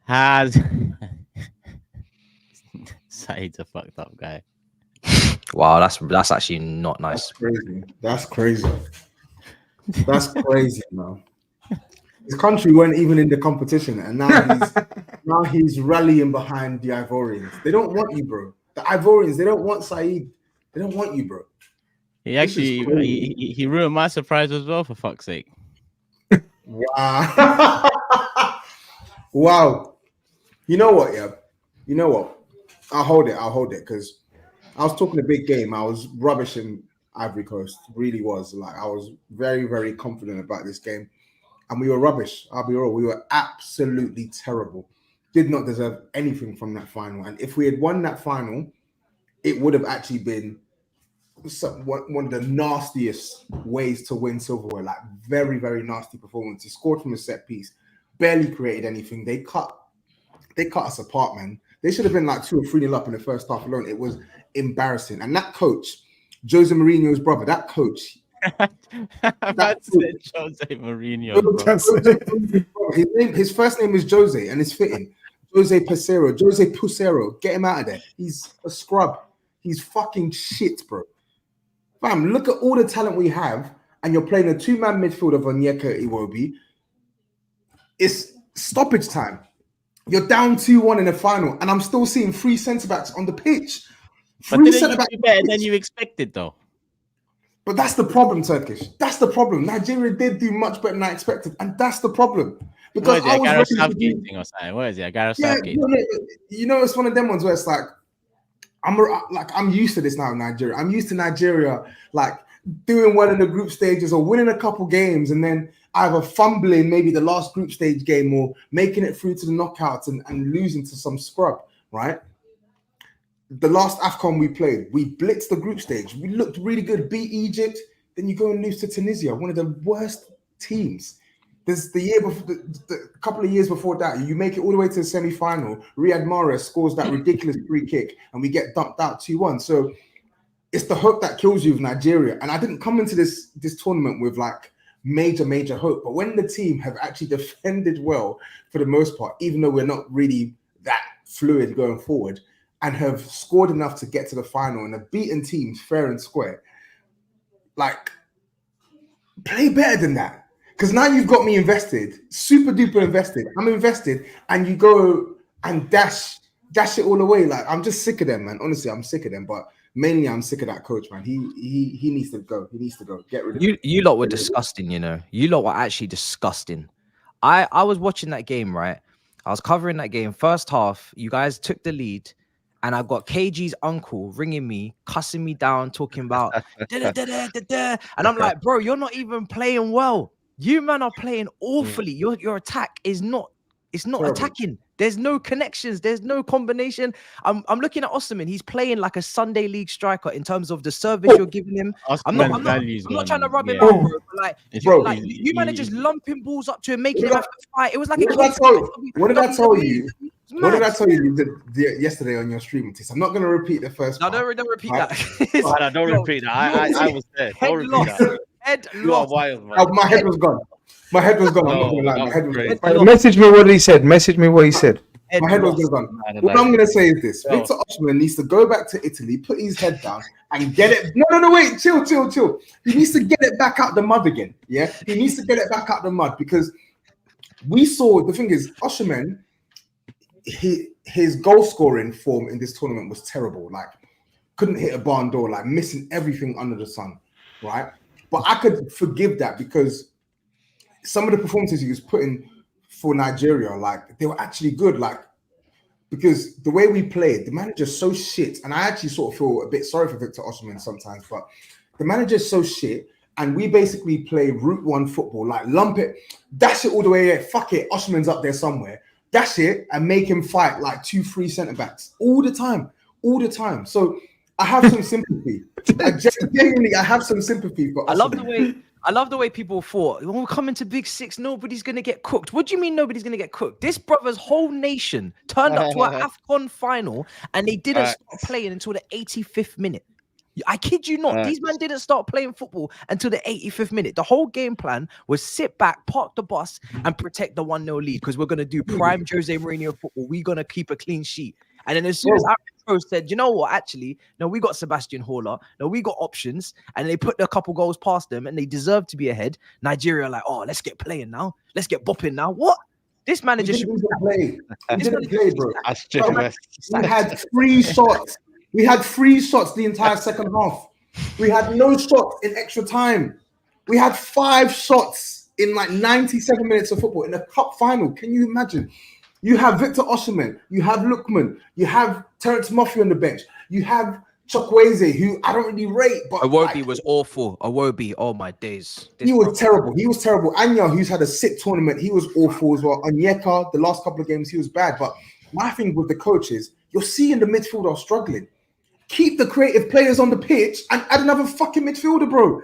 Has SAEED's a fucked up guy. Wow, that's actually not nice. That's crazy. That's crazy, man. His country weren't even in the competition, and now he's rallying behind the Ivorians. They don't want you, bro. The Ivorians, they don't want SAEED. They don't want you, bro. He actually he ruined my surprise as well, for fuck's sake. Wow. Wow. You know what, yeah? You know what? I'll hold it, because I was talking a big game. I was rubbish in Ivory Coast. Really was. Like, I was very, very confident about this game. And we were rubbish. I'll be real. We were absolutely terrible. Did not deserve anything from that final. And if we had won that final, it would have actually been one of the nastiest ways to win silverware. Like, very, very nasty performance. He scored from a set piece, barely created anything. They cut us apart, man. They should have been like 2 or 3-0 up in the first half alone. It was embarrassing. And that coach, Jose Mourinho's brother, that coach. Jose Mourinho. His first name is Jose, and it's fitting. Jose Pusero. Get him out of there. He's a scrub. He's fucking shit, bro. Fam, look at all the talent we have, and you're playing a 2-man midfield of Onyeka Iwobi. It's stoppage time. You're down 2-1 in the final, and I'm still seeing 3 centre-backs on the pitch. But didn't you do better than you expected, though? But that's the problem, Turkish. That's the problem. Nigeria did do much better than I expected, and that's the problem. Because I was ready to do... thing or something. What is it? Southgate. You know, it's one of them ones where it's like, I'm used to this now in Nigeria. I'm used to Nigeria like doing well in the group stages or winning a couple games, and then either fumbling maybe the last group stage game or making it through to the knockouts and losing to some scrub, right? The last AFCON we played, we blitzed the group stage. We looked really good, beat Egypt. Then you go and lose to Tunisia, one of the worst teams. There's the year before, the couple of years before that, you make it all the way to the semi-final. Riyad Mahrez scores that ridiculous free kick, and we get dumped out 2-1. So it's the hope that kills you with Nigeria. And I didn't come into this tournament with like major hope. But when the team have actually defended well for the most part, even though we're not really that fluid going forward, and have scored enough to get to the final and have beaten teams fair and square, like, play better than that. Because now you've got me invested, super duper invested. I'm invested, and you go and dash it all away. Like, I'm just sick of them, man. Honestly, I'm sick of them. But mainly, I'm sick of that coach, man. He needs to go. He needs to go. Get rid of him. You lot were disgusting, you know. You lot were actually disgusting. I was watching that game, right? I was covering that game. First half, you guys took the lead. And I got KG's uncle ringing me, cussing me down, talking about and I'm like, bro, you're not even playing well. You man are playing awfully. Your attack is not. It's not attacking. There's no connections. There's no combination. I'm looking at Osimhen. He's playing like a Sunday league striker in terms of the service you're giving him. I'm not trying to rub him out, bro. But like you man are just lumping balls up to him, making him have to fight. It was like what did I tell you? What did I tell you yesterday on your stream? I'm not going to repeat the first part. No, don't repeat that. Don't repeat that. I was there. Don't repeat that. You are wild, man. My head was gone. My head was gone. I'm not going to lie. My head was gone. Message me what he said. Message me what he said. My head was gone. What I'm going to say is this. Victor Osimhen needs to go back to Italy, put his head down, and get it. No, wait. Chill. He needs to get it back out the mud again. Yeah? He needs to get it back out the mud, because we saw, the thing is, Osimhen, his goal scoring form in this tournament was terrible. Like, couldn't hit a barn door, like missing everything under the sun, right? But I could forgive that, because some of the performances he was putting for Nigeria, like, they were actually good. Like, because the way we played, the manager's so shit, and I actually sort of feel a bit sorry for Victor Osimhen sometimes, but the manager's so shit, and we basically play Route 1 football, like lump it, dash it all the way there, fuck it, Osimhen's up there somewhere, dash it and make him fight like 2-3 centre-backs all the time. So I have some sympathy. Genuinely, I have some sympathy for Osimhen. I love the way people thought, when we come into Big Six, nobody's going to get cooked. What do you mean nobody's going to get cooked? This brother's whole nation turned up to an AFCON final, and they didn't start playing until the 85th minute. I kid you not. These men didn't start playing football until the 85th minute. The whole game plan was sit back, park the bus, and protect the 1-0 lead because we're going to do prime Jose Mourinho football. We're going to keep a clean sheet. And then as soon as Pro said, you know what, actually, no, we got Sebastian Haller. No, we got options. And they put a couple goals past them and they deserve to be ahead. Nigeria like, oh, let's get playing now. Let's get bopping now. What? This manager should play. He didn't play, bro. We had 3 shots. We had 3 shots the entire second half. We had no shots in extra time. We had 5 shots in like 97 minutes of football in a cup final. Can you imagine? You have Victor Osimhen, you have Lookman, you have Terence Murphy on the bench, you have Chukwueze, who I don't really rate, but Iwobi was awful. Iwobi, oh my days. He was terrible. He was terrible. Anya, who's had a sick tournament, he was awful as well. Onyeka, the last couple of games, he was bad. But my thing with the coaches, you're seeing the midfield are struggling. Keep the creative players on the pitch and add another fucking midfielder, bro.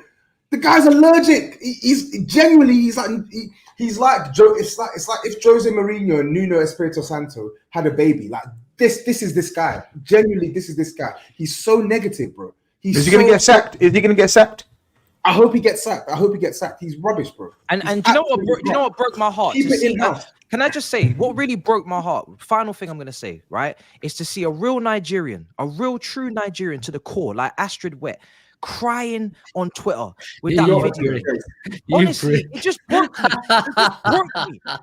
The guy's allergic. He's like Joe. It's like if Jose Mourinho and Nuno Espirito Santo had a baby. Like this is this guy. Genuinely, this is this guy. He's so negative, bro. Is he gonna get sacked? Is he gonna get sacked? I hope he gets sacked. He's rubbish, bro. And you know what broke my heart? Can I just say what really broke my heart? Final thing I'm gonna say, right, is to see a real Nigerian, a real true Nigerian to the core, like Astrid Wet, crying on Twitter with that video. Honestly, it just broke me.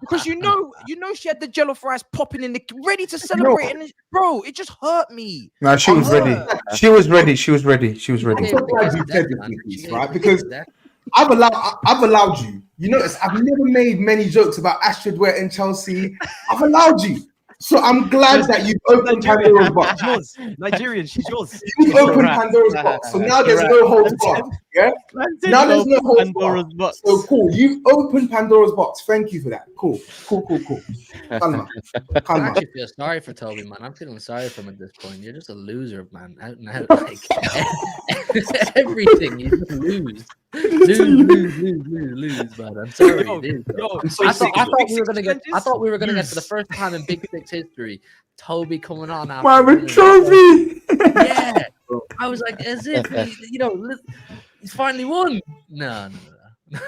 Because you know she had the jello fries popping in the ready to celebrate, and bro, it just hurt me. No, she was ready. She was ready. She was ready. She was ready. I'm so glad you said this, right? Because I've allowed you. You notice I've never made many jokes about Astrid Ware and Chelsea. I've allowed you. So I'm glad that you've opened Pandora's box. Nigerian, she's yours. You've opened Pandora's box. So now there's no holds barred. Yeah? Now there's no holds barred. So cool. You've opened Pandora's box. Thank you for that. Cool. Calma. I actually feel sorry for Toby, man. I'm feeling sorry for him at this point. You're just a loser, man. Out and out. Like, everything. You just lose. Lose, man. I'm sorry, dude. I thought we were gonna get for the first time in Big Six history, Toby coming on after my trophy. Yeah, I was like, as if he's finally won. No.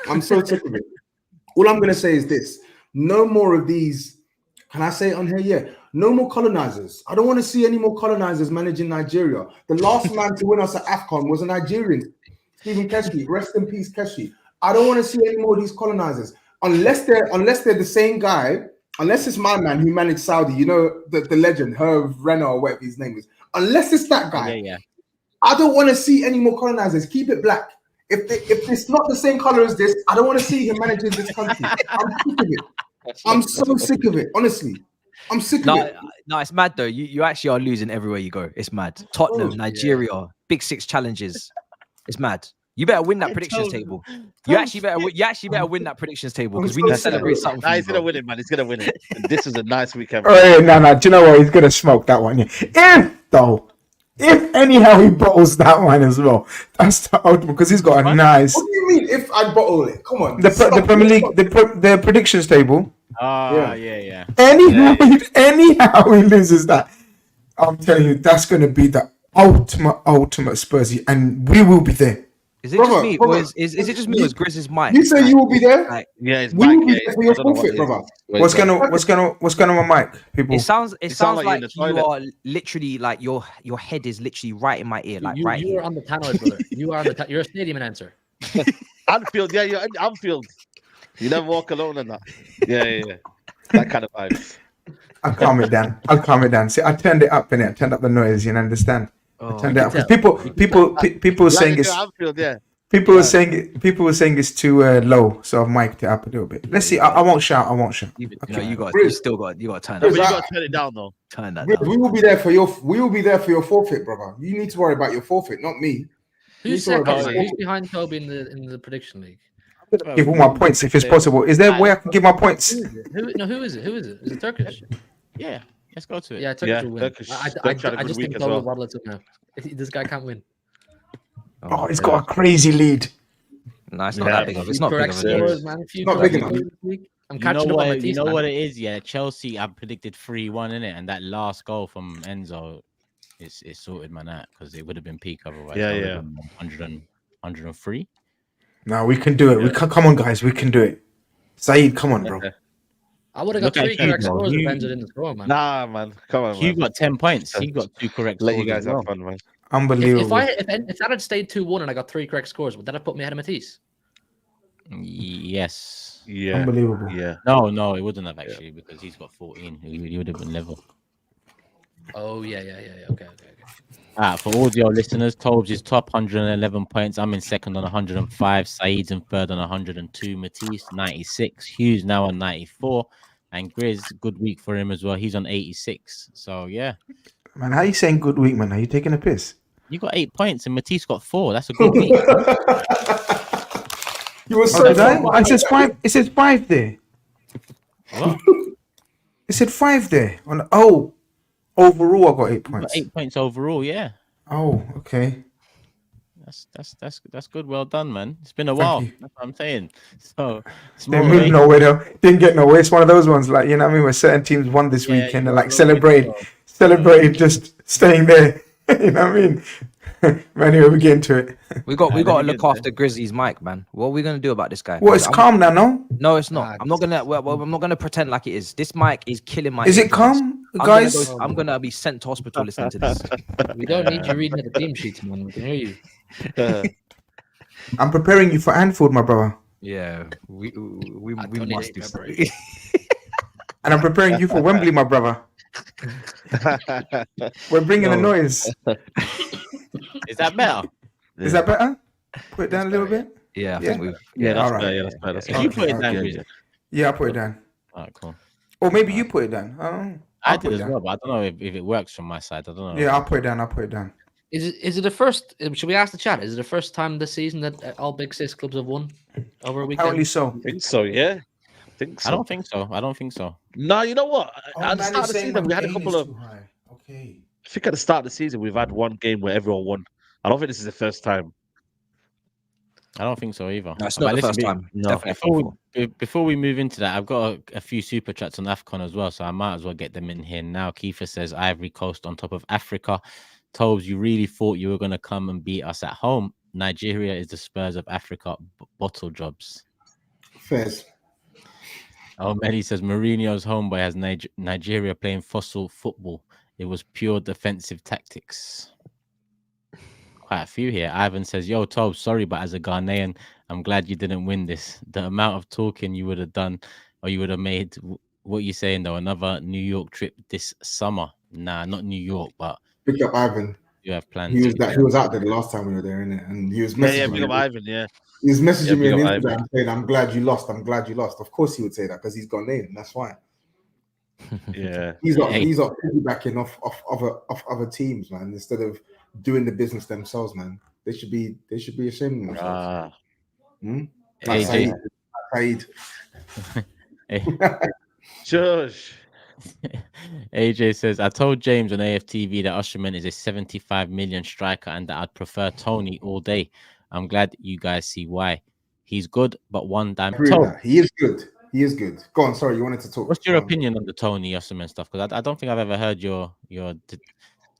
I'm so sick of it. All I'm gonna say is this: no more of these. Can I say it on here? Yeah. No more colonizers. I don't want to see any more colonizers managing Nigeria. The last man to win us at AFCON was a Nigerian. Stephen Keshi, rest in peace, Keshi. I don't want to see any more of these colonizers unless they're the same guy. Unless it's my man who managed Saudi, the legend, Herb Renner or whatever his name is. Unless it's that guy, yeah. I don't want to see any more colonizers. Keep it black. If it's not the same color as this, I don't want to see him managing this country. I'm sick of it. I'm so sick of it. Honestly, I'm sick of it. No, it's mad though. You actually are losing everywhere you go. It's mad. Tottenham, Nigeria, Big Six challenges. It's mad. You better win that predictions table. You actually better win that predictions table because we need to celebrate something. He's gonna win it, man. He's gonna win it. This is a nice weekend. Oh, yeah, no. Do you know what? He's gonna smoke that one. Yeah. If anyhow he bottles that one as well, that's the ultimate because he's got a nice. What do you mean? If I bottle it? Come on. The Premier League, the predictions table. Yeah. Anyhow he loses that. I'm telling you, that's gonna be the ultimate Spursy, and we will be there. Is it just me, or is it just me, or is GRIZZ's mic? You say you will be there? Yeah, it's we will be there for your forfeit, brother. What's going on with Mike? People. It sounds like you are literally like your head is literally right in my ear, like you, right you here. are on the tannoy, brother. You are on the you're a stadium announcer. Anfield, yeah, you're Anfield. You never walk alone in that. Yeah. That kind of vibes. I'll calm it down. See, I turned it up in it. I turned up the noise. You understand? I turned it up because people were saying it's Anfield, yeah. People were saying it's too low, so I've mic'd it up a little bit. Let's see. I won't shout. You still got to turn it. But you got to turn it down though. Turn that down. We will be there for your forfeit, brother. You need to worry about your forfeit, not me. Who's behind Toby in the prediction league? Give all my points if it's possible. Is there a way I can give my points? Who is it? Is it Turkish? Yeah, let's go to it. Yeah, Turkish will win. Turkish. I just think Toby will bottle it now. This guy can't win. Oh, he's got a crazy lead. No, it's not that big of. It's not big of a lead. Not big enough. I'm catching up on my what it is? Yeah, Chelsea. I predicted 3-1 in it, and that last goal from Enzo. it's sorted, man, out because it would have been peak otherwise. Yeah, That would yeah. have been 103. No, we can do it. We can, come on, guys. We can do it. SAEED, come on, bro. I would have got Look at 3 correct Hugo. scores if You- Enzo didn't score, man. Nah, man. Come on, Hugh man. got 10 points. He got 2 correct Let you scores guys as well. have fun, man. Unbelievable. If that had stayed 2-1 and I got 3 correct scores, would that have put me ahead of Matisse? Yes. Yeah. Unbelievable. Yeah. No, it wouldn't have actually because he's got 14. He would have been level. Oh yeah. Okay. For audio listeners, Tobes is top 111 points. I'm in second on 105. Saeed's in third on 102. Matisse 96. Hugh's now on 94. And GRIZZ, good week for him as well. He's on 86. So yeah, Man, how you saying good week, man? Are you taking a piss? you got 8 points and Matisse got 4. That's a good week. You were Oh, so did I? It says 5. It says 5 there. What? It said 5 there. Overall I got 8 You got points. 8 points overall. Yeah, Oh, okay. that's good. Well done, man. It's been a while. you. That's what I'm saying. So it's They moved motivation. nowhere though. Didn't get nowhere. It's one of those ones, like, you know what I mean, where certain teams won this Yeah, weekend you and got like a little bit celebrated just staying there. You know what I mean? But anyway, we get into it. We got let to me look get after Grizzly's mic, man. What are we gonna do about this guy? Well, it's I'm- calm now, no? No, it's not. Nah, I'm not gonna. Well, I'm not gonna pretend like it is. This mic is killing my. Is it eardrums. calm, I'm guys? I'm gonna be sent to hospital listening to this. We don't need you reading the team sheets, man. We can hear you. I'm preparing you for Anfield, my brother. Yeah, we Toney must ain't do preparing. something. And I'm preparing you for Wembley, my brother. We're bringing the noise. Is that better? Is that better? Put it down a little bit. Yeah, I Yeah. think we've. Yeah, that's alright. better. Yeah, that's better. That's If better. you put it down, Okay. Grizz. Yeah, I'll put it down. All right, cool. Or maybe you put it down. I I'll did put it as down. well, but I don't know if it works from my side. I don't know. Yeah, I'll put it down. I'll put it down. Is it the first? Should we ask the chat? Is it the first time this season that all Big Six clubs have won over a weekend? Apparently so. I think so, yeah. I think so. I don't think so. I don't think so. No, you know what? Oh, At the start of the season, we had a couple of. Okay. I think at the start of the season, we've had one game where everyone won. I don't think this is the first time. I don't think so either. No, it's But not the listen, first time. no. Definitely. Before we move into that, I've got a few super chats on AFCON as well, so I might as well get them in here now. Kiefer says Ivory Coast on top of Africa. Tobes, you really thought you were going to come and beat us at home. Nigeria is the Spurs of Africa. Bottle jobs. Fairs. Oh, Melly says Mourinho's homeboy has Nigeria playing fossil football. It was pure defensive tactics. Quite a few here. Ivan says, yo, Tobes, sorry, but as a Ghanaian, I'm glad you didn't win this. The amount of talking you would have done or you would have made, what you saying though, another New York trip this summer. Nah, not New York, but Pick up Ivan. you have plans. He was to. he was out there the last time we were there, innit? And he was Yeah, messaging big up me. Ivan, yeah. He was messaging me big on up Instagram Ivan. saying, "I'm glad you lost. I'm glad you lost." Of course, he would say that because he's Ghanaian. That's why Yeah. he's got Hey. piggybacking off other teams, man. Instead of doing the business themselves, man. They should be ashamed of themselves. Hmm? Like AJ, Saeed. Shush. AJ says, I told James on AFTV that Osimhen is a 75 million striker and that I'd prefer Toney all day. I'm glad you guys see why. He's good, but one damn. I agree with that. He is good. He is good. Go on. Sorry, you wanted to talk. What's your opinion on the Toney Osimhen stuff? Because I don't think I've ever heard your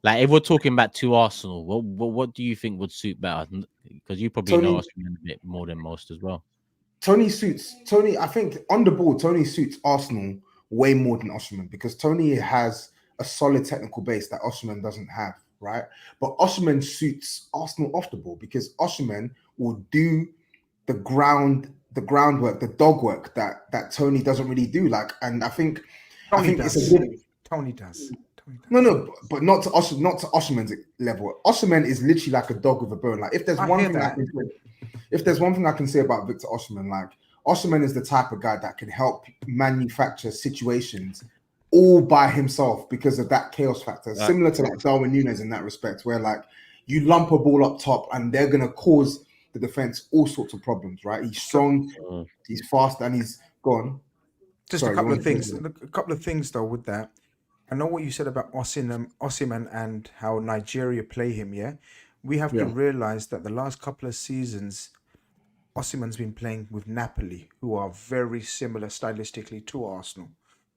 like if we're talking about two Arsenal, what do you think would suit better? Because you probably know Osimhen a bit more than most as well. Toney suits Toney. I think on the ball, Toney suits Arsenal way more than Osimhen because Toney has a solid technical base that Osimhen doesn't have, right? But Osimhen suits Arsenal off the ball because Osimhen will do the groundwork, the dog work that Toney doesn't really do. Like, and I think Tony it's does. a good. Tony does. No, but not to Osimhen's level. Osimhen is literally like a dog with a bone. Like, if there's one thing I can say about Victor Osimhen, like Osimhen is the type of guy that can help manufacture situations all by himself because of that chaos factor. Right. Similar to like Darwin Núñez in that respect, where like you lump a ball up top and they're gonna cause the defense all sorts of problems, right? He's strong, he's fast, and he's gone. Just Sorry, a couple you of wanted to things. say A couple of things though with that. I know what you said about Osimhen and how Nigeria play him. Yeah, we have to realize that the last couple of seasons, Osimhen's been playing with Napoli, who are very similar stylistically to Arsenal.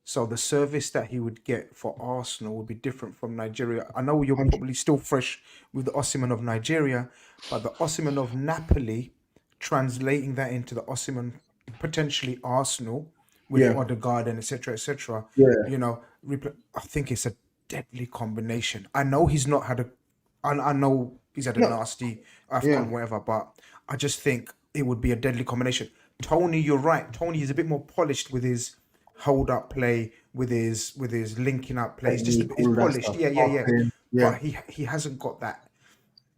So the service that he would get for Arsenal would be different from Nigeria. I know you're probably still fresh with the Osimhen of Nigeria, but the Osimhen of Napoli, translating that into the Osimhen potentially Arsenal with Odegaard and etc. You know, I think it's a deadly combination. I know he's not had I know he's had a nasty AFCON, whatever, but I just think it would be a deadly combination. Toney, you're right. Toney is a bit more polished with his hold up play, with his linking up plays. Just he's polished. Yeah. But he hasn't got that.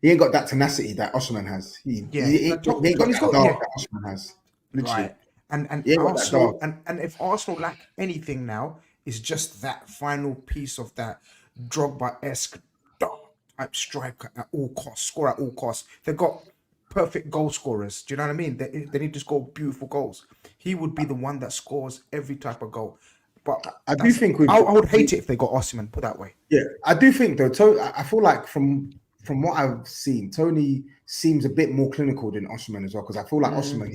He ain't got that tenacity that Osimhen has. He ain't got that dog that Osimhen has. Literally. Right. And Arsenal, and if Arsenal lack anything now, it's just that final piece of that Drogba-esque type striker at all costs, score at all costs. They've got perfect goal scorers. Do you know what I mean? They need to score beautiful goals. He would be the one that scores every type of goal. But I do think I would hate it if they got Osimhen, put that way. Yeah, I do think though. I feel like from what I've seen, Toney seems a bit more clinical than Osimhen as well. Because I feel like Osimhen,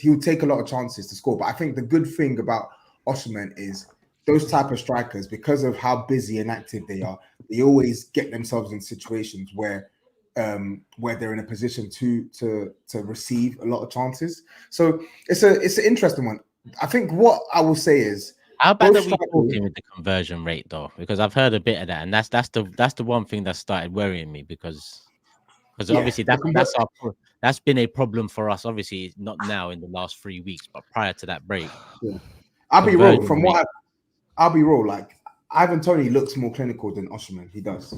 he'll take a lot of chances to score. But I think the good thing about Osimhen is those type of strikers, because of how busy and active they are, they always get themselves in situations where they're in a position to receive a lot of chances. So it's an interesting one. I think what I will say is, how bad are we talking with the conversion rate though? Because I've heard a bit of that, and that's the one thing that started worrying me because obviously that's been a problem for us. Obviously not now in the last 3 weeks, but prior to that break. Yeah. I'll be real. Like Ivan Toney looks more clinical than Osimhen. He does.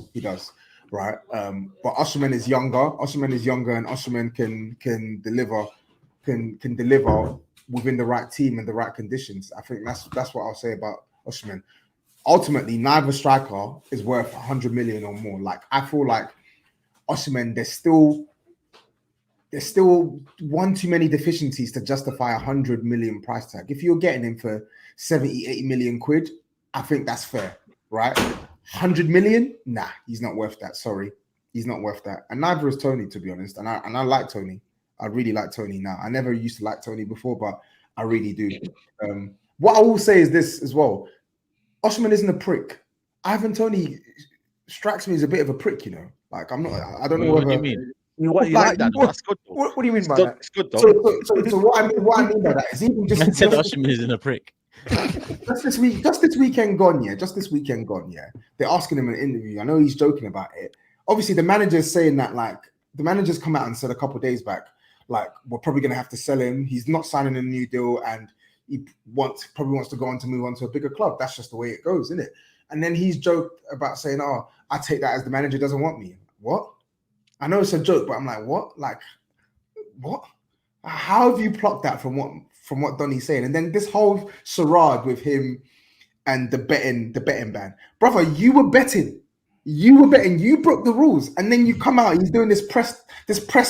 Right. But Osimhen is younger, and Osimhen can deliver within the right team and the right conditions. I think that's what I'll say about Osimhen. Ultimately, neither striker is worth 100 million or more. Like I feel like Osimhen, there's still one too many deficiencies to justify 100 million price tag. If you're getting him for 70, 80 million quid, I think that's fair, right? 100 million? Nah, he's not worth that. Sorry, he's not worth that. And neither is Toney, to be honest. And I like Toney. I really like Toney now. I never used to like Toney before, but I really do. What I will say is this as well. Osimhen isn't a prick. Ivan Toney strikes me as a bit of a prick, you know. Like I'm not. I don't know what whether. do you mean? What you like that? That's good. What do you mean by that? It's good though. So what I mean by that is even just Osimhen isn't a prick. Just this weekend gone, yeah. They're asking him in an interview. I know he's joking about it. Obviously, the manager's saying that, like, the manager's come out and said a couple of days back, like, we're probably gonna have to sell him. He's not signing a new deal, and he probably wants to go on to move on to a bigger club. That's just the way it goes, isn't it? And then he's joked about saying, "Oh, I take that as the manager doesn't want me." What? I know it's a joke, but I'm like, what? Like, what? How have you plucked that from what Donny's saying? And then this whole charade with him and the betting ban. Brother, you were betting. You broke the rules. And then you come out, he's doing this press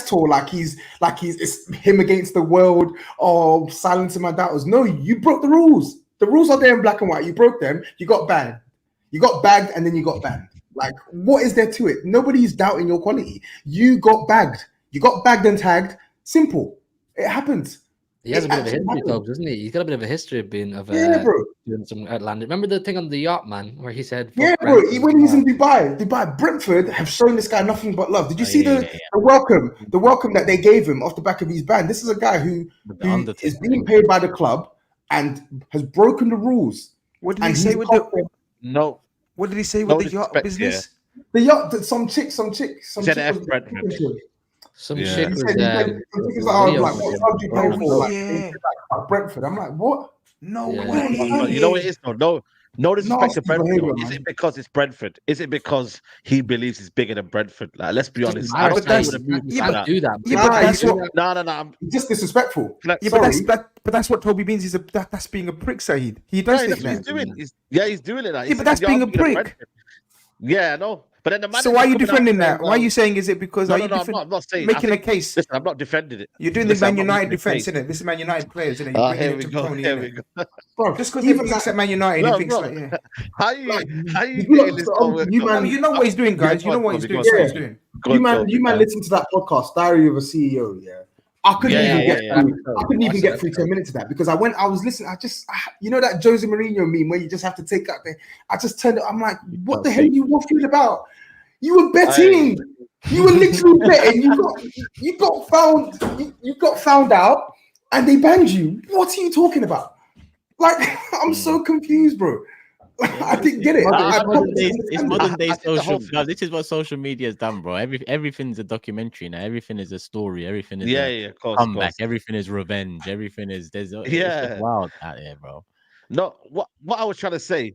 tour like he's it's him against the world or silencing my doubters. No, you broke the rules. The rules are there in black and white. You broke them, you got banned. You got bagged and then you got banned. Like, what is there to it? Nobody's doubting your quality. You got bagged. You got bagged and tagged. Simple. It happens. He has a bit of a history, Tubbs, doesn't he? He's got a bit of a history of being doing some outlandish. Remember the thing on the yacht, man, where he said, "Yeah, bro." When he's in Dubai, Brentford have shown this guy nothing but love. Did you see the welcome that they gave him off the back of his band? This is a guy who is being paid by the club and has broken the rules. What did he say with the no? What did he say with the yacht business? Yeah. The yacht, some chick. Some chick was chick was Brentford. I'm like, what? No way. You know what it is? No disrespect to Brentford. Is it because it's Brentford? Is it because he believes he's bigger than Brentford? Like, let's be honest. I don't think he would have do that. No. Just disrespectful. But that's what Toby means. That's being a prick, Saeed. He does think that. He's doing it. Yeah, but that's being a prick. Yeah, I know. But then the manager. So why are you defending that? Why are you saying is it because I'm not saying making a case? Listen, I'm not defending it. You're doing the Man United defense, isn't it? This is Man United players, isn't it? Here we go. Bro, just because he thinks at Man United, he thinks like, yeah. How you getting this over? You know what he's doing, guys. You know what he's doing. You man listen to that podcast, Diary of a CEO, yeah. I couldn't even get through. Yeah. I couldn't even get through 10 minutes of that because I was listening. You know that Jose Mourinho meme where you just have to take out the. I just turned it. I'm like, what the hell are you waffling about? You were betting. You were literally betting. You got found. You got found out, and they banned you. What are you talking about? Like, I'm so confused, bro. I didn't get it. It's modern day social. No, this is what social media has done, bro. Everything's a documentary now. Everything is a story. Everything is of course, comeback. Everything is revenge. Everything is it's wild out here, bro. No, what I was trying to say.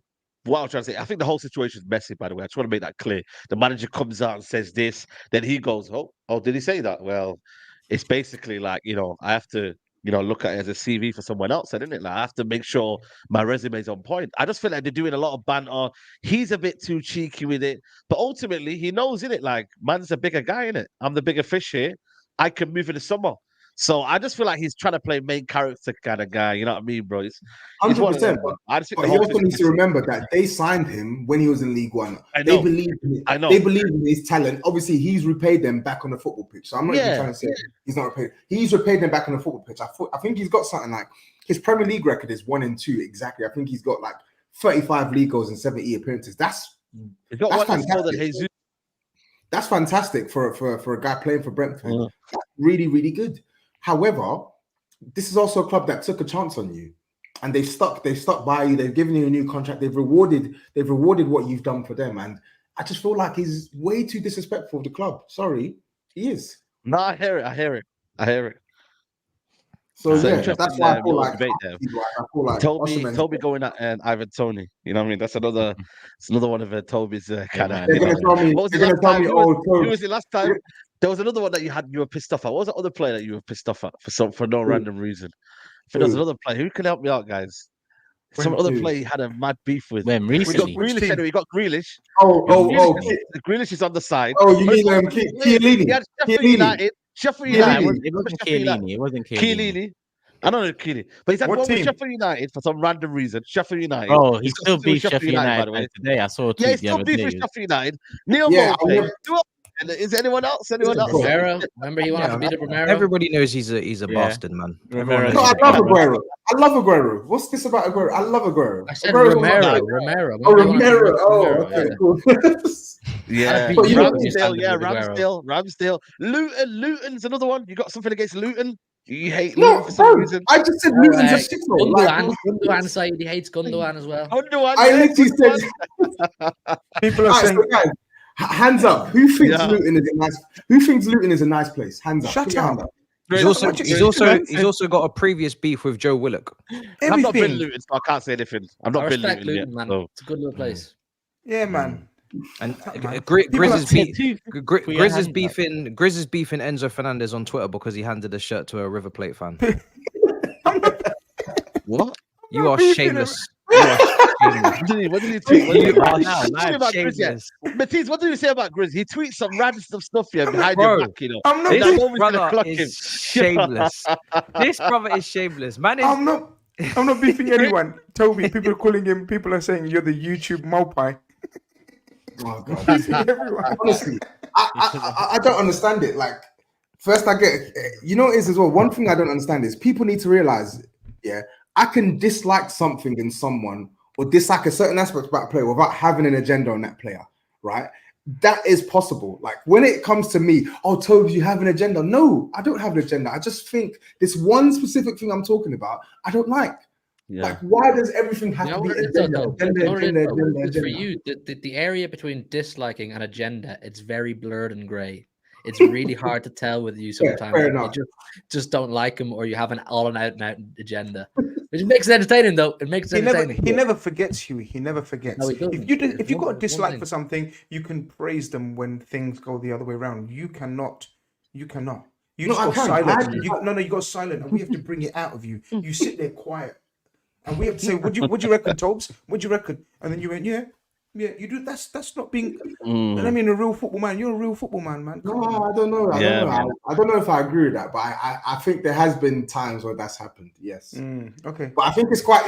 I think the whole situation is messy, by the way. I just want to make that clear. The manager comes out and says this, then he goes, oh, did he say that? Well, it's basically like, I have to, look at it as a CV for someone else, isn't it? Like, I have to make sure my resume is on point. I just feel like they're doing a lot of banter. He's a bit too cheeky with it, but ultimately he knows, innit? Like, man's a bigger guy, innit? I'm the bigger fish here. I can move in the summer. So I just feel like he's trying to play main character kind of guy. You know what I mean, bro? It's 100%. I just think but he also needs to remember that they signed him when he was in League One. They believed in it. I know. They believe in his talent. Obviously, he's repaid them back on the football pitch. So I'm not even trying to say he's not repaid. He's repaid them back on the football pitch. I think he's got something like his Premier League record is 1-2 exactly. I think he's got like 35 league goals and 70 appearances. That's fantastic. That's fantastic for a guy playing for Brentford. That's really, really good. However, this is also a club that took a chance on you, and they've stuck by you. They've given you a new contract. They've rewarded what you've done for them. And I just feel like he's way too disrespectful of the club. Sorry, he is. No, I hear it. So that's why I feel like Toby going at Ivan Toney. You know what I mean? That's another one of Toby's kind of. They're gonna tell me. Who was it last time? There was another one that you were pissed off at. What was the other player that you were pissed off at for no random reason? I think there was another player. Who can help me out, guys? Some other player he had a mad beef with. When recently? We got Grealish. Grealish is on the side. Oh, you mean Chiellini? He had Sheffield United. Sheffield United. It wasn't Chiellini. It wasn't Chiellini. I don't know Chiellini, but he's had one with Sheffield United for some random reason. Sheffield United. Oh, he still beat Sheffield United, by the way. Today I saw a tweet. Yeah, he still beat Sheffield United. Neil Mope. Is anyone else? Romero? Remember he wanted to beat Romero? Everybody knows he's a bastard, man. I love Aguero. What's this about Aguero? I love Aguero. I said Romero. Oh, Romero. Oh, okay, cool. Yeah, Ramsdale. Luton's another one. You got something against Luton? You hate Luton for some reason. I just said Luton's a shithole. Gundogan said he hates Gundogan as well. I literally said. People are saying, guys, hands up. Who thinks Luton is a nice? Who thinks Luton is a nice place? Hands up. Shut up. He's also got a previous beef with Joe Willock. I've not been Luton, so I can't say anything. I've not been Luton yet, man. So. It's a good little place. Yeah, man. And GRIZZ is beefing Enzo Fernandez on Twitter because he handed a shirt to a River Plate fan. What? You are shameless. What did he tweet? Matisse, what did you say about GRIZZ? He tweets some random stuff here behind your back, you know. This brother is shameless. This brother is shameless. Man, I'm not beefing anyone. Toby, people are saying you're the YouTube Mopai. Oh God. Honestly, I don't understand it. Like, first I get, you know what it is as well. One thing I don't understand is people need to realize, I can dislike something in someone or dislike a certain aspect about a player without having an agenda on that player, right? That is possible. Like when it comes to me, oh, Toby, you have an agenda. No, I don't have an agenda. I just think this one specific thing I'm talking about, I don't like. Yeah. Like, why does everything have to be agenda? For you, the area between disliking and agenda, it's very blurred and grey. It's really hard to tell with you sometimes. You just don't like him, or you have an all and out agenda. Which makes it entertaining, though. It makes it entertaining. He never forgets you. He never forgets. No, if you've got a dislike for something, you can praise them when things go the other way around. You cannot. You just go silent. You go silent, and we have to bring it out of you. You sit there quiet. And we have to say, "What do you reckon, Tobes? What do you reckon?" And then you went, "Yeah, you do." That's not being. I mean, a real football man. You're a real football man. No, I don't know. I don't know if I agree with that, but I think there has been times where that's happened. Yes. Okay. But I think it's quite.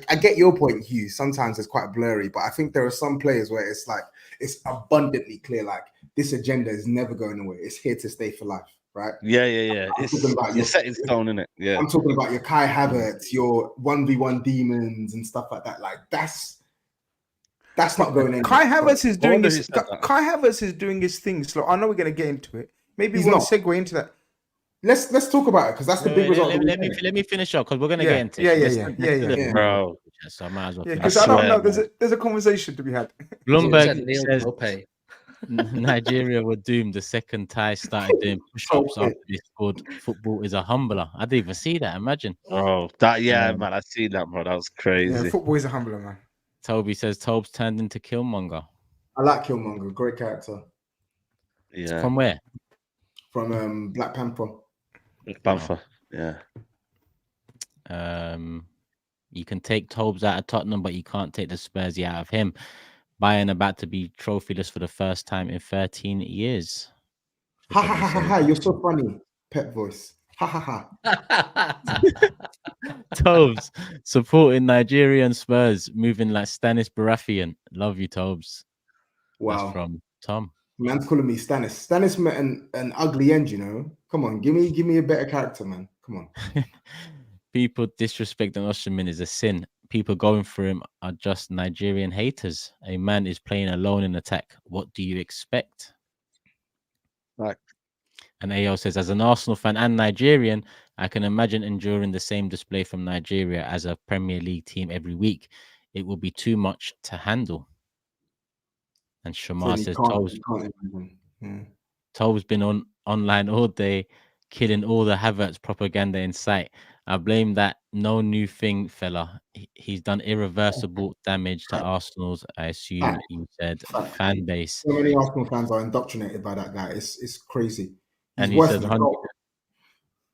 I get your point, Hugh. Sometimes it's quite blurry, but I think there are some players where it's like it's abundantly clear. Like this agenda is never going away. It's here to stay for life. right? Yeah. You're set in stone, innit? Yeah. I'm talking about your Kai Havertz, your 1v1 demons and stuff like that. Like that's not going in. Kai Havertz is doing wonder his. who said that. Kai Havertz is doing his thing. So I know we're gonna get into it. Maybe He's we'll not. segue into that. Let's talk about it because that's the big result. Let me finish up because we're gonna Yeah, get into it. yeah. Bro. So I might as well. Yeah, finish. because I don't know. swear, There's a conversation to be had. Bloomberg Neil says Cote. Nigeria were doomed the second Thai started doing push-ups after they scored. Football is a humbler. I didn't even see that. Imagine. Oh, man, I seen that, bro. That was crazy. Yeah, football is a humbler, man. Toby says Tobes turned into Killmonger. I like Killmonger, great character. Yeah. From where? From Black Panther. Bamfa. Yeah. You can take Tobes out of Tottenham, but you can't take the Spursy out of him. Bayern about to be trophyless for the first time in 13 years. Ha ha ha ha ha! You're so funny, pet voice. Ha ha ha. Tobes supporting Nigerian Spurs, moving like Stanis Baratheon. Love you, Tobes. Wow. That's from Tom. Man's calling me Stannis. Stannis met an ugly end, you know. Come on, give me a better character, man. Come on. People disrespecting Osimhen is a sin. People going for him are just Nigerian haters. A man is playing alone in attack. What do you expect? Right. And AO says, as an Arsenal fan and Nigerian, I can imagine enduring the same display from Nigeria as a Premier League team every week. It will be too much to handle. And Shamar says, Tove's been online all day, killing all the Havertz propaganda in sight. I blame that no new thing, fella. He's done irreversible damage to Arsenal's, I assume you said, fan base. So many Arsenal fans are indoctrinated by that guy. It's crazy. And he says 100.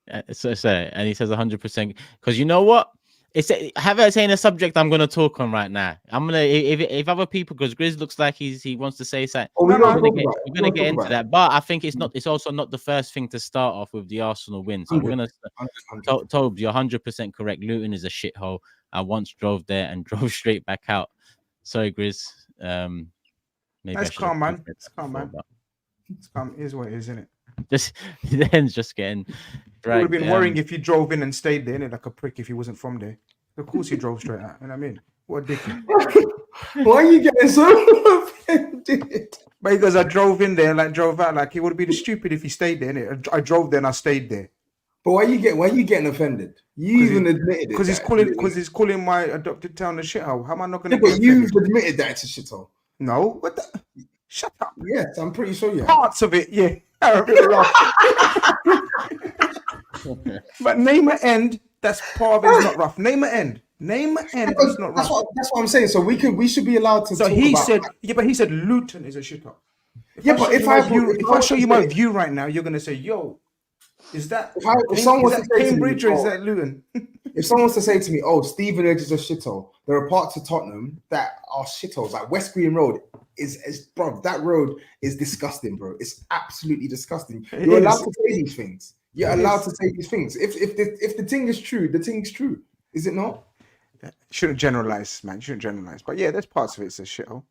And he says 100%. Because you know what? It's Havertz ain't a subject I'm gonna talk on right now. I'm gonna if other people, because Grizz looks like he wants to say something. We're gonna get into that, but I think it's also not the first thing to start off with the Arsenal win. So we're gonna Tobes, you're 100% correct. Luton is a shithole. I once drove there and drove straight back out. Sorry, Grizz. Maybe That's calm, man. It's calm, man. It's calm. It is what it is, isn't it? Just getting dragged. Would have been worrying if you drove in and stayed there, innit? Like a prick if he wasn't from there. Of course he drove straight out. You know what I mean? What a dickhead. Why are you getting so offended? Because I drove in there, like drove out. Like it would have been stupid if he stayed there, innit? I drove there and I stayed there. But why are you getting offended? You even admitted it. Because he's calling my adopted town a shithole. How am I not gonna but you've admitted that it's a shithole. No, what the shut up. Yes, I'm pretty sure you have. Parts of it, yeah. But name an end, that's part of it is not rough. Name an end. Name an end, it's not rough. That's what I'm saying. So we should be allowed to. So he said, but he said Luton is a shithole. If I show you my view right now, you're gonna say, yo, is that Cambridge or is that Luton? If someone was to say to me, oh, Stevenage is a shithole, there are parts of Tottenham that are shitholes, like West Green Road is bro, that road is disgusting, bro. It's absolutely disgusting. You're allowed to say these things. You're allowed to say these things. If the thing is true, the thing's true. Is it not? Shouldn't generalize, man. Shouldn't generalize. But yeah, there's parts of it's a shithole.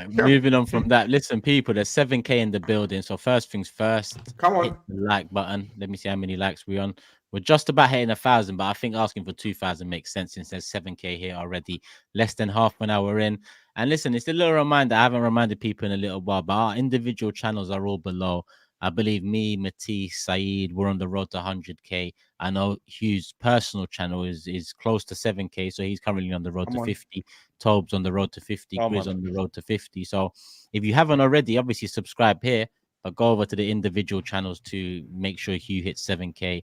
Moving on from that. Listen, people, there's 7K in the building. So first things first, come on, hit the like button. Let me see how many likes we're on. We're just about hitting 1,000, but I think asking for 2,000 makes sense since there's 7K here already. Less than half an hour in. And listen, it's a little reminder. I haven't reminded people in a little while, but our individual channels are all below. I believe me, Matisse, SAEED, we're on the road to 100K. I know Hugh's personal channel is close to 7K, so he's currently on the road to 50. Tobes on the road to 50. Grizz on the road to 50. So if you haven't already, obviously subscribe here, but go over to the individual channels to make sure Hugh hits 7K.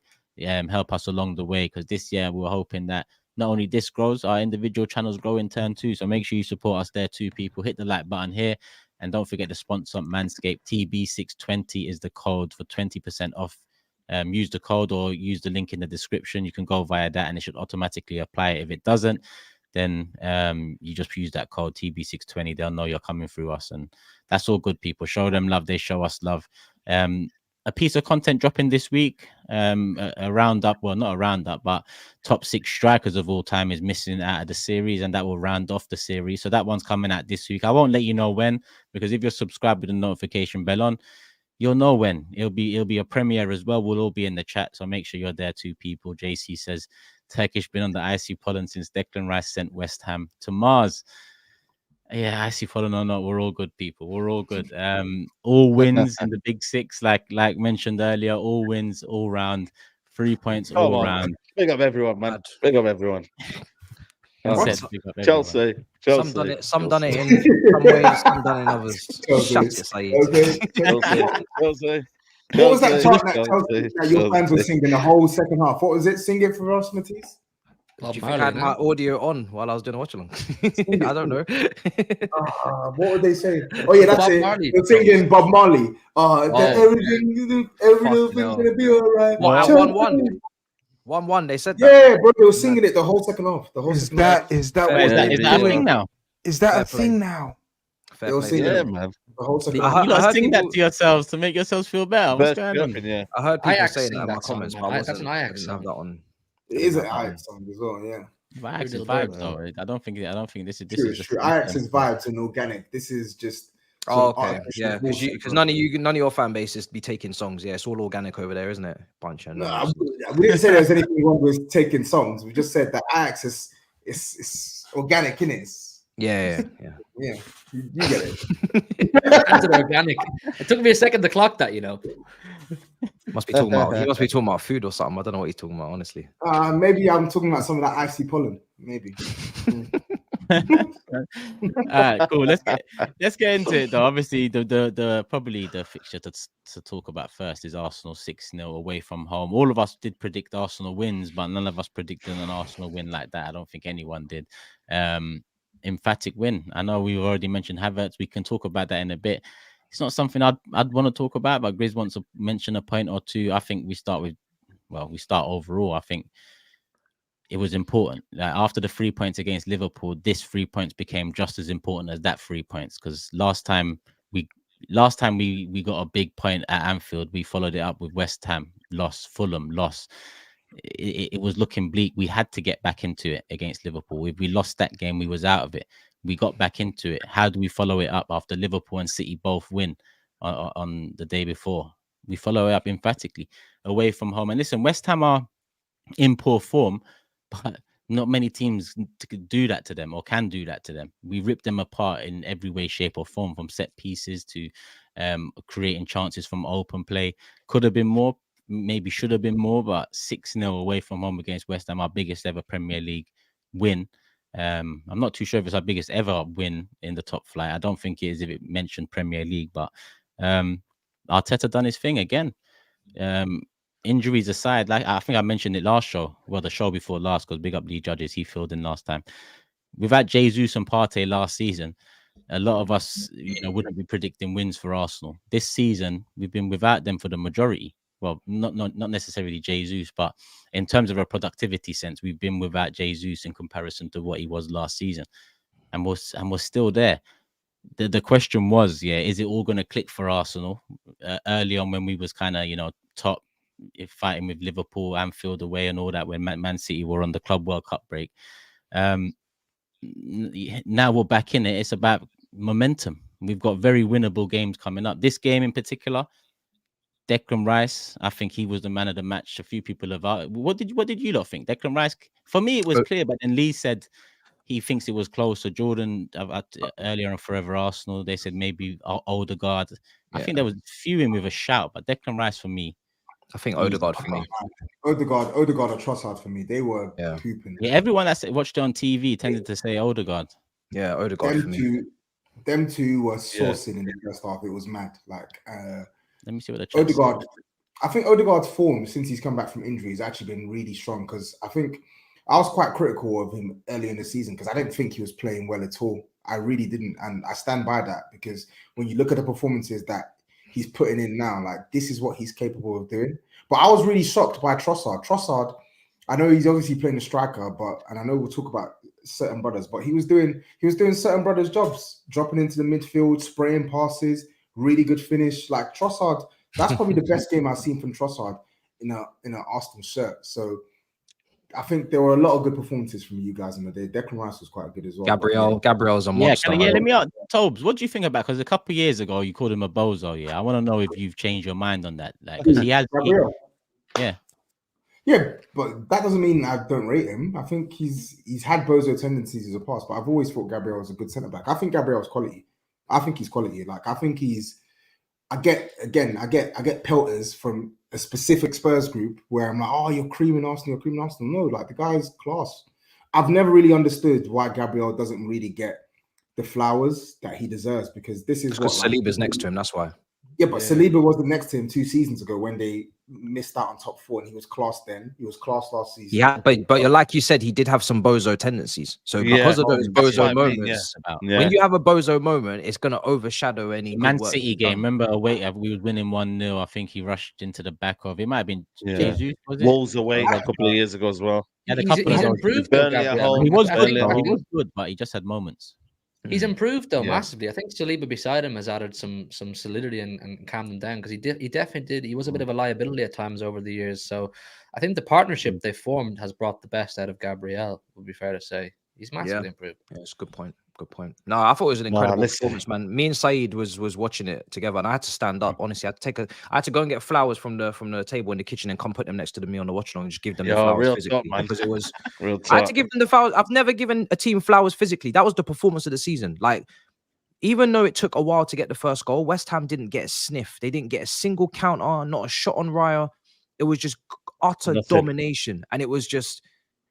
Help us along the way, because this year we're hoping that not only this grows, our individual channels grow in turn too. So make sure you support us there too, people. Hit the like button here. And don't forget to sponsor Manscaped. TB620 is the code for 20% off. Use the code or use the link in the description. You can go via that and it should automatically apply. If it doesn't, then you just use that code TB620. They'll know you're coming through us. And that's all good, people. Show them love. They show us love. A piece of content dropping this week. A roundup, well, not a roundup, but top 6 strikers of all time is missing out of the series, and that will round off the series. So that one's coming out this week. I won't let you know when, because if you're subscribed with the notification bell on, You'll know when. It'll be a premiere as well. We'll all be in the chat, so make sure you're there too, people. JC says Turkish been on the icy pollen since Declan Rice sent West Ham to Mars. Yeah, icy pollen or not, we're all good people. We're all good. All wins in the big six, like mentioned earlier. All wins all round. 3 points all round. Big up everyone, man. Big up everyone. Chelsea. Some done it in some ways, some done in others. Shut it, SAEED. Chelsea. What was that chant that your fans were singing the whole second half? What was it? Sing it for us, Matisse. Do you think I had my audio on while I was doing a watch along? I don't know. What would they say? Oh yeah, that's it. They're singing Bob Marley. Everything's gonna be all right. 1-1. They said that. Yeah, bro, they were singing it the whole second half. Is that a thing now? Is that a thing now? They were singing it, man. The whole second You half. lot sing that to yourselves to make yourselves feel better. What's going on? Yeah. I heard people saying that in my comments, but that's an Ajax song. That on. It is an Ajax song as well, yeah. Ajax is vibes though. I don't think this is true. Ajax is vibes and organic. This is just. Oh, okay. Yeah, because none of your fan bases be taking songs. Yeah, it's all organic over there, isn't it? Bunch of. No, we didn't say there was anything wrong with taking songs. We just said that Ajax is organic, innit? Yeah. You get it. That's organic. It took me a second to clock that, you know. Must be talking about. He must be talking about food or something. I don't know what he's talking about, honestly. Maybe I'm talking about some of that icy pollen. Maybe. Cool. Let's get into it though. Obviously, the probably the fixture to talk about first is Arsenal 6-0 away from home. All of us did predict Arsenal wins, but none of us predicted an Arsenal win like that. I don't think anyone did. Emphatic win. I know we've already mentioned Havertz. We can talk about that in a bit. It's not something I'd want to talk about, but GRIZZ wants to mention a point or two. I think we start overall. I think it was important. Like after the 3 points against Liverpool, this 3 points became just as important as that 3 points. Because last time we got a big point at Anfield, we followed it up with West Ham, loss, Fulham, loss. It was looking bleak. We had to get back into it against Liverpool. If we lost that game, we was out of it. We got back into it. How do we follow it up after Liverpool and City both win on the day before? We follow it up emphatically away from home. And listen, West Ham are in poor form, but not many teams do that to them or can do that to them. We ripped them apart in every way, shape, or form, from set pieces to creating chances from open play. Could have been more, maybe should have been more, but 6-0 away from home against West Ham, our biggest ever Premier League win. I'm not too sure if it's our biggest ever win in the top flight. I don't think it is if it mentioned Premier League, but Arteta done his thing again. Injuries aside, like I think I mentioned it last show, well, the show before last, because big up Lee Judges, he filled in last time. Without Jesus and Partey last season, a lot of us, wouldn't be predicting wins for Arsenal. This season, we've been without them for the majority. Well, not necessarily Jesus, but in terms of a productivity sense, we've been without Jesus in comparison to what he was last season, and we're still there. The question was, is it all going to click for Arsenal early on when we was kind of top, fighting with Liverpool, Anfield away, and all that when Man City were on the Club World Cup break. Now we're back in it. It's about momentum. We've got very winnable games coming up. This game in particular. Declan Rice, I think he was the man of the match. A few people have what did you lot think? Declan Rice, for me, it was clear, but then Lee said he thinks it was close. So Jordan earlier on Forever Arsenal, they said maybe Odegaard. I think there was fewing with a shout, but Declan Rice for me. I think Odegaard for me. Odegaard or Trossard for me. They were pooping. Yeah, everyone that watched it on TV tended to say Odegaard. Yeah, Odegaard for me. Them two were sourcing in the first half. It was mad. Let me see what the Odegaard. I think Odegaard's form since he's come back from injury has actually been really strong, because I think I was quite critical of him early in the season because I didn't think he was playing well at all. I really didn't, and I stand by that, because when you look at the performances that he's putting in now, this is what he's capable of doing. But I was really shocked by Trossard. Trossard, I know he's obviously playing a striker, and I know we'll talk about certain brothers, but he was doing certain brothers' jobs, dropping into the midfield, spraying passes. Really good finish. Trossard, that's probably the best game I've seen from Trossard in an Arsenal shirt. So I think there were a lot of good performances from you guys on the day. Declan Rice was quite good as well. Gabriel's a monster. Yeah, let me ask, Tobes, what do you think about? Because a couple of years ago you called him a bozo. Yeah, I want to know if you've changed your mind on that. Like, because he has. Yeah, but that doesn't mean I don't rate him. I think he's had bozo tendencies in the past, but I've always thought Gabriel was a good centre back. I think Gabriel's quality. I think he's quality. Like, I think he's. I get pelters from a specific Spurs group where I'm like, oh, you're creaming Arsenal. No, like, the guy's class. I've never really understood why Gabriel doesn't really get the flowers that he deserves, because this is because Saliba's next to him. That's why. Yeah, but Saliba wasn't next to him 2 seasons ago when they missed out on top 4, and he was class then. He was class last season. Yeah, but you're like you said, he did have some bozo tendencies. So because of those bozo moments, when you have a bozo moment, it's gonna overshadow any Man City game. Remember, we was winning 1-0. I think he rushed into the back of. It might have been Jesus. Was it? Wolves away a couple of years ago as well. He's improved. He was good, but he just had moments. He's improved though massively. I think Saliba beside him has added some solidity and calmed him down, because he definitely did. He was a bit of a liability at times over the years. So I think the partnership they formed has brought the best out of Gabriel. Would be fair to say. He's massively improved. Yeah, it's a good point. Good point. No, I thought it was an incredible performance, man. Me and SAEED was watching it together, and I had to stand up. Honestly, I had to go and get flowers from the table in the kitchen and come put them next to me on the watch along and just give them the flowers physically, because it was. I had to give them the flowers. I've never given a team flowers physically. That was the performance of the season. Like, even though it took a while to get the first goal, West Ham didn't get a sniff. They didn't get a single counter, not a shot on Raya. It was just utter domination, and it was just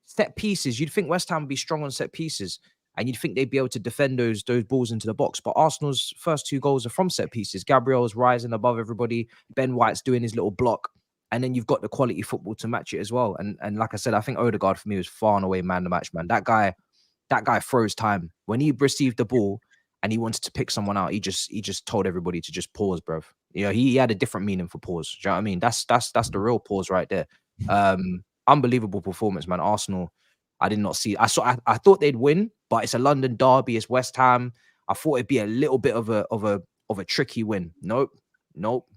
set pieces. You'd think West Ham would be strong on set pieces, and you'd think they'd be able to defend those balls into the box. But Arsenal's first 2 goals are from set pieces. Gabriel's rising above everybody. Ben White's doing his little block. And then you've got the quality football to match it as well. And like I said, I think Odegaard for me was far and away man of the match, man. That guy froze time. When he received the ball and he wanted to pick someone out, he just told everybody to just pause, bruv. You know, he had a different meaning for pause. Do you know what I mean? That's the real pause right there. Unbelievable performance, man. Arsenal, I did not see. I thought they'd win, but it's a London derby. It's West Ham. I thought it'd be a little bit of a tricky win. Nope.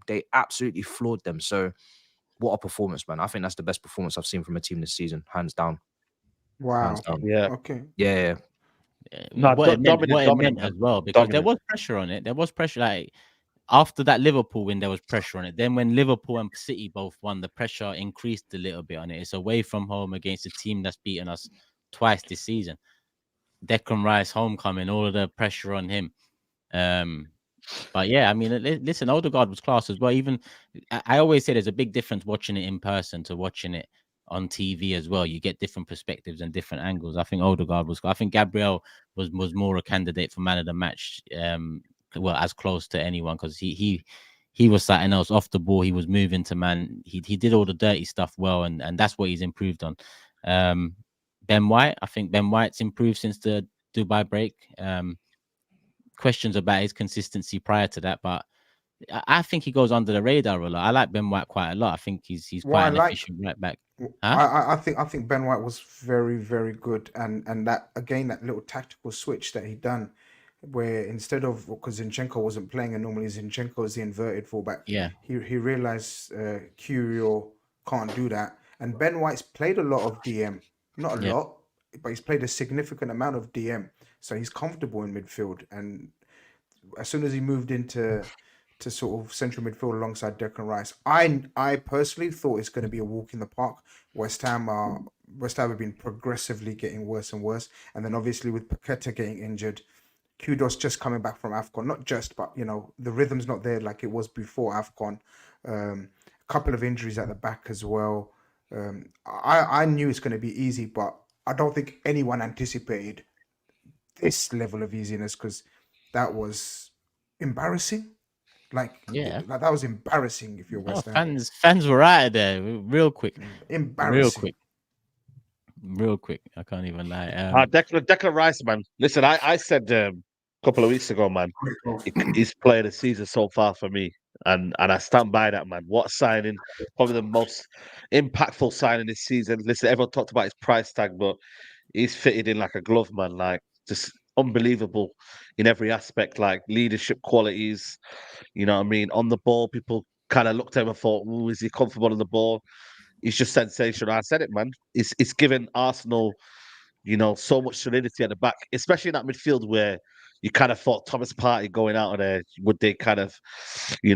They absolutely floored them. So, what a performance, man. I think that's the best performance I've seen from a team this season, hands down. Wow. Hands down. Yeah. Okay. Yeah. No, what it meant as well, because there was pressure on it. There was pressure, like, after that Liverpool win, there was pressure on it. Then when Liverpool and City both won, the pressure increased a little bit on it. It's away from home against a team that's beaten us twice this season. Declan Rice homecoming, all of the pressure on him. But yeah, I mean, listen, Odegaard was class as well. Even I always say there's a big difference watching it in person to watching it on TV as well. You get different perspectives and different angles. I think Odegaard was. I think Gabriel was more a candidate for man of the match. Well, as close to anyone, because he was something else off the ball. He was moving to man. He did all the dirty stuff well, and that's what he's improved on. Ben White, I think Ben White's improved since the Dubai break. Questions about his consistency prior to that, but I think he goes under the radar a lot. I like Ben White quite a lot. I think he's quite an efficient right back. Huh? I think Ben White was very, very good, and that again, that little tactical switch that he done, where instead of, because Zinchenko wasn't playing, and normally Zinchenko is the inverted fullback. Yeah, he realized Curio can't do that, and Ben White's played a lot of DM, not a lot, but he's played a significant amount of DM, so he's comfortable in midfield. And as soon as he moved into sort of central midfield alongside Declan Rice, I personally thought it's going to be a walk in the park. West Ham have been progressively getting worse and worse, and then obviously with Paqueta getting injured, Kudos just coming back from AFCON, not just, but you know, the rhythm's not there like it was before AFCON. A couple of injuries at the back as well. I knew it's going to be easy, but I don't think anyone anticipated this level of easiness, because that was embarrassing. Like that was embarrassing if you're West Ham. Fans were out of there real quick. Embarrassing. Real quick. I can't even lie. Declan Rice, man. Listen, I said a couple of weeks ago, man, he's played a season so far for me. And I stand by that, man. What signing? Probably the most impactful signing this season. Listen, everyone talked about his price tag, but he's fitted in like a glove, man. Like, just unbelievable in every aspect, like leadership qualities. You know what I mean? On the ball, people kind of looked at him and thought, "Ooh, is he comfortable on the ball?" He's just sensational. I said it, man. It's given Arsenal, so much solidity at the back, especially in that midfield where you kind of thought Thomas Partey going out of there, would they kind of, be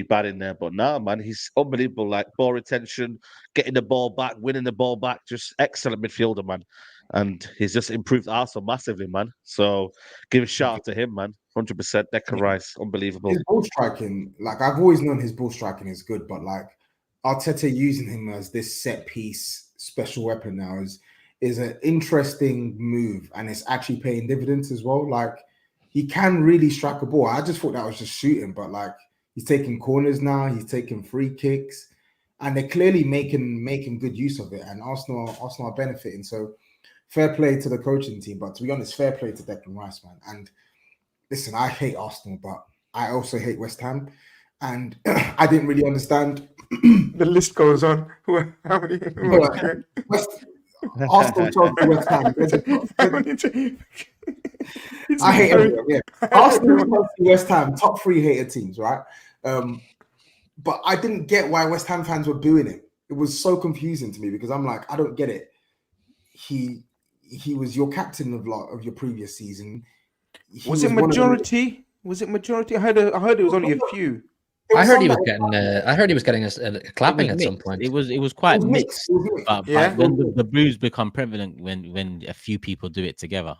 bad in there? But now, man, he's unbelievable. Like ball retention, getting the ball back, winning the ball back, just excellent midfielder, man. And he's just improved Arsenal massively, man. So give a shout out to him, man. 100% Declan Rice, unbelievable. His ball striking, like I've always known his ball striking is good, but like Arteta using him as this set piece special weapon now is an interesting move, and it's actually paying dividends as well. Like he can really strike a ball. I just thought that was just shooting, but like he's taking corners now, he's taking free kicks, and they're clearly making good use of it. And Arsenal are benefiting. So fair play to the coaching team, but to be honest, fair play to Declan Rice, man. And listen, I hate Arsenal, but I also hate West Ham, and I didn't really understand. The list goes on. How many? Arsenal, Chelsea, West Ham. I hate everyone. Yeah, Arsenal, Chelsea, West Ham, top 3 hated teams, right? But I didn't get why West Ham fans were booing him. It was so confusing to me because I'm like, I don't get it. He was your captain of your previous season. Was it majority? Was it majority? I heard it was only a few. I heard he was getting a clapping at some point. It was quite mixed. But when the boos become prevalent when a few people do it together.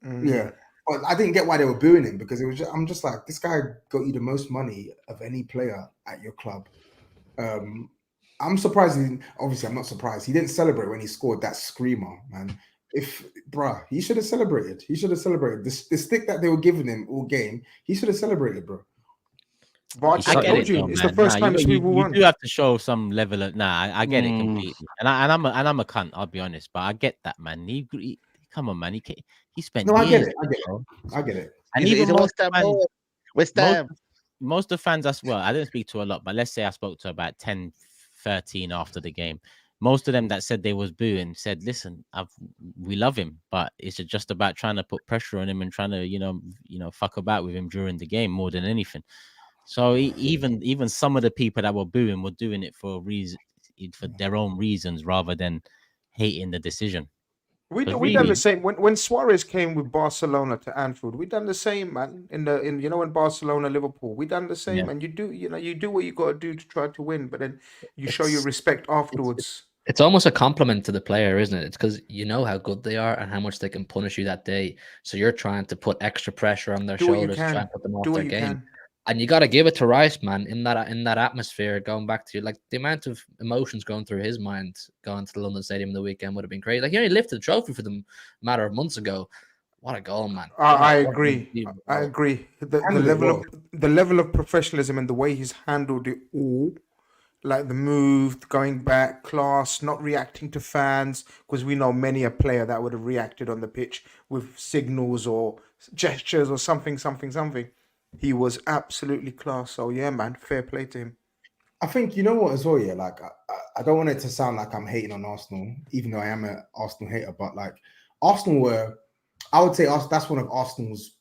Yeah, but I didn't get why they were booing him because I'm just like, this guy got you the most money of any player at your club. I'm surprised. Obviously, I'm not surprised. He didn't celebrate when he scored that screamer, man. He should have celebrated. He should have celebrated. The stick that they were giving him all game, he should have celebrated, bro. But I get it, it's the first time we won. You do have to show some level of I get it completely, and I'm a cunt. I'll be honest, but I get that, man. He come on, man. He spent. No, years, I get it. And even most of the fans as well. I didn't speak to a lot, but let's say I spoke to about 10, 13 after the game. Most of them that said they was booing said, "Listen, we love him, but it's just about trying to put pressure on him and trying to fuck about with him during the game more than anything." So even some of the people that were booing were doing it for their own reasons rather than hating the decision. We done the same when Suarez came with Barcelona to Anfield. We done the same, man. In when Barcelona Liverpool, we done the same. Yeah. And you do what you got to do to try to win, but then you show your respect afterwards. It's almost a compliment to the player, isn't it? It's because you know how good they are and how much they can punish you that day. So you're trying to put extra pressure on their shoulders, try and put them off their game. And you got to give it to Rice, man, in that atmosphere, going back to like the amount of emotions going through his mind going to the London Stadium the weekend would have been crazy. Like, he only lifted the trophy for them a matter of months ago. What a goal, man. I agree. I agree. The level of professionalism and the way he's handled it all, like the move, going back, class, not reacting to fans, because we know many a player that would have reacted on the pitch with signals or gestures or something. He was absolutely class. So yeah, man, fair play to him. I think, you know what as well, yeah, like I don't want it to sound like I'm hating on Arsenal, even though I am an Arsenal hater, but like Arsenal I would say that's one of Arsenal's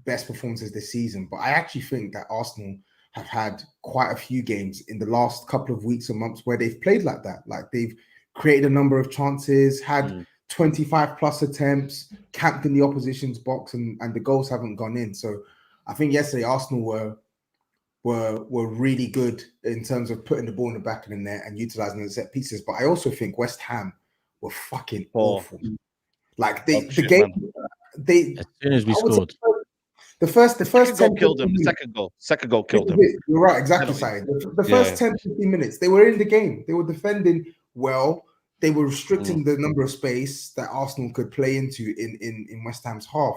best performances this season. But I actually think that Arsenal have had quite a few games in the last couple of weeks or months where they've played like that. Like they've created a number of chances, had 25 plus attempts, camped in the opposition's box, and the goals haven't gone in. So I think yesterday Arsenal were really good in terms of putting the ball in the back of the net and utilizing the set pieces. But I also think West Ham were fucking awful. Like as soon as we scored, the first 10 killed him. The second goal killed him. You're right, exactly. The first 10-15 minutes, they were in the game. They were defending well. They were restricting the number of space that Arsenal could play into in West Ham's half.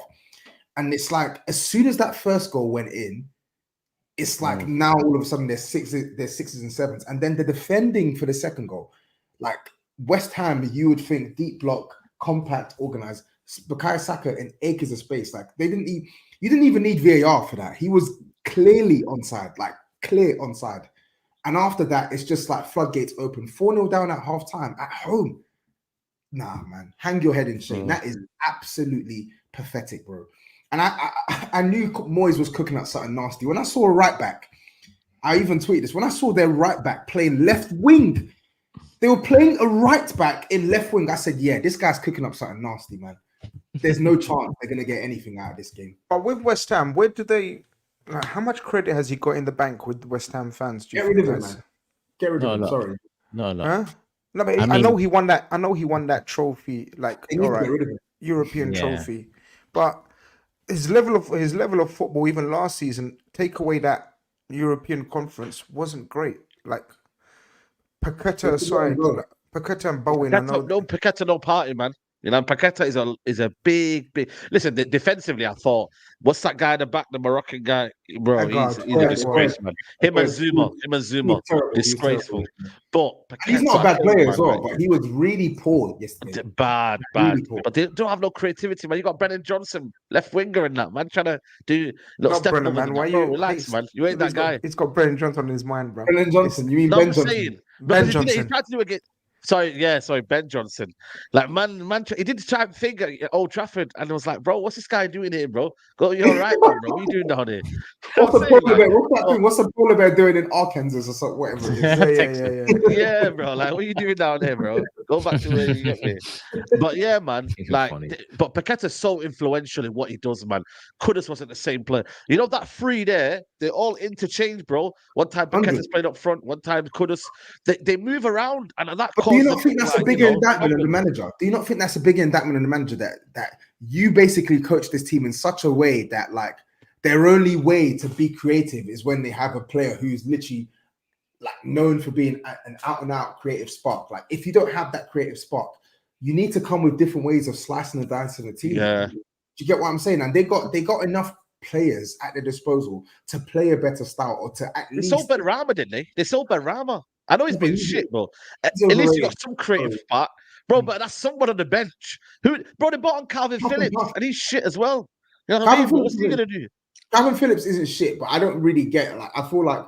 And it's like, as soon as that first goal went in, it's like now all of a sudden there's sixes and sevens. And then the defending for the second goal, like West Ham, you would think deep block, compact, organized, Bukayo Saka and acres of space. Like you didn't even need VAR for that. He was clearly onside, like clear onside. And after that, it's just like floodgates open. 4-0 down at halftime at home. Nah, man, hang your head in shame. That is absolutely pathetic, bro. And I knew Moyes was cooking up something nasty. When I saw a right back, I even tweeted this. When I saw their right back playing left wing They were playing a right back in left wing. I said, yeah, this guy's cooking up something nasty, man. There's no chance they're gonna get anything out of this game. But with West Ham, where do they? Like, how much credit has he got in the bank with West Ham fans? Get rid of him, man. Get rid of him. Sorry. No. Huh? No, but I know he won that. I know he won that trophy. Like, all right, European trophy. But his level of football, even last season, take away that European conference, wasn't great. Like Paqueta aside, Paqueta and Bowen. Paqueta no party, man. You know, Paqueta is a big. Listen, defensively, I thought, what's that guy in the back, the Moroccan guy, bro? He's a disgrace, man. Him and Zuma, disgraceful. But Paqueta, he's not a bad player as well, but he was really poor yesterday. Bad. Really poor. But they don't have no creativity, man. You got Brennan Johnson, left winger, in that man, trying to do. Not Brennan, man. Why you relax, man? You ain't that guy. He's got Brennan Johnson on his mind, bro. Brennan Johnson. You mean Ben Johnson? Ben Johnson. He tried to do it again. Sorry, Ben Johnson. Like, man, he did try and think at Old Trafford, and I was like, bro, what's this guy doing here, bro? You're all right, man, bro. What are you doing down here? What's the polar bear doing in Arkansas or something, whatever it is? Yeah, bro. Like, what are you doing down there, bro? Go back to where you get me. But yeah, man. Like, but Paqueta's so influential in what he does, man. Kudus wasn't the same player. You know, that three there, they're all interchanged, bro. One time Paqueta's playing up front, one time Kudus. They move around, and that. Do you not think that's a bigger indictment on the manager? Do you not think that's a bigger indictment on the manager that you basically coach this team in such a way that, like, their only way to be creative is when they have a player who's literally, like, known for being an out-and-out creative spark? Like, if you don't have that creative spark, you need to come with different ways of slicing and dicing the team. Yeah. Do you get what I'm saying? And they got enough players at their disposal to play a better style, or to at least. They sold Benrahma, didn't they? They sold Benrahma. I know he's been shit, bro. At least you got some creative spot, bro. But that's someone on the bench. Bro, they bought on Calvin Phillips, and he's shit as well. You know what I mean? What's he gonna do? Calvin Phillips isn't shit, but I don't really get it. Like, I feel like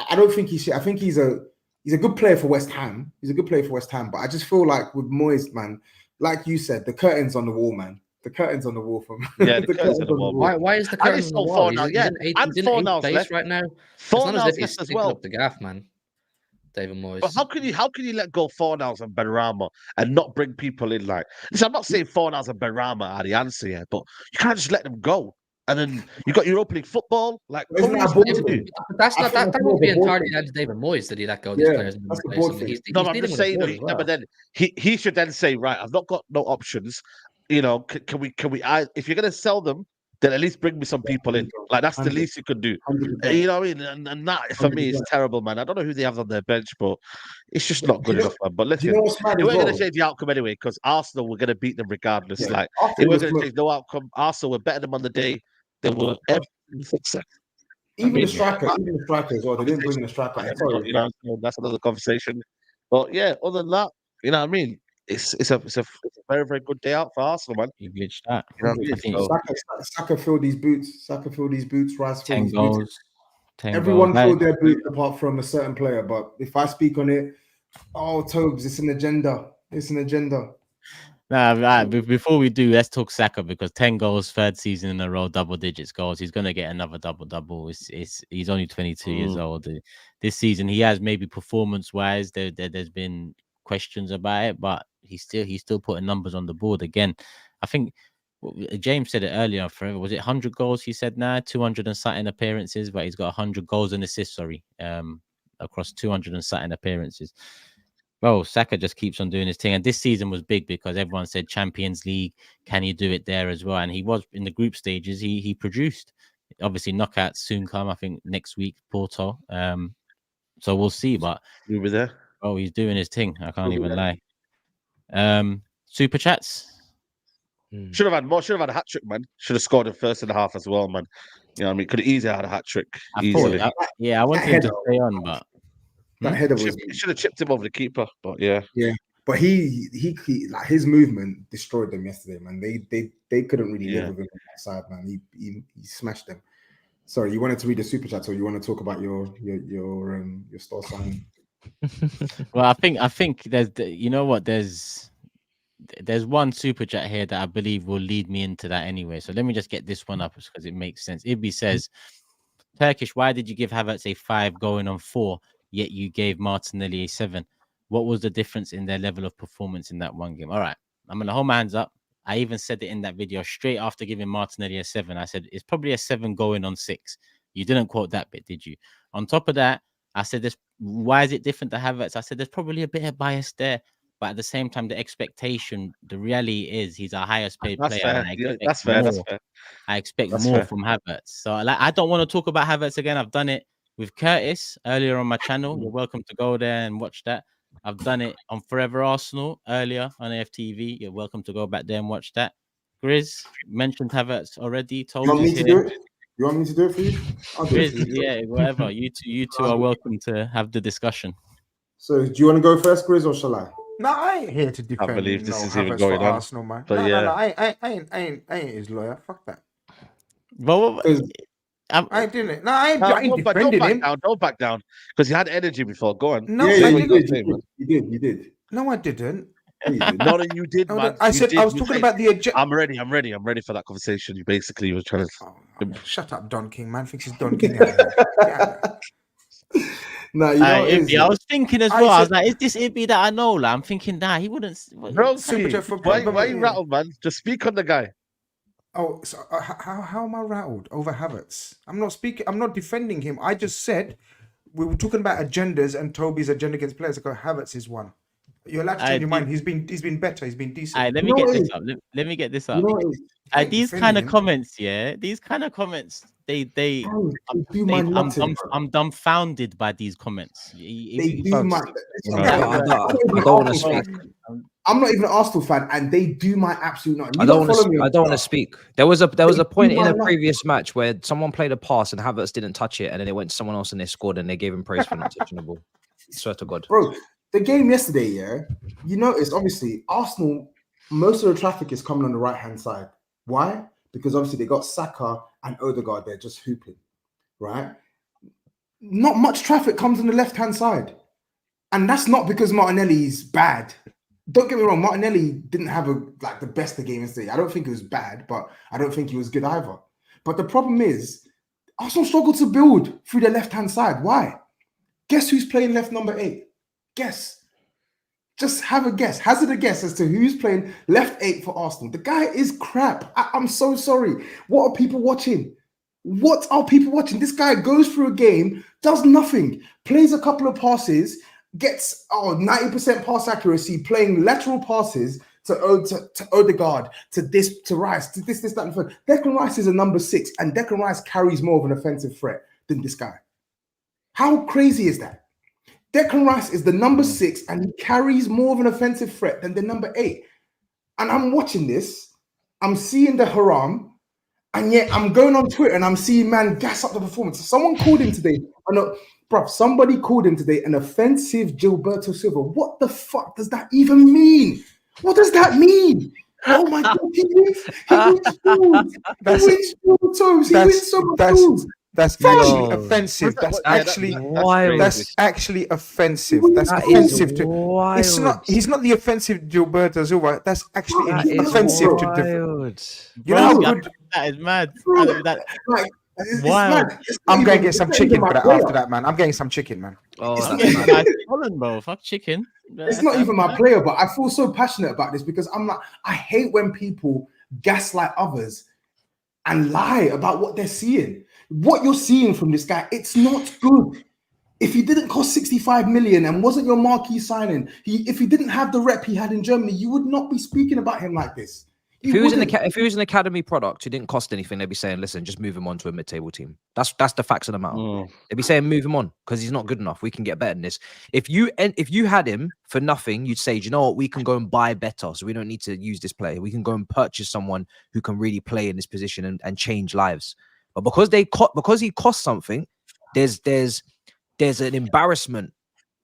I don't think he's shit. I think he's a good player for West Ham. He's a good player for West Ham, but I just feel like with Moyes, man, like you said, the curtain's on the wall, man. The curtain's on the wall for me. Yeah, the curtain's on the wall. Why is the curtain on the wall? He's in 4 place right now. It's not as if he's sticking up the gaff, man. David Moyes. But how can you let go Fornals and Benrahma and not bring people in? Like, listen, I'm not saying Fornals and Benrahma are the answer here, but you can't just let them go. And then you got Europa League football. Like, that would be entirely down to David Moyes that he let go these players. I'm just saying that, but then he should then say, right, I've not got no options. You know, can we? If you're gonna sell them, then at least bring me some people in. Like, that's the least you could do. You know what I mean? And that, for me, is terrible, man. I don't know who they have on their bench, but it's just not good enough, man. But listen, they weren't going to change the outcome anyway, because Arsenal were going to beat them regardless. Yeah. Like, it wasn't going to change no outcome. Arsenal were better than them on the day. They were even the striker as well. They didn't bring the striker. You know, that's another conversation. But yeah, other than that, you know what I mean? It's a very, very good day out for Arsenal, man. You glitched that. You know what I mean? Saka filled these boots. Rice 10 goals. 10 Everyone goals. filled their boots apart from a certain player. But if I speak on it, Tobes, it's an agenda. It's an agenda. Nah, before we do, let's talk Saka, because 10 goals, third season in a row, double digits goals. He's going to get another double. He's only 22 years old. This season, he has, maybe performance-wise, there's been questions about it, but he's still putting numbers on the board. Again, I think James said it earlier, forever, was it 100 goals he said now? 200 and something appearances, but he's got 100 goals and assists, across 200 and something appearances. Bro, Saka just keeps on doing his thing. And this season was big because everyone said Champions League, can you do it there as well? And he was in the group stages, he produced. Obviously, knockouts soon come, I think next week, Porto. So we'll see, but you were there. Oh, he's doing his thing. I can't even lie. Super chats. Should have had more. Should have had a hat trick, man. Should have scored the first and a half as well, man. You know what I mean? Could have easily had a hat trick. I wanted him to stay on, but that header should have chipped him over the keeper. But yeah. But he like, his movement destroyed them yesterday, man. They couldn't really live with him on that side, man. He smashed them. Sorry, you wanted to read the super chat, or you want to talk about your store sign? Well, I think there's, you know what, there's one super chat here that I believe will lead me into that anyway. So let me just get this one up because it makes sense. Ibby says, Turkish, why did you give Havertz a 5 going on 4, yet you gave Martinelli a 7? What was the difference in their level of performance in that one game? All right, I'm gonna hold my hands up. I even said it in that video straight after giving Martinelli a 7. I said it's probably a 7 going on 6. You didn't quote that bit, did you? On top of that, I said this. Why is it different to Havertz? I said there's probably a bit of bias there, but at the same time, the expectation, the reality is he's our highest paid player. Fair. Yeah, that's fair. That's fair. I expect That's more fair. from Havertz. So like, I don't want to talk about Havertz again. I've done it with Curtis earlier on my channel. You're welcome to go there and watch that. I've done it on Forever Arsenal earlier on AFTV. You're welcome to go back there and watch that. GRIZZ mentioned Havertz already. You want me to do it? You want me to do it for you? I'll do it for GRIZZ, you. yeah, whatever. You two are welcome to have the discussion. So, do you want to go first, GRIZZ, or shall I? No, I ain't here to defend. believe this is even Havertz going for on. Arsenal, man. But no, yeah. no, I ain't his lawyer. Fuck that. But I ain't doing it. No, I ain't defending him. Don't back down, because he had energy before. Go on. No, Yeah, I you didn't. did. You did. No, I didn't. Yeah, you did. No, you did, No, man. I You said did. I was You talking said, about the agenda. I'm ready for that conversation. You basically were trying to. Oh, shut up, Don King. Man thinks he's Don King. Yeah. No, you know what it is, I was thinking as I well. I was said- like, is this Ibby that I know? Like, I'm thinking that he wouldn't. Bro, Super Jet for why Pogba, you yeah. rattled, man? Just speak on the guy. Oh, so how am I rattled over Havertz? I'm not speaking. I'm not defending him. I just said we were talking about agendas and Toby's agenda against players. I go, Havertz is one. You're allowed to change your mind. He's been better. He's been decent. Let me You know get what this it up. Let me get this You up. know what it is? These defending kind of him. comments, yeah. These kind of comments, they Bro, they do my nothing, bro. I'm dumbfounded by these comments. They do my. I don't want to speak. I'm not even an Arsenal fan, and they do my absolute nothing. I don't want to speak. There was a point in a previous match where someone played a pass and Havertz didn't touch it, and then it went to someone else and they scored, and they gave him praise for not touching the ball. Swear to God, Bro, the game yesterday, yeah, you noticed obviously Arsenal, most of the traffic is coming on the right hand side. Why? Because obviously they got Saka and Odegaard there just hooping, right? Not much traffic comes on the left hand side, and that's not because Martinelli's bad. Don't get me wrong, Martinelli didn't have the best of the game yesterday. I don't think it was bad, but I don't think he was good either. But the problem is, Arsenal struggled to build through the left hand side. Why? Guess who's playing left number 8? Guess. Just have a guess. Hazard a guess as to who's playing left 8 for Arsenal. The guy is crap. I'm so sorry. What are people watching? What are people watching? This guy goes through a game, does nothing, plays a couple of passes, gets 90% pass accuracy, playing lateral passes to Odegaard, to Rice, to this, that, and the third. Declan Rice is a number 6, and Declan Rice carries more of an offensive threat than this guy. How crazy is that? Declan Rice is the number 6, and he carries more of an offensive threat than the number 8. And I'm watching this, I'm seeing the haram, and yet I'm going on Twitter and I'm seeing man gas up the performance. Someone called him today. Somebody called him today an offensive Gilberto Silva. What the fuck does that even mean? What does that mean? Oh my God, he wins so much goals. That's actually offensive. That's actually wild. That's actually offensive. That's That offensive is to. wild. It's not. He's not the offensive Gilberto Silva. That's actually offensive to. You know how good. That is mad. It's Wow. mad. I'm going to get some chicken for that after that, man. I'm getting some chicken, man. Holland, bro. Fuck chicken. It's not even my player, but I feel so passionate about this because I hate when people gaslight others and lie about what they're seeing. What you're seeing from this guy, it's not good. If he didn't cost 65 million and wasn't your marquee signing, if he didn't have the rep he had in Germany, you would not be speaking about him like this. If he was an academy product who didn't cost anything, they'd be saying, "Listen, just move him on to a mid-table team." That's the facts of the matter. They'd be saying, "Move him on because he's not good enough. We can get better than this." If you had him for nothing, you'd say, "You know what? We can go and buy better, so we don't need to use this player. We can go and purchase someone who can really play in this position and change lives." But because he cost something, there's an embarrassment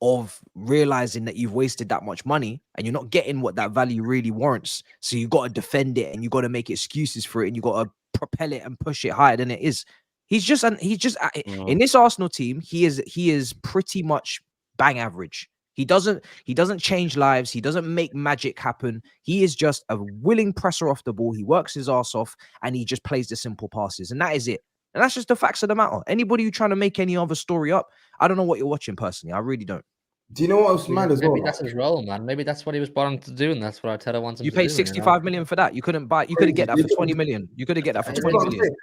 of realizing that you've wasted that much money and you're not getting what that value really warrants. So you got to defend it and you got to make excuses for it and you got to propel it and push it higher than it is. He's just in this Arsenal team. He is pretty much bang average. He doesn't change lives. He doesn't make magic happen. He is just a willing presser off the ball. He works his ass off and he just plays the simple passes. And that is it. And that's just the facts of the matter. Anybody who's trying to make any other story up, I don't know what you're watching personally. I really don't. Do you know what else mad as well? Maybe that's his role, man. Maybe that's what he was brought on to do, and that's what Arteta wants him You to do. paid 65 million for that. You couldn't buy. You could get that for 20 million. You could get that for 20 million.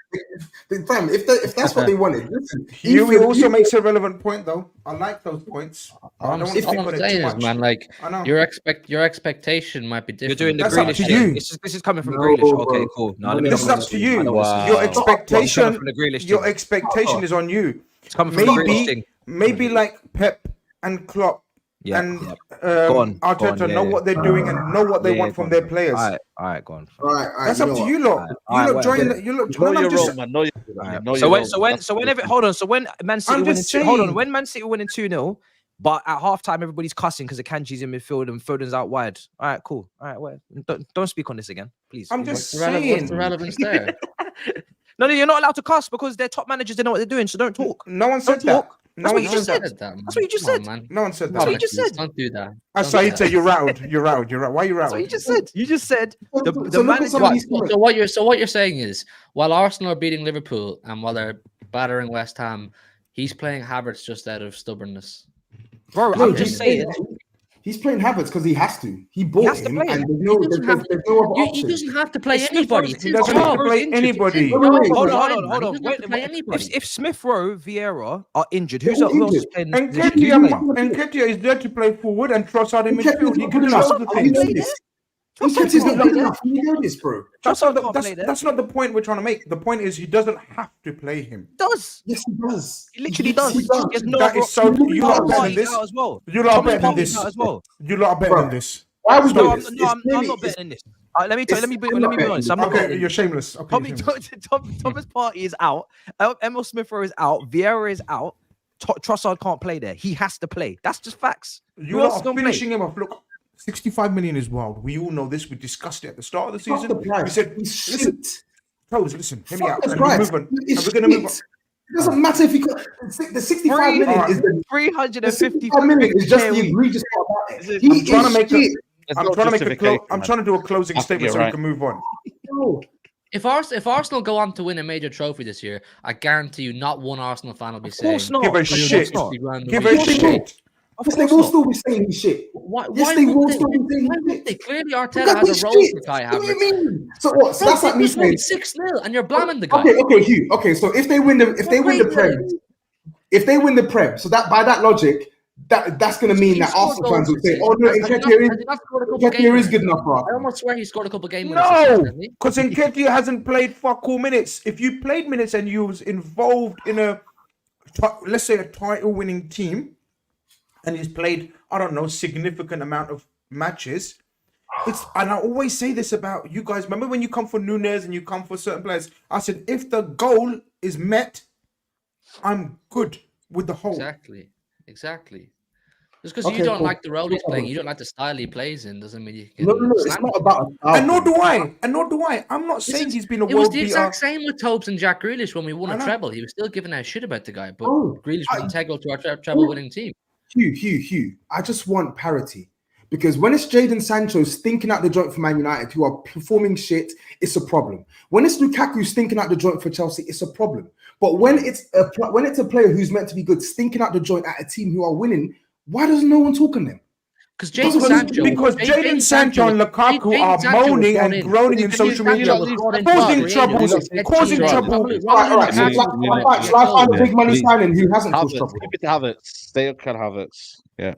If that's what they wanted, listen. He also makes a relevant point, though. I like those points. All I'm saying is, man, like your expectation might be different. You're doing the That's up Grealish to thing. you. This is coming from Grealish. Okay, cool. No, let me. This is up to you. Your expectation is on you. It's coming from the Grealish thing. Maybe like Pep and Klopp and Arteta know what they're doing and know what they want from their players. All right, go on. All right, That's up to you lot. You lot join. You lot. So when Man City winning, when Man City winning 2-0, but at halftime everybody's cussing because Akanji's in midfield and Foden's out wide. All right, cool. All right, don't speak on this again, please. I'm just saying. What's the relevance there? No, you're not allowed to cuss because they're top managers. They know what they're doing, so don't talk. No one said that. That's what you just said. That's what you just said. No one said that. That's what you just said. Don't do that. SAEED, you're rattled. You're rattled. Why are you rattled? That's what you just said. You just said the manager. So what you're saying is, while Arsenal are beating Liverpool and while they're battering West Ham, he's playing Havertz just out of stubbornness. Bro, I'm just saying. He's playing Havertz because he has to. He bought him, and there's no other option. He doesn't have to play anybody. He doesn't have to play anybody. Hold on. If Smith Rowe, Vieira are injured, who else is playing? And Nketiah is there to play forward and Trossard in midfield. He can do other things. Nketiah's not good enough. You know this, bro. That's not the point we're trying to make. The point is he doesn't have to play him. Does. Yes, he does. He literally does. That is so. You lot are better than this. You lot are better than this. You lot are better than this. Why are we doing this? I'm not better than this. Let me be honest. Okay, you're shameless. Okay, Thomas Partey is out. Emil Smith Rowe is out. Vieira is out. Trossard can't play there. He has to play. That's just facts. You lot are finishing him off. Look. 65 million is wild. We all know this. We discussed it at the start of the season. We said, listen, hear me out. And we're going to move on. It doesn't matter if you got the 65 million is the 355 million is just the egregious part about it. I'm trying to do a closing statement so we can move on. If Arsenal go on to win a major trophy this year, I guarantee you not one Arsenal fan will be saying, give a shit. Give a shit. Yes, they will still be saying shit. Yes, they will still be saying shit. Clearly, Arteta has a role for Kai Havertz. What do you mean? So what? So that's like me saying 6-0, and you're blaming the guy. Okay, Hugh. Okay, so if they win the Prem, so that by that logic, that's going to mean that Arsenal fans will say, "Oh no, Nketiah is good enough for us." I almost swear he scored a couple of games. No, because Nketiah hasn't played fuck all minutes. If you played minutes and you was involved in let's say a title-winning team. And he's played, I don't know, significant amount of matches. And I always say this about you guys. Remember when you come for Núñez and you come for certain players? I said, if the goal is met, I'm good with the whole. Exactly. Just because you don't like the role he's playing, you don't like the style he plays in, doesn't mean you can. No, it's not about. And nor do I. I'm not saying he's been a world beater. It was the exact same with Tobes and Jack Grealish when we won a treble. He was still giving out shit about the guy, but Grealish was integral to our treble-winning team. Hugh, I just want parity. Because when it's Jadon Sancho stinking out the joint for Man United, who are performing shit, it's a problem. When it's Lukaku stinking out the joint for Chelsea, it's a problem. But when it's a player who's meant to be good stinking out the joint at a team who are winning, why does no one talk on them? Because Jadon Sancho and Lukaku are moaning and groaning in social media, causing trouble. Right. Shall I find a big money signing who hasn't caused trouble? Keep it to Havertz. They can Havertz. Yeah.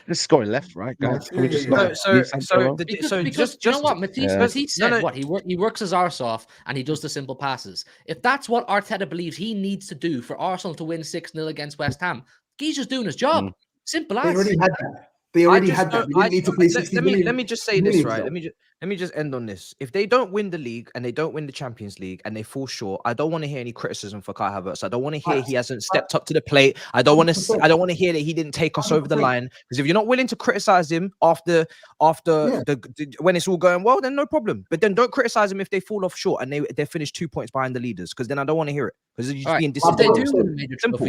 Just going left, right, guys. You know what, Matisse? He said what he works his arse off and he does the simple passes. If that's what Arteta believes he needs to do for Arsenal to win 6-0 against West Ham, he's just doing his job. Simple as. They already had that. They already had that. They need to play 60 million. Let me just say this, right? Let me just end on this. If they don't win the league and they don't win the Champions League and they fall short, I don't want to hear any criticism for Kai Havertz. I don't want to hear he hasn't stepped up to the plate. I don't want to hear that he didn't take us over the line. Because if you're not willing to criticize him after when it's all going well, then no problem. But then don't criticize him if they fall off short and they finish 2 points behind the leaders. Because then I don't want to hear it. Because you're just being disrespectful.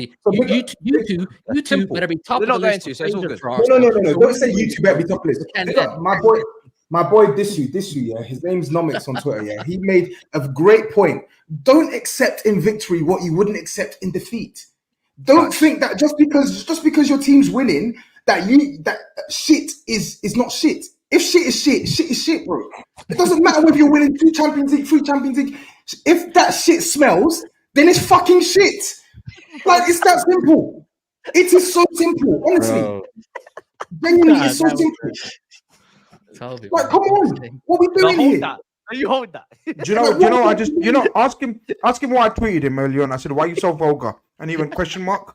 You two better be top of the list. So it's all good. No. Don't say you two better be top of the list. My boy, this you, yeah. His name's Nomics on Twitter, yeah. He made a great point. Don't accept in victory what you wouldn't accept in defeat. Don't think that just because your team's winning that shit is not shit. If shit is shit, bro. It doesn't matter whether you're winning 2 Champions League, 3 Champions League. If that shit smells, then it's fucking shit. Like, it's that simple. It is so simple, honestly. Genuinely, it's so simple. Toby, Like, come on, what are we doing here? That. You hold that. Do you know? Ask him why I tweeted him earlier on. I said, "Why are you so vulgar?" And he went question mark.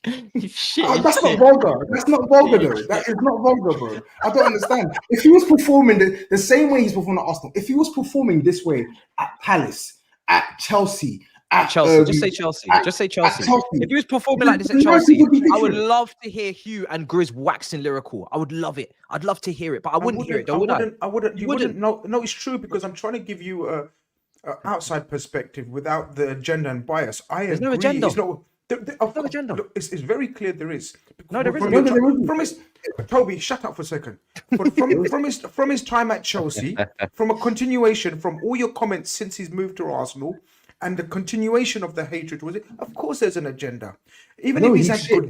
Shit, that's not vulgar. That's not vulgar, though. That is not vulgar, bro. I don't understand. If he was performing the same way he's performing at Arsenal, if he was performing this way at Palace, at Chelsea, just say Chelsea. Just say Chelsea. If he was performing like this at Chelsea, I would love to hear Hugh and Grizz waxing lyrical. I would love it. I'd love to hear it, but I wouldn't hear it. Though, I wouldn't. You wouldn't. No, it's true because I'm trying to give you a outside perspective without the agenda and bias. There's no agenda. It's not. No agenda. Look, it's very clear there is. No, there isn't. From his Toby, shut up for a second. From his time at Chelsea, from a continuation from all your comments since he's moved to Arsenal. And the continuation of the hatred was it. Of course, there's an agenda. Even if he's had good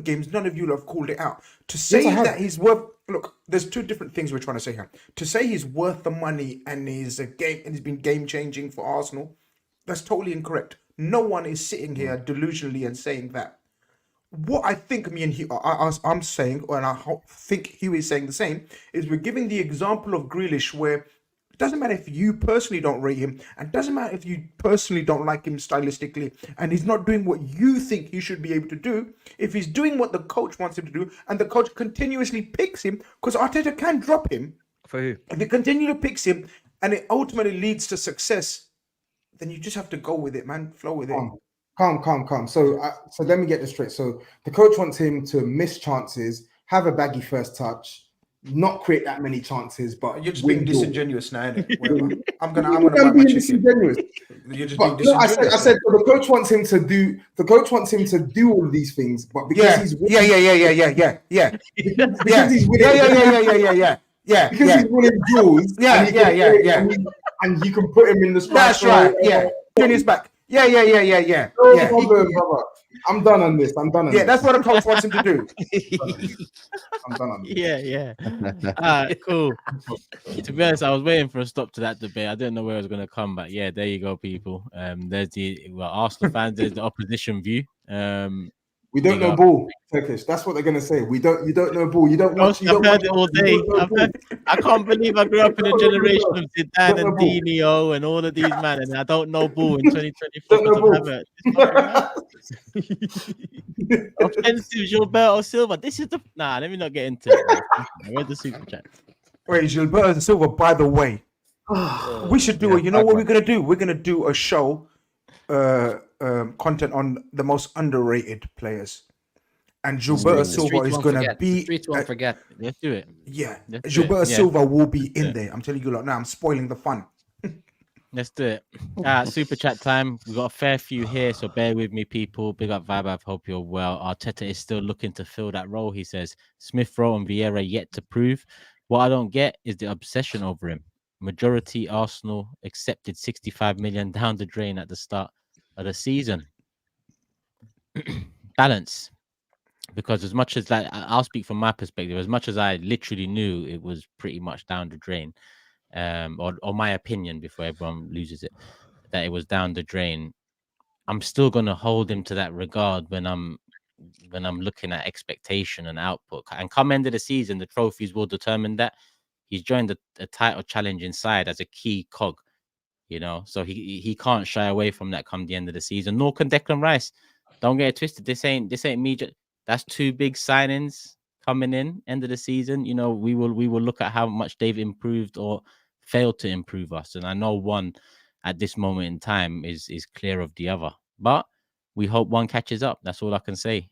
games, none of you have called it out. To say that he's worth. Look, there's 2 different things we're trying to say here. To say he's worth the money and he's been game changing for Arsenal, that's totally incorrect. No one is sitting here delusionally and saying that. What I think me and I'm saying, and I think Hugh is saying the same, is we're giving the example of Grealish where. It doesn't matter if you personally don't rate him, and it doesn't matter if you personally don't like him stylistically, and he's not doing what you think he should be able to do. If he's doing what the coach wants him to do, and the coach continuously picks him, because Arteta can drop him. For who? If he continually picks him, and it ultimately leads to success, then you just have to go with it, man. Flow with it. Calm. So let me get this straight. So the coach wants him to miss chances, have a baggy first touch, not create that many chances, but you're just being disingenuous now, innit? I'm gonna be disingenuous. You're just being disingenuous. I said the coach wants him to do. The coach wants him to do all these things, but because he's winning, because he's winning, because he's winning duels, and you can put him in the spot. That's right. Turn his back. Yeah. No problem, brother. I'm done on this. Yeah, that's what a coach wants him to do. I'm done on this. Yeah. All right, cool. To be honest, I was waiting for a stop to that debate. I didn't know where it was going to come, but yeah, there you go, people. There's the Arsenal fans. There's the opposition view. We don't know ball, Turkish. That's what they're gonna say. You don't know ball. You don't watch. I've heard it all day. I can't believe I grew up in a generation of Zidane and Dino and all of these men, and I don't know ball in 2024. Offensive Gilberto Silva. This is the let me not get into it. Where's the super chat? Wait, Gilberto Silva. By the way, we should do it. You know what we're gonna do? We're gonna do a show. Content on the most underrated players, and Gilberto Silva is going to be. Streets won't forget. Let's do it. Yeah, Gilberto Silva will be in there. I'm telling you, now I'm spoiling the fun. Let's do it. Super chat time. We've got a fair few here, so bear with me, people. Big up Vibe. I hope you're well. Arteta is still looking to fill that role. He says Smith Rowe and Vieira yet to prove. What I don't get is the obsession over him. Majority Arsenal accepted 65 million down the drain at the start of the season. Balance, because as much as I'll speak from my perspective, as much as I literally knew it was pretty much down the drain, or my opinion before everyone loses it, that it was down the drain, I'm still gonna hold him to that regard when I'm looking at expectation and output. And come end of the season, the trophies will determine that. He's joined a title challenging side as a key cog. So he can't shy away from that come the end of the season. Nor can Declan Rice. Don't get it twisted. This ain't me. That's 2 big signings coming in end of the season. We will look at how much they've improved or failed to improve us. And I know one at this moment in time is clear of the other. But we hope one catches up. That's all I can say.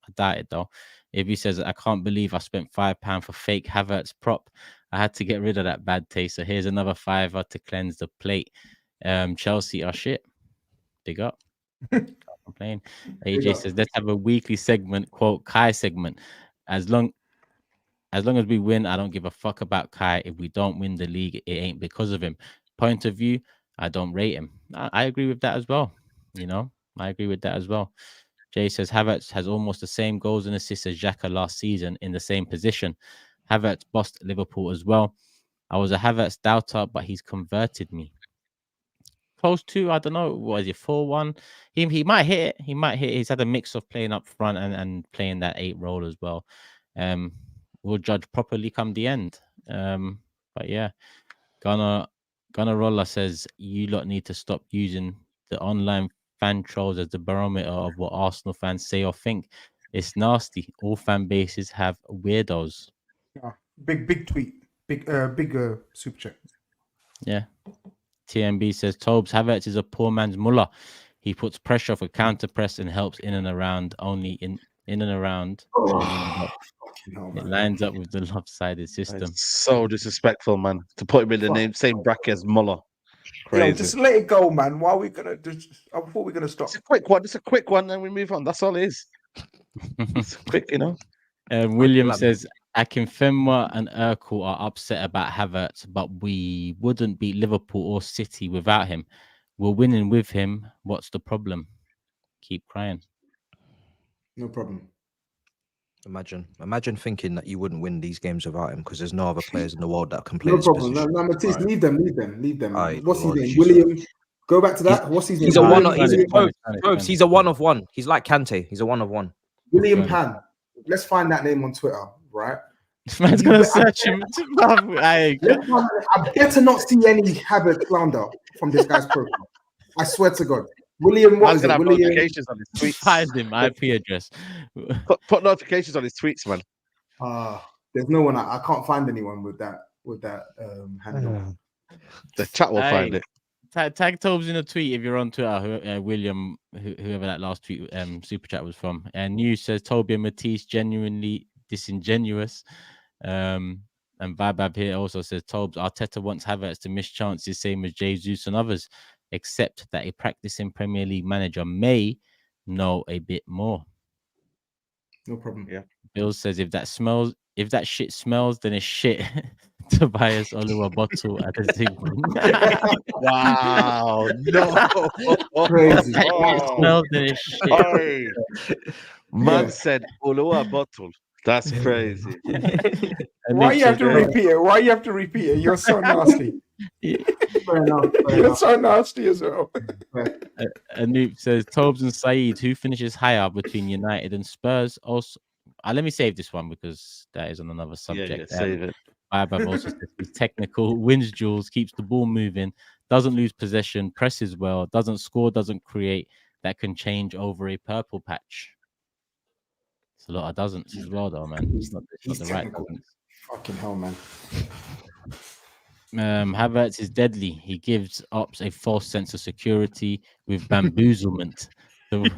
I doubt it though. If he says, I can't believe I spent £5 for fake Havertz prop. I had to get rid of that bad taste. So here's another £5 to cleanse the plate. Chelsea are shit. Big up. Can't complain. AJ says, let's have a weekly segment, quote, Kai segment. As long as we win, I don't give a fuck about Kai. If we don't win the league, it ain't because of him. Point of view, I don't rate him. I agree with that as well. I agree with that as well. Jay says Havertz has almost the same goals and assists as Xhaka last season in the same position. Havertz bossed Liverpool as well. I was a Havertz doubter, but he's converted me. Close to, I don't know, what is it, 4-1? He might hit it. He might hit it. He's had a mix of playing up front and playing that 8 role as well. We'll judge properly come the end. But yeah, Gunnar Rolla says you lot need to stop using the online fan trolls as the barometer of what Arsenal fans say or think. It's nasty. All fan bases have weirdos. Yeah. Big tweet. Big super chat. Yeah. TMB says Tobes Havertz is a poor man's Muller. He puts pressure for counter press and helps in and around only in and around. It lines up with the lopsided system. It's so disrespectful, man. To put him in the same bracket as Muller. Crazy. Yo, just let it go, man. Why are we gonna I thought we're gonna stop. It's a quick one. It's a quick one, and we move on. That's all it is. It's quick, you know. William says Akinfenwa and Urkel are upset about Havertz, but we wouldn't beat Liverpool or City without him. We're winning with him. What's the problem? Keep crying. No problem. Imagine thinking that you wouldn't win these games without him because there's no other players in the world that can play. No this problem. position. No, Matisse, Right. leave them. What's his name? Jesus. William. Go back to that. What's his name? He's a one. William- He's a one of one. He's like Kante. He's a one of one. William Pan. Let's find that name on Twitter, right? This man's gonna search him. I better not see any Havertz slander from this guy's profile. I swear to God. William, what I'm is gonna it? have William. notifications on his tweets. Find him. IP address. Put notifications on his tweets, man. There's no one. I can't find anyone with that handle. The chat will find it. Tag Tobes in a tweet if you're on Twitter. William, whoever that last tweet super chat was from. And News says Toby and Matisse genuinely disingenuous. And Vibab here also says Tobes Arteta wants Havertz to miss chances, same as Jesus and others, except that a practicing Premier League manager may know a bit more. No problem. Yeah. Bill says if that shit smells, then it's shit. Tobias Oluwabottle at the Zig. Wow, no, Crazy. It smells, then it's shit. Man said Oluwabottle. That's crazy. Why you have to repeat it? Why you have to repeat it? You're so nasty. Fair enough. You're so nasty as well. Anoop says Tobes and SAEED, who finishes higher between United and Spurs? Also, let me save this one because that is on another subject. Yeah, save it. Bibab also says he's technical, wins duels, keeps the ball moving, doesn't lose possession, presses well, doesn't score, doesn't create. That can change over a purple patch. It's a lot of doesn't as well, though, man. It's not the right doesn't. Fucking hell, man. Havertz is deadly. He gives ops a false sense of security with bamboozlement. The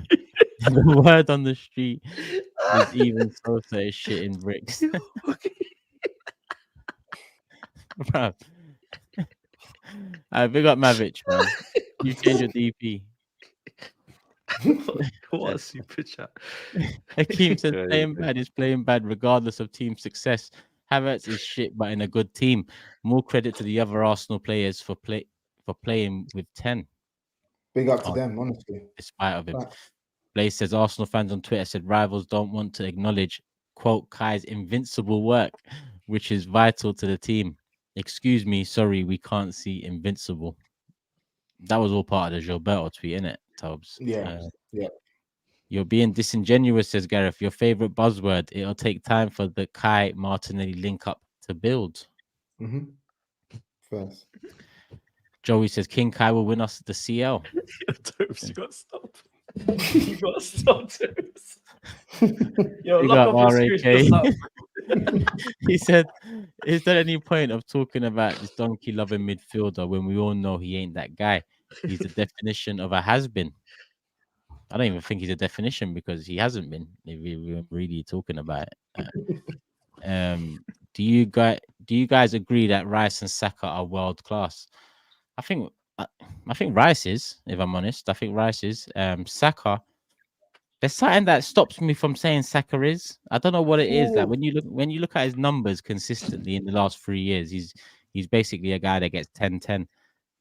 word on the street is even Sosa is shit in bricks. Bro. Big up Mavic, man. You changed your DP. What a super chat. Hakeem says playing bad is playing bad regardless of team success. Havertz is shit, but in a good team. More credit to the other Arsenal players for playing with 10. Big up to them, honestly. Despite of it. Blaze says Arsenal fans on Twitter said rivals don't want to acknowledge, quote, Kai's invincible work, which is vital to the team. Excuse me, sorry, we can't see invincible. That was all part of the Gilberto tweet, innit, Tobes? Yeah. You're being disingenuous, says Gareth. Your favorite buzzword. It'll take time for the Kai Martinelli link up to build. First. Joey says King Kai will win us the CL. Tobes, you got to stop. You got to stop, Tobes. Yo, Big lock up, off your screen. RAK. He said, is there any point of talking about this donkey loving midfielder when we all know he ain't that guy? He's the definition of a has-been. I don't even think he's a definition because he hasn't been, if we were really talking about it. Do you guys agree that Rice and Saka are world class? I think Rice is, if I'm honest. I think Rice is. Saka, there's something that stops me from saying Saka is. I don't know what it is. That when you look at his numbers consistently in the last 3 years, he's basically a guy that gets 10-10.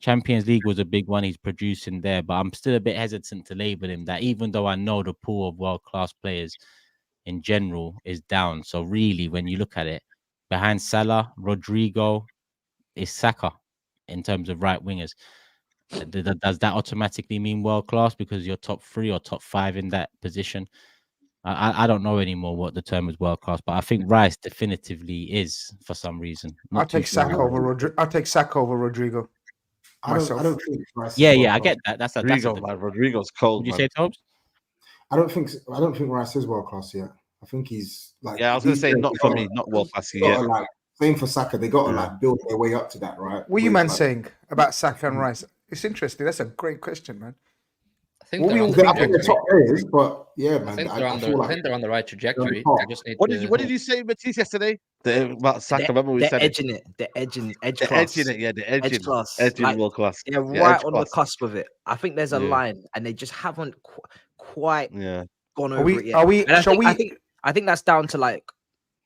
Do Champions League was a big one. He's producing there, but I'm still a bit hesitant to label him that, even though I know the pool of world-class players in general is down. So really, when you look at it, behind Salah, Rodrigo is Saka in terms of right wingers. Does that automatically mean world-class because you're top 3 or top 5 in that position? I don't know anymore what the term is world-class, but I think Rice definitively is for some reason. I'll take Saka over Rodrigo. I don't think Rice. Yeah, I get that. That's a Rodrigo's cold. Would you say, Tobes? I don't think Rice is world class yet. I think he's like. Yeah, I was gonna say not for me, not world class yet. Like, same for Saka. They got to like build their way up to that, right? What are you man saying about Saka and Rice? It's interesting. That's a great question, man. I think they're top players, but yeah, man. I think they're on the right trajectory. I just need what did you say, Matisse, yesterday? About Saka? Remember we said edging it. The edge class. The edging class. Edging world class. Yeah, right on the cusp of it. I think there's a line, and they just haven't quite gone over it yet. I think that's down to like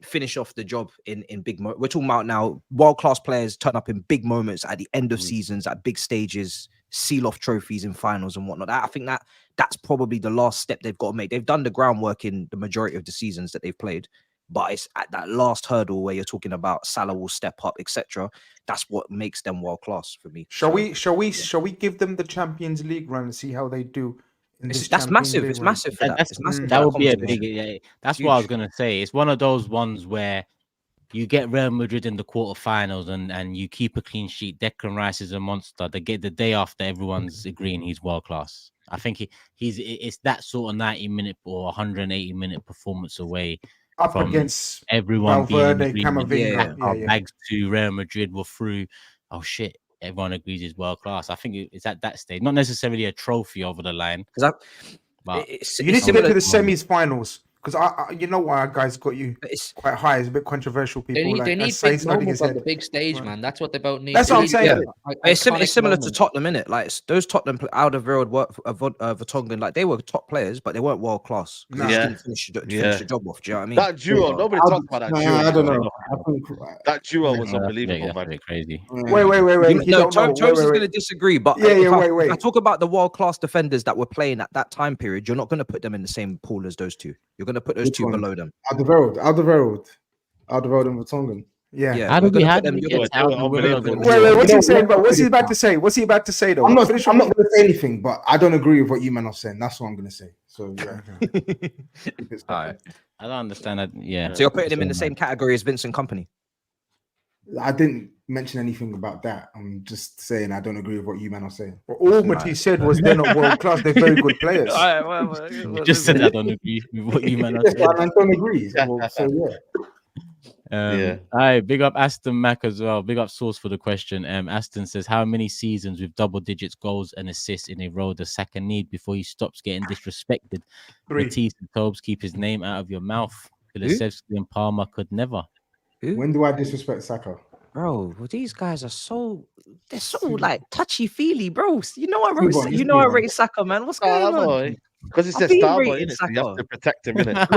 finish off the job in big moments. We're talking about now world class players turn up in big moments at the end of seasons, at big stages, seal off trophies in finals and whatnot. I think that's probably the last step they've got to make. They've done the groundwork in the majority of the seasons that they've played, but it's at that last hurdle where you're talking about Salah will step up, etc. That's what makes them world class for me. Shall we give them the Champions League run and see how they do? That's massive. It's massive for that. It's massive. That would be a big. Yeah, that's what I was gonna say. It's one of those ones where you get Real Madrid in the quarterfinals and you keep a clean sheet. Declan Rice is a monster. They get the day after everyone's agreeing he's world class. I think it's that sort of 90-minute or 180-minute performance away up from against everyone Valverde, being Camavinga. Bags to Real Madrid were through. Oh shit. Everyone agrees is world class. I think it's at that stage, not necessarily a trophy over the line. But you need to get to the semis-finals because you know why our guys got you quite high. It's a bit controversial. People they need big moments on the big stage, man. That's what they both need. That's what I'm saying. It's similar to Tottenham, innit? Like those Tottenham Alderweireld, Vertonghen, like they were top players, but they weren't world class. They didn't finish the job off. Do you know what I mean? That duo, nobody talks about that duo. I don't know. That duo was unbelievable, man. Crazy. Wait. No, Tobes is going to disagree, but wait. I talk about the world class defenders that were playing at that time period. You're not going to put them in the same pool as those two. You're going to put those two below them. Alderweireld and Vertonghen. Yeah. How do we have them? Wait, what's he saying? But what's he about to say? What's he about to say though? I'm not going to say anything, but I don't agree with what you man are saying. That's what I'm going to say. So yeah. All right. I don't understand that. Yeah. So you're putting him in the same category as Vincent Kompany? I didn't mention anything about that. I'm just saying I don't agree with what you man are saying. Well, all Matisse said was they're not world class. They're very good players. You just said I don't agree with what you man are saying. I don't agree. So yeah. All right, big up Aston Mac as well. Big up Source for the question. Aston says, how many seasons with double digits goals and assists in a row does Saka need before he stops getting disrespected? 3. Matisse and Tobes, keep his name out of your mouth. Kulusevski and Palmer could never. When do I disrespect Saka? Bro, well, these guys are so like touchy-feely, bro. You know I rate Saka, man. What's going on? Because it's a star boy, you have to protect him, innit?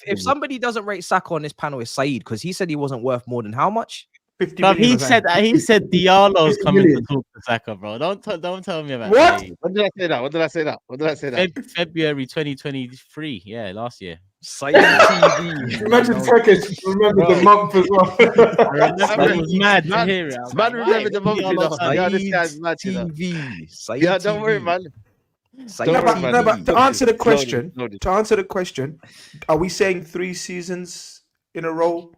if somebody doesn't rate Saka on this panel, it's SAEED, because he said he wasn't worth more than how much? 50 But million. he said Diallo's coming to talk to Saka, bro. Don't tell me about what? that. When did I say that? February 2023. Yeah, last year. SAEED. Imagine Turkish. Remember the month as well. It was mad to hear it. Man, remember the month, you know. Yeah, this guy's mad, you know. Yeah, don't worry, man. No, but to answer the question, are we saying 3 seasons in a row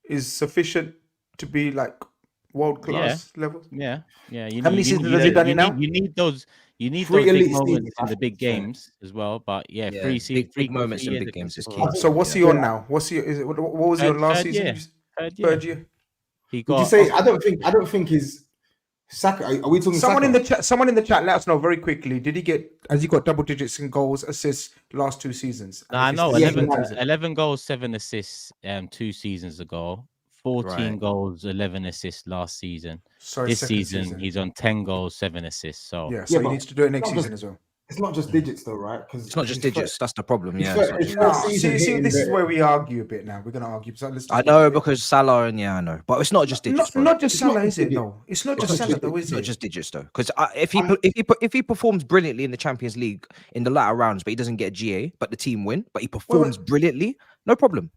is sufficient to be like world class level? Yeah. How many seasons have you done now? You need those Three big elite moments seasons, in the big games as well. But yeah, big moments in big games is key. So what's he on now? What was he on last season? Third year. He got. Did you say? I don't think he's Saka. Are we talking? Someone Saka? in the chat, let us know very quickly. Has he got double digits in goals, assists last 2 seasons? I know 11 11 goals, 7 assists 2 seasons ago. 14 goals, 11 assists last season. Sorry, this season he's on 10 goals, 7 assists. So he needs to do it next season as well. It's not just digits though, right? Because It's not just digits. That's the problem. Yeah. See, this is where we argue a bit now. We're gonna argue. So I know because Salah and I know, but it's not just digits. Not just Salah, is it though? It's not just Salah though, is It's it? not just digits though, because if he performs brilliantly in the Champions League in the latter rounds, but he doesn't get a GA, but the team win, but he performs brilliantly, no problem.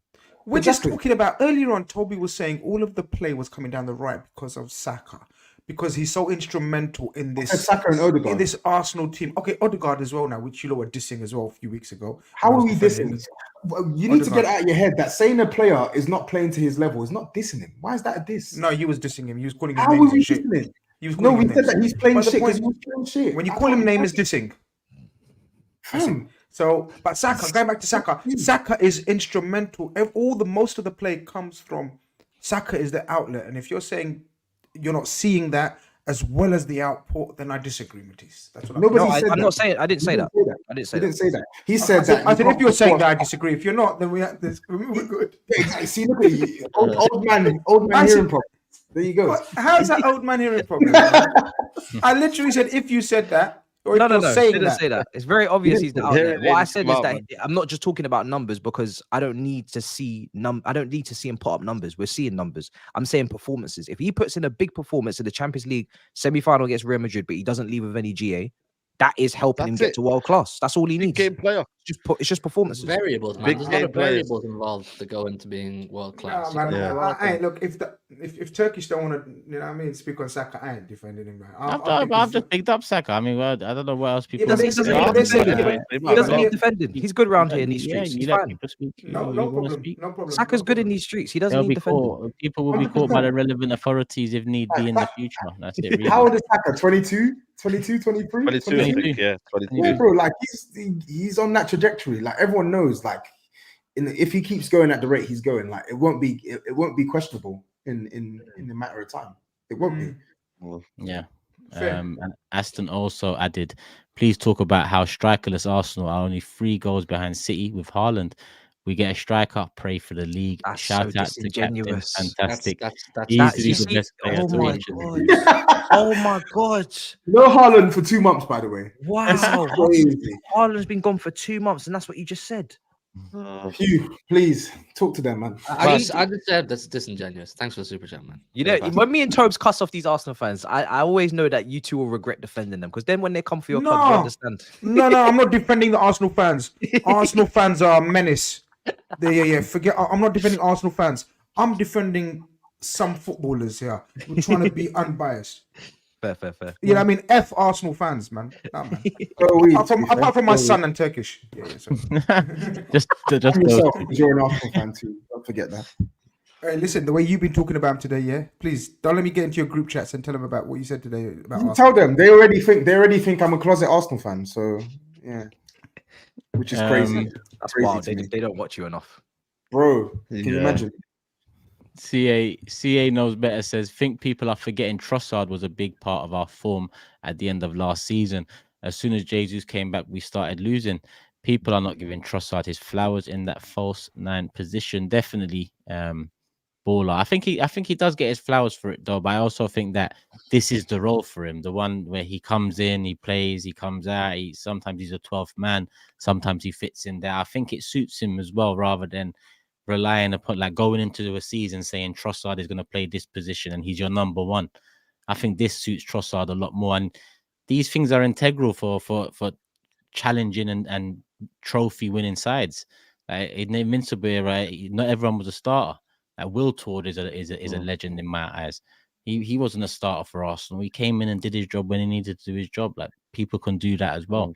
We're just talking about earlier on. Toby was saying all of the play was coming down the right because of Saka, because he's so instrumental in this. Saka and Odegaard. In this Arsenal team. Okay, Odegaard as well now, which you lot were dissing as well a few weeks ago. How are we dissing? You need to get out of your head that saying a player is not playing to his level is not dissing him. Why is that a diss? No, you was dissing him. You was calling him How names are we and shit. dissing him? No, we said that he's playing shit because he was playing shit. When you call him name is dissing. So, but Saka, going back to Saka, Saka is instrumental. Most of the play comes from Saka is the outlet, and if you're saying you're not seeing that as well as the output, then I disagree, Matisse. That's what I'm not saying. I didn't say that. I didn't say that. He said that. I said if you're saying that, I disagree. If you're not, then we're good. Yeah, see, look at you, old man hearing problems. There you go. How's that old man hearing problem? I literally said if you said that. No. Didn't say that. It's very obvious he's the outlet. What I said is that I'm not just talking about numbers because I don't need to see I don't need to see him put up numbers. We're seeing numbers. I'm saying performances. If he puts in a big performance in the Champions League semi-final against Real Madrid, but he doesn't leave with any GA, that is helping him get to world class. That's all he needs. Game player. It's just performances. Variables, man. There's a lot of variables involved to go into being world class. No, man. Look, if Turkish don't want to, you know what I mean, speak on Saka, I ain't defending him. I've just picked up Saka. I mean, I don't know what else people. He doesn't need defending. He's good around here in these streets. He's fine. No problem. Saka's good in these streets. He doesn't need defending. People will be caught by the relevant authorities if need be in the future. That's it. Really. How old is Saka? 22, 23? 22, I think, yeah. 22. Yeah, bro, like he's on that trajectory. Like everyone knows, like if he keeps going at the rate he's going, like it won't be questionable in a matter of time. It won't be. Yeah. And Aston also added, please talk about how strikerless Arsenal are only 3 goals behind City with Haaland. We get a striker, pray for the league. That's Shout so out to captain, fantastic. That's Easily the best player to reach. Oh my god! No Haaland for 2 months, by the way. Wow, crazy. Haaland's been gone for 2 months, and that's what you just said. Hugh, please talk to them, man. I just said that's disingenuous. Thanks for the super chat, man. You know, when me and Tobes cuss off these Arsenal fans, I always know that you two will regret defending them because then when they come for your club, you understand. No, I'm not defending the Arsenal fans. Arsenal fans are a menace. Forget. I'm not defending Arsenal fans. I'm defending some footballers here. We're trying to be unbiased. Fair. You know what I mean? F Arsenal fans, man. Nah, man. Apart from my son and Turkish. just yourself, you're an Arsenal fan too. Don't forget that. Hey, listen, the way you've been talking about him today, yeah. Please don't let me get into your group chats and tell them about what you said today about Arsenal. Tell them they already think I'm a closet Arsenal fan. So yeah, which is crazy. That's wild. They don't watch you enough, bro. Can you imagine? CA knows better says, think people are forgetting Trossard was a big part of our form at the end of last season. As soon as Jesus came back, we started losing. People are not giving Trossard his flowers in that false 9 position. Definitely baller. I think he does get his flowers for it though, but I also think that this is the role for him, the one where he comes in, he plays, he comes out, sometimes he's a 12th man, sometimes he fits in there. I think it suits him as well, rather than relying upon like going into a season saying Trossard is going to play this position and he's your number 1. I think this suits Trossard a lot more, and these things are integral for challenging and trophy winning sides. In Invincible, right? Not everyone was a starter. Will Tord is a legend in my eyes. He wasn't a starter for Arsenal. He came in and did his job when he needed to do his job. Like people can do that as well.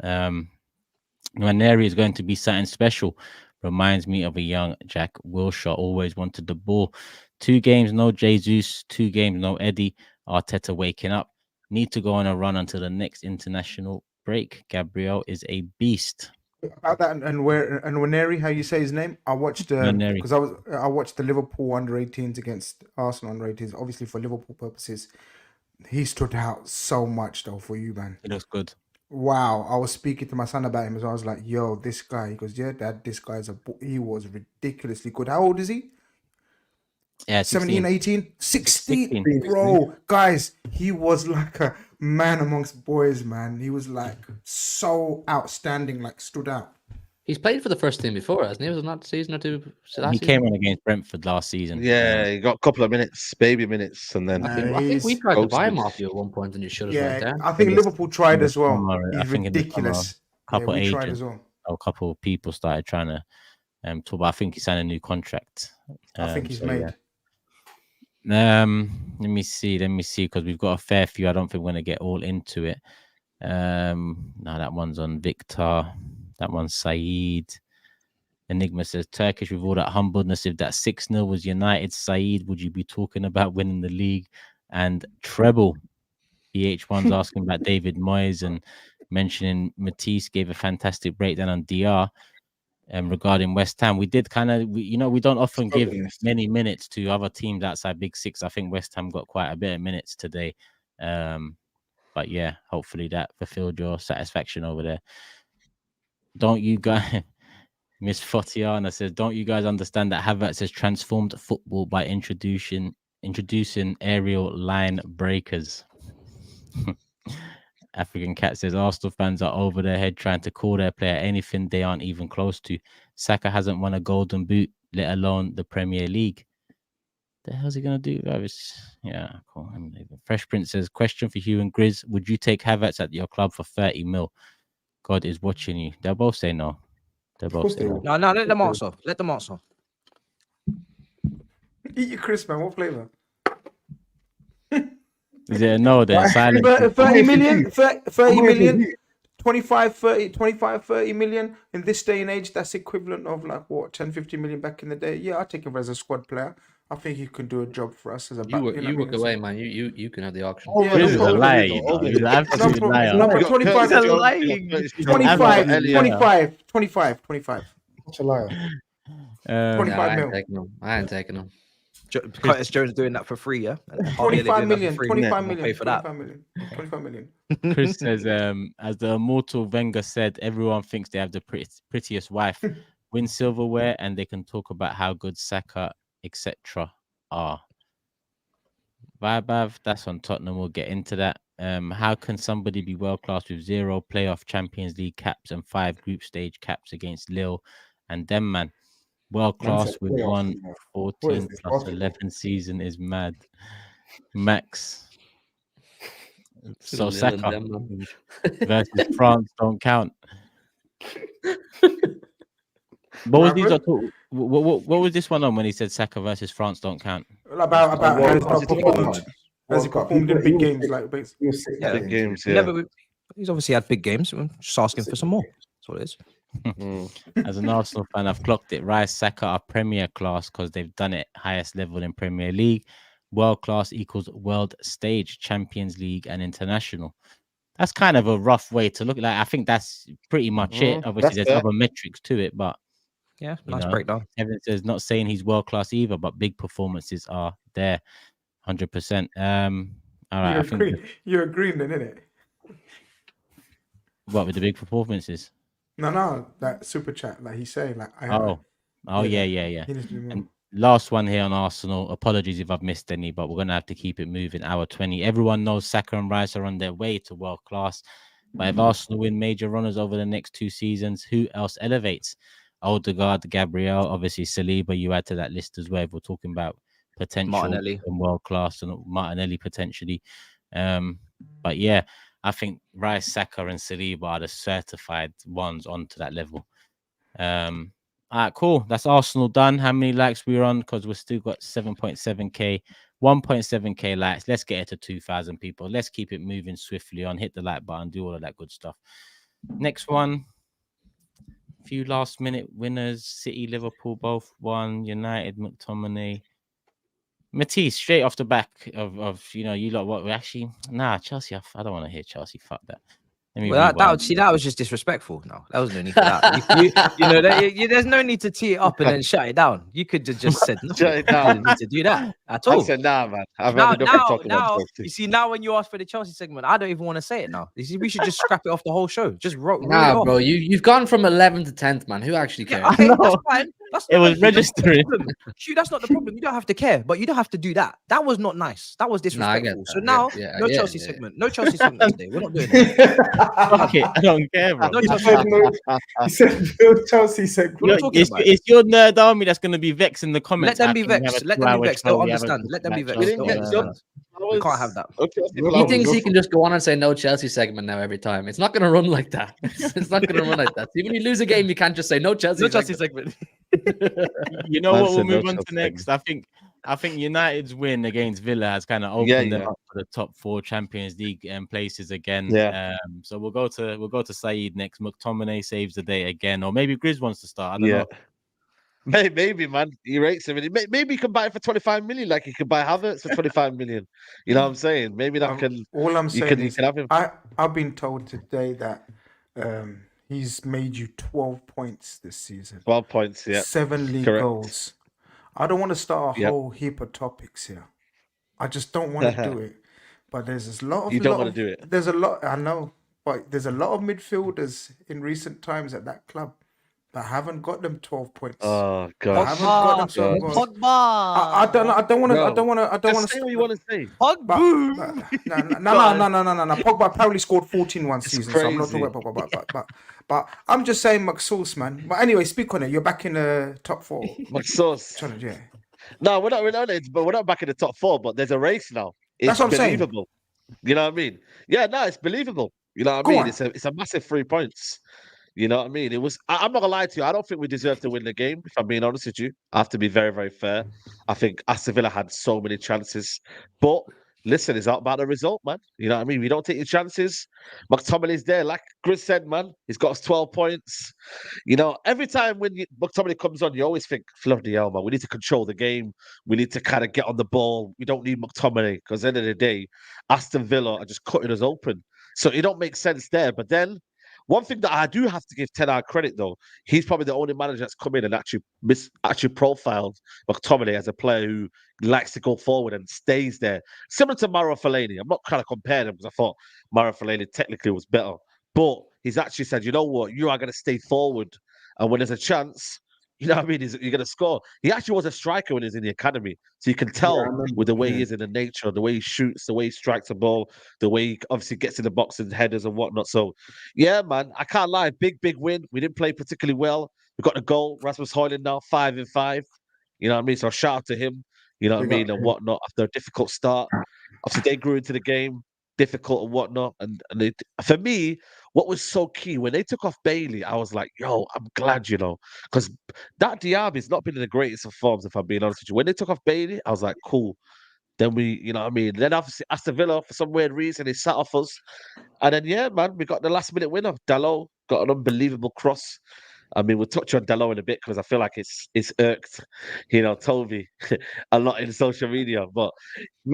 Nwaneri is going to be something special. Reminds me of a young Jack Wilshere. Always wanted the ball. 2 games, no Jesus. 2 games, no Eddie. Arteta waking up. Need to go on a run until the next international break. Gabriel is a beast. About that and Nwaneri, how you say his name? I watched because I watched the Liverpool under-18s against Arsenal under-18s. Obviously for Liverpool purposes, he stood out so much though for you, man. He looks good. Wow, I was speaking to my son about him as well. I was like, yo, this guy. He goes, yeah, Dad, this guy's he was ridiculously good. How old is he? Yeah, 17, 18? 16, bro. Guys, he was like a man amongst boys, man. He was like so outstanding, like stood out. He's played for the first team before, hasn't he? Was it not a season or two? He came on against Brentford last season. Yeah, he got a couple of minutes, baby minutes, and then I think we tried to buy him off you at one point, and you shut us right down. I think Liverpool tried as well. I He's think ridiculous. Couple we tried agents, as well. a couple of people started trying to talk. But I think he signed a new contract. I think he's made. Yeah. Let me see, because we've got a fair few. I don't think we're gonna get all into it. No, that one's on Victor. That one's SAEED. Enigma says Turkish, with all that humbleness, if that 6-0 was United, SAEED, would you be talking about winning the league and treble? BH1's asking about David Moyes and mentioning Matisse gave a fantastic breakdown on DR regarding West Ham. We did kind of, we don't often give many minutes to other teams outside Big Six. I think West Ham got quite a bit of minutes today. But yeah, hopefully that fulfilled your satisfaction over there. Don't you guys... Miss Fotiana says, don't you guys understand that Havertz has transformed football by introducing aerial line breakers? African Cat says, Arsenal fans are over their head trying to call their player anything they aren't even close to. Saka hasn't won a golden boot, let alone the Premier League. The hell's he going to do? Yeah, cool. Fresh Prince says, question for Hugh and Grizz. Would you take Havertz at your club for 30 mil? God is watching you. They'll both say no. They're both saying no, let them answer. Let them answer. Eat your crisp, man. What flavor? Is it a no then? Silent. 30 million, 30 million, 25, 30 million in this day and age. That's equivalent of like what, 10, 15 million back in the day. Yeah, I take him as a squad player. I think he could do a job for us as a back. You walk away, man. You can have the auction. Oh, Chris is a liar, you know. He's an absolute liar. 25. Such a liar. 25 mil. I ain't taking him. Curtis Jones doing that for free, yeah? 25 million. Pay for that. 25 million. Chris says, as the immortal Wenger said, everyone thinks they have the prettiest wife. Win silverware and they can talk about how good Saka, etc. are. Vibav, that's on Tottenham. We'll get into that. How can somebody be world class with 0 playoff Champions League caps and 5 group stage caps against Lille and them, man? World class with 14 plus 11 season is mad. Max. So Saka versus France don't count. What was this one on when he said Saka versus France don't count? About as he performed in big games, like big games. Yeah. He's obviously had big games. Just asking for some more. That's what it is. As an Arsenal fan, I've clocked it. Rice, Saka are Premier class because they've done it highest level in Premier League. World class equals world stage, Champions League, and international. That's kind of a rough way to look at it. I think that's pretty much it. Obviously, there's other metrics to it, but yeah, nice breakdown. Evan says not saying he's world class either, but big performances are there, 100%. All right, you're agreeing then, innit? What with the big performances? No, that super chat, like he's saying, like yeah. And last one here on Arsenal. Apologies if I've missed any, but we're gonna have to keep it moving. Hour 20. Everyone knows Saka and Rice are on their way to world class. But if Arsenal win major runners over the next 2 seasons, who else elevates? Odegaard, Gabriel, obviously Saliba. You add to that list as well. If we're talking about potential Martinelli and world class, and Martinelli potentially. But yeah. I think Rice, Saka, and Saliba are the certified ones onto that level. All right, cool. That's Arsenal done. How many likes we're on? Because we've still got 7.7k, 1.7k likes. Let's get it to 2,000 people. Let's keep it moving swiftly on. Hit the like button, do all of that good stuff. Next one. A few last minute winners. City, Liverpool both won. United, McTominay. Matisse, straight off the back of you lot. What we actually Chelsea. I don't want to hear Chelsea. Fuck that. That was just disrespectful. No, there was no need for that. There's no need to tee it up and then shut it down. You could have just said nothing. Shut it down. You didn't need to do that at all. I said nah, man. Now, you see, now when you ask for the Chelsea segment, I don't even want to say it now. You see, we should just scrap it off the whole show. Just roll it off. Bro, you've gone from 11th to 10th, man. Who actually cares? Okay, that's fine. It was registering. Shoot, that's not the problem. You don't have to care, but you don't have to do that. That was not nice. That was disrespectful. So now, no Chelsea segment. No Chelsea segment today. We're not doing it. Okay, I don't care, bro. No He Chelsea said segment. no. He said no Chelsea segment. What are you talking about? It's your nerd army that's going to be vexed in the Let comments. them be after we have vexed. a Let them be 2-hour vexed. show, They'll we have a understand. Let them be match vexed. show, They'll get understand. We can't have that. He thinks he can just go on and say no Chelsea segment now every time. It's not going to run like that. It's not going to run like that. Even when you lose a game, you can't just say no Chelsea. No Chelsea segment. You know Man what? We'll said no move on to Chelsea next. I think United's win against Villa has kind of opened them up for the top 4 Champions League places again. Yeah. So we'll go to SAEED next. McTominay saves the day again, or maybe Grizz wants to start. I don't know. Maybe, man. He rates him. Maybe you can buy it for 25 million, like you could buy Havertz for 25 million. You know what I'm saying? Maybe that can. All I'm You saying can is, have him. I've been told today that he's made you 12 points this season. 12 points. Yeah. 7 league Correct. goals. I don't want to start a Yep. whole heap of topics here. I just don't want to do it. But there's a lot of You don't want to do it. There's a lot. I know, but there's a lot of midfielders in recent times at that club that haven't got them 12 points. Oh I god. haven't got them 12 goals. Pogba. I don't want to. I don't want to. I don't want Just to. say what you want to say. Pogba. No. Pogba apparently scored 14 one season, so I'm not crazy. talking about Pogba. But I'm just saying McSauce, man. But anyway, speak on it. You're back in the top 4. McSauce. Challenge, yeah. No, we're not it, but we're not back in the top 4. But there's a race now. It's That's what I'm saying. believable. You know what I mean? Yeah, no, it's believable. You know what I Go mean? on. It's a massive 3 points. You know what I mean? It was. I'm not gonna lie to you. I don't think we deserve to win the game. If I'm being honest with you, I have to be very, very fair. I think Aston Villa had so many chances, but listen, it's not about the result, man. You know what I mean? We don't take your chances. McTominay's there, like Grizz said, man. He's got us 12 points. You know, every time when McTominay comes on, you always think, "Bloody hell, man! We need to control the game. We need to kind of get on the ball. We don't need McTominay because at the end of the day, Aston Villa are just cutting us open. So it don't make sense there. But then." One thing that I do have to give Ten Hag credit, though, he's probably the only manager that's come in and actually profiled McTominay as a player who likes to go forward and stays there. Similar to Mauro Fellaini. I'm not trying to compare them because I thought Mauro Fellaini technically was better. But he's actually said, you know what, you are going to stay forward. And when there's a chance, you know what I mean, you're going to score. He actually was a striker when he was in the academy. So you can tell with the way he is in the nature, the way he shoots, the way he strikes a ball, the way he obviously gets in the box and headers and whatnot. So, yeah, man, I can't lie. Big win. We didn't play particularly well. We got the goal. Rasmus Haaland now 5-5. You know what I mean? So shout out to him, you know what I mean, and whatnot after a difficult start. Obviously, they grew into the game, difficult and whatnot. And for me, what was so key, when they took off Bailey, I was like, yo, I'm glad, you know, because that Diaby's not been in the greatest of forms, if I'm being honest with you. When they took off Bailey, I was like, cool. Then we, you know what I mean? Then obviously Aston Villa, for some weird reason, they sat off us. And then, yeah, man, we got the last minute winner. Dalot got an unbelievable cross. I mean, we'll touch on Dalot in a bit because I feel like it's irked, you know, Toby a lot in social media. But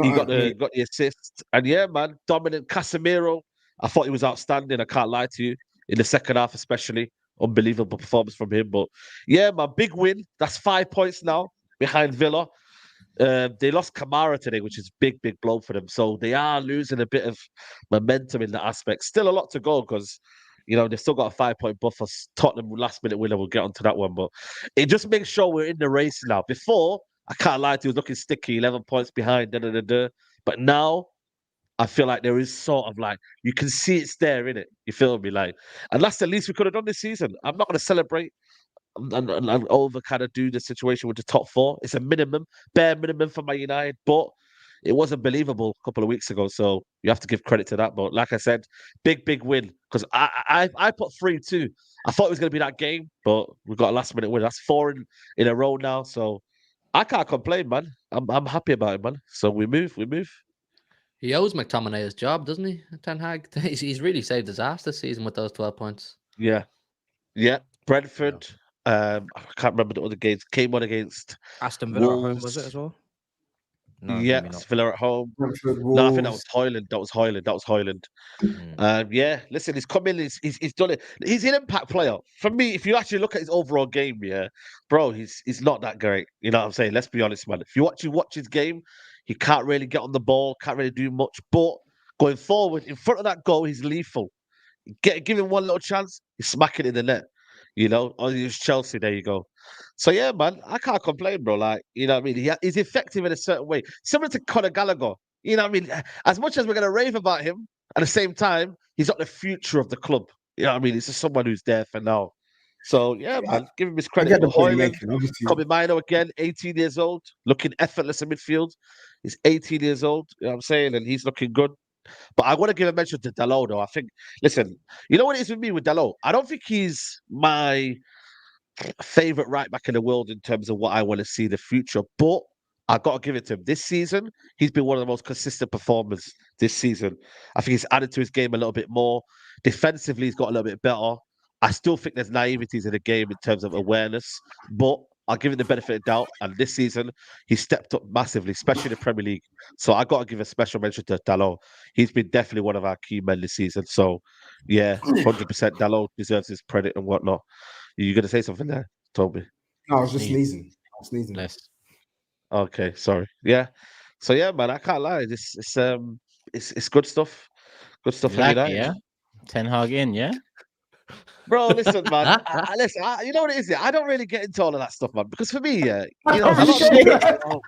he got the assist. And yeah, man, dominant Casemiro. I thought he was outstanding. I can't lie to you. In the second half, especially. Unbelievable performance from him. But yeah, my big win. That's 5 points now behind Villa. They lost Kamara today, which is big blow for them. So they are losing a bit of momentum in that aspect. Still a lot to go because, you know, they've still got a 5-point buffer. Tottenham last minute winner. We'll get onto that one. But it just makes sure we're in the race now. Before, I can't lie to you, it was looking sticky, 11 points behind. But now, I feel like there is sort of like, you can see it's there, innit? You feel me? Like, and that's the least we could have done this season. I'm not going to celebrate and over kind of do the situation with the top 4. It's a minimum, bare minimum for Man United, but it wasn't believable a couple of weeks ago. So you have to give credit to that. But like I said, big win because I put 3-2. I thought it was going to be that game, but we got a last minute win. That's 4 in a row now. So I can't complain, man. I'm happy about it, man. So we move. He owes McTominay his job, doesn't he, Ten Hag? He's really saved his ass this season with those 12 points. Yeah. Brentford. I can't remember the other games. Came on against Aston Villa Wolves. at home, was it as well? No, yeah, maybe not. Villa at home. Brentford, No, I think that Wolves. was Haaland. Yeah, listen, he's come in. He's done it. He's an impact player. For me, if you actually look at his overall game, yeah, bro, he's not that great. You know what I'm saying? Let's be honest, man. If you watch his game, he can't really get on the ball, can't really do much. But going forward, in front of that goal, he's lethal. Give him one little chance, he's smacking it in the net. You know, or it's Chelsea. There you go. So yeah, man, I can't complain, bro. Like, you know what I mean? He's effective in a certain way, similar to Conor Gallagher. You know what I mean? As much as we're gonna rave about him, at the same time, he's not the future of the club. You know what I mean? It's just someone who's there for now. So yeah, man, give him his I credit. get the But point you're Haaland, making, obviously. Kobe Mino again, 18 years old, looking effortless in midfield. He's 18 years old, you know what I'm saying? And he's looking good. But I want to give a mention to Dalot, though. I think, listen, you know what it is with me with Dalot? I don't think he's my favorite right back in the world in terms of what I want to see in the future. But I got to give it to him. This season, he's been one of the most consistent performers this season. I think he's added to his game a little bit more. Defensively, he's got a little bit better. I still think there's naiveties in the game in terms of awareness, but I'll give him the benefit of doubt. And this season, he stepped up massively, especially in the Premier League. So I got to give a special mention to Dalot. He's been definitely one of our key men this season. So, yeah, 100% Dalot deserves his credit and whatnot. You going to say something there, Toby? No, I was just sneezing. I was sneezing. Bless. Okay, sorry. Yeah. So yeah, man, I can't lie. It's good stuff. Good stuff You for like it, United. yeah? Ten Hag in, yeah? Bro, listen, man. Listen, you know what it is? Yeah, I don't really get into all of that stuff, man. Because for me, yeah, you know, a lot of people,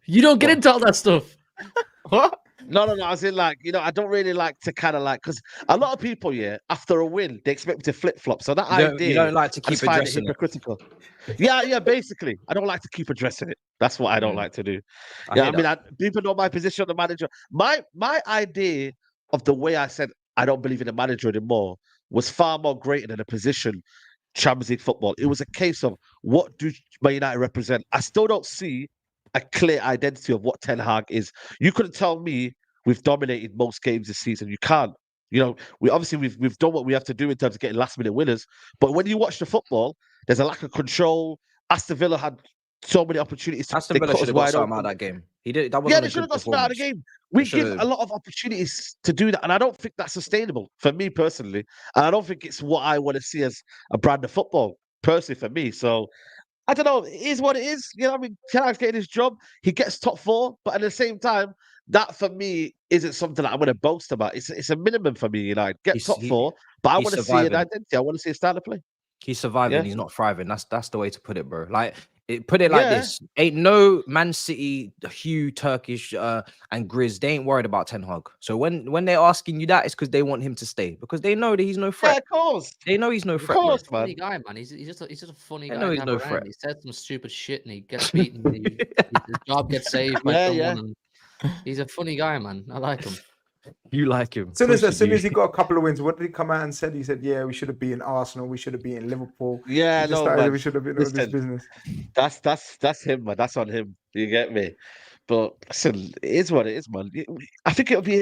You don't get into all that stuff. What? no. I was in like, you know, I don't really like to kind of like, because a lot of people, yeah, after a win, they expect me to flip flop. So that idea, You don't like to I keep just find it addressing it. hypocritical. Yeah, basically, I don't like to keep addressing it. That's what I don't like to do. I Yeah, hear I mean, people know my position on the manager. My idea of the way I said I don't believe in the manager anymore was far more greater than a position. Champions League football. It was a case of what do Man United represent. I still don't see a clear identity of what Ten Hag is. You couldn't tell me we've dominated most games this season. You can't. You know, we've done what we have to do in terms of getting last minute winners. But when you watch the football, there's a lack of control. Aston Villa had so many opportunities. Aston Villa should have got something out of that game. He did. That wasn't they a should good have got something out of the performance. game. We They give should've- a lot of opportunities to do that, and I don't think that's sustainable for me personally. And I don't think it's what I want to see as a brand of football, personally, for me. So I don't know. It is what it is. You know, I mean, Ten Hag's getting his job. He gets top 4, but at the same time, that for me isn't something that I'm going to boast about. It's a minimum for me. You know, get top 4, but I want to see an identity. I want to see a style of play. He's surviving. Yeah. He's not thriving. That's the way to put it, bro. Like, put it like this: ain't no Man City, HUGH, Turkish, and GRIZZ. They ain't worried about Ten Hag. So when they're asking you that, it's because they want him to stay, because they know that he's no threat. Yeah, of course. They know he's no threat. course, He's a funny guy, man. He's just a funny guy. know he's to no have around. threat. He says some stupid shit and he gets beaten. His job gets saved by someone. And he's a funny guy, man. I like him. You like him. As soon as he got a couple of wins, what did he come out and said? He said, "Yeah, we should have beaten Arsenal. We should have beaten Liverpool. Yeah, man. We should have been all this business." That's him, man. That's on him. You get me? But listen, it is what it is, man. I think it'll go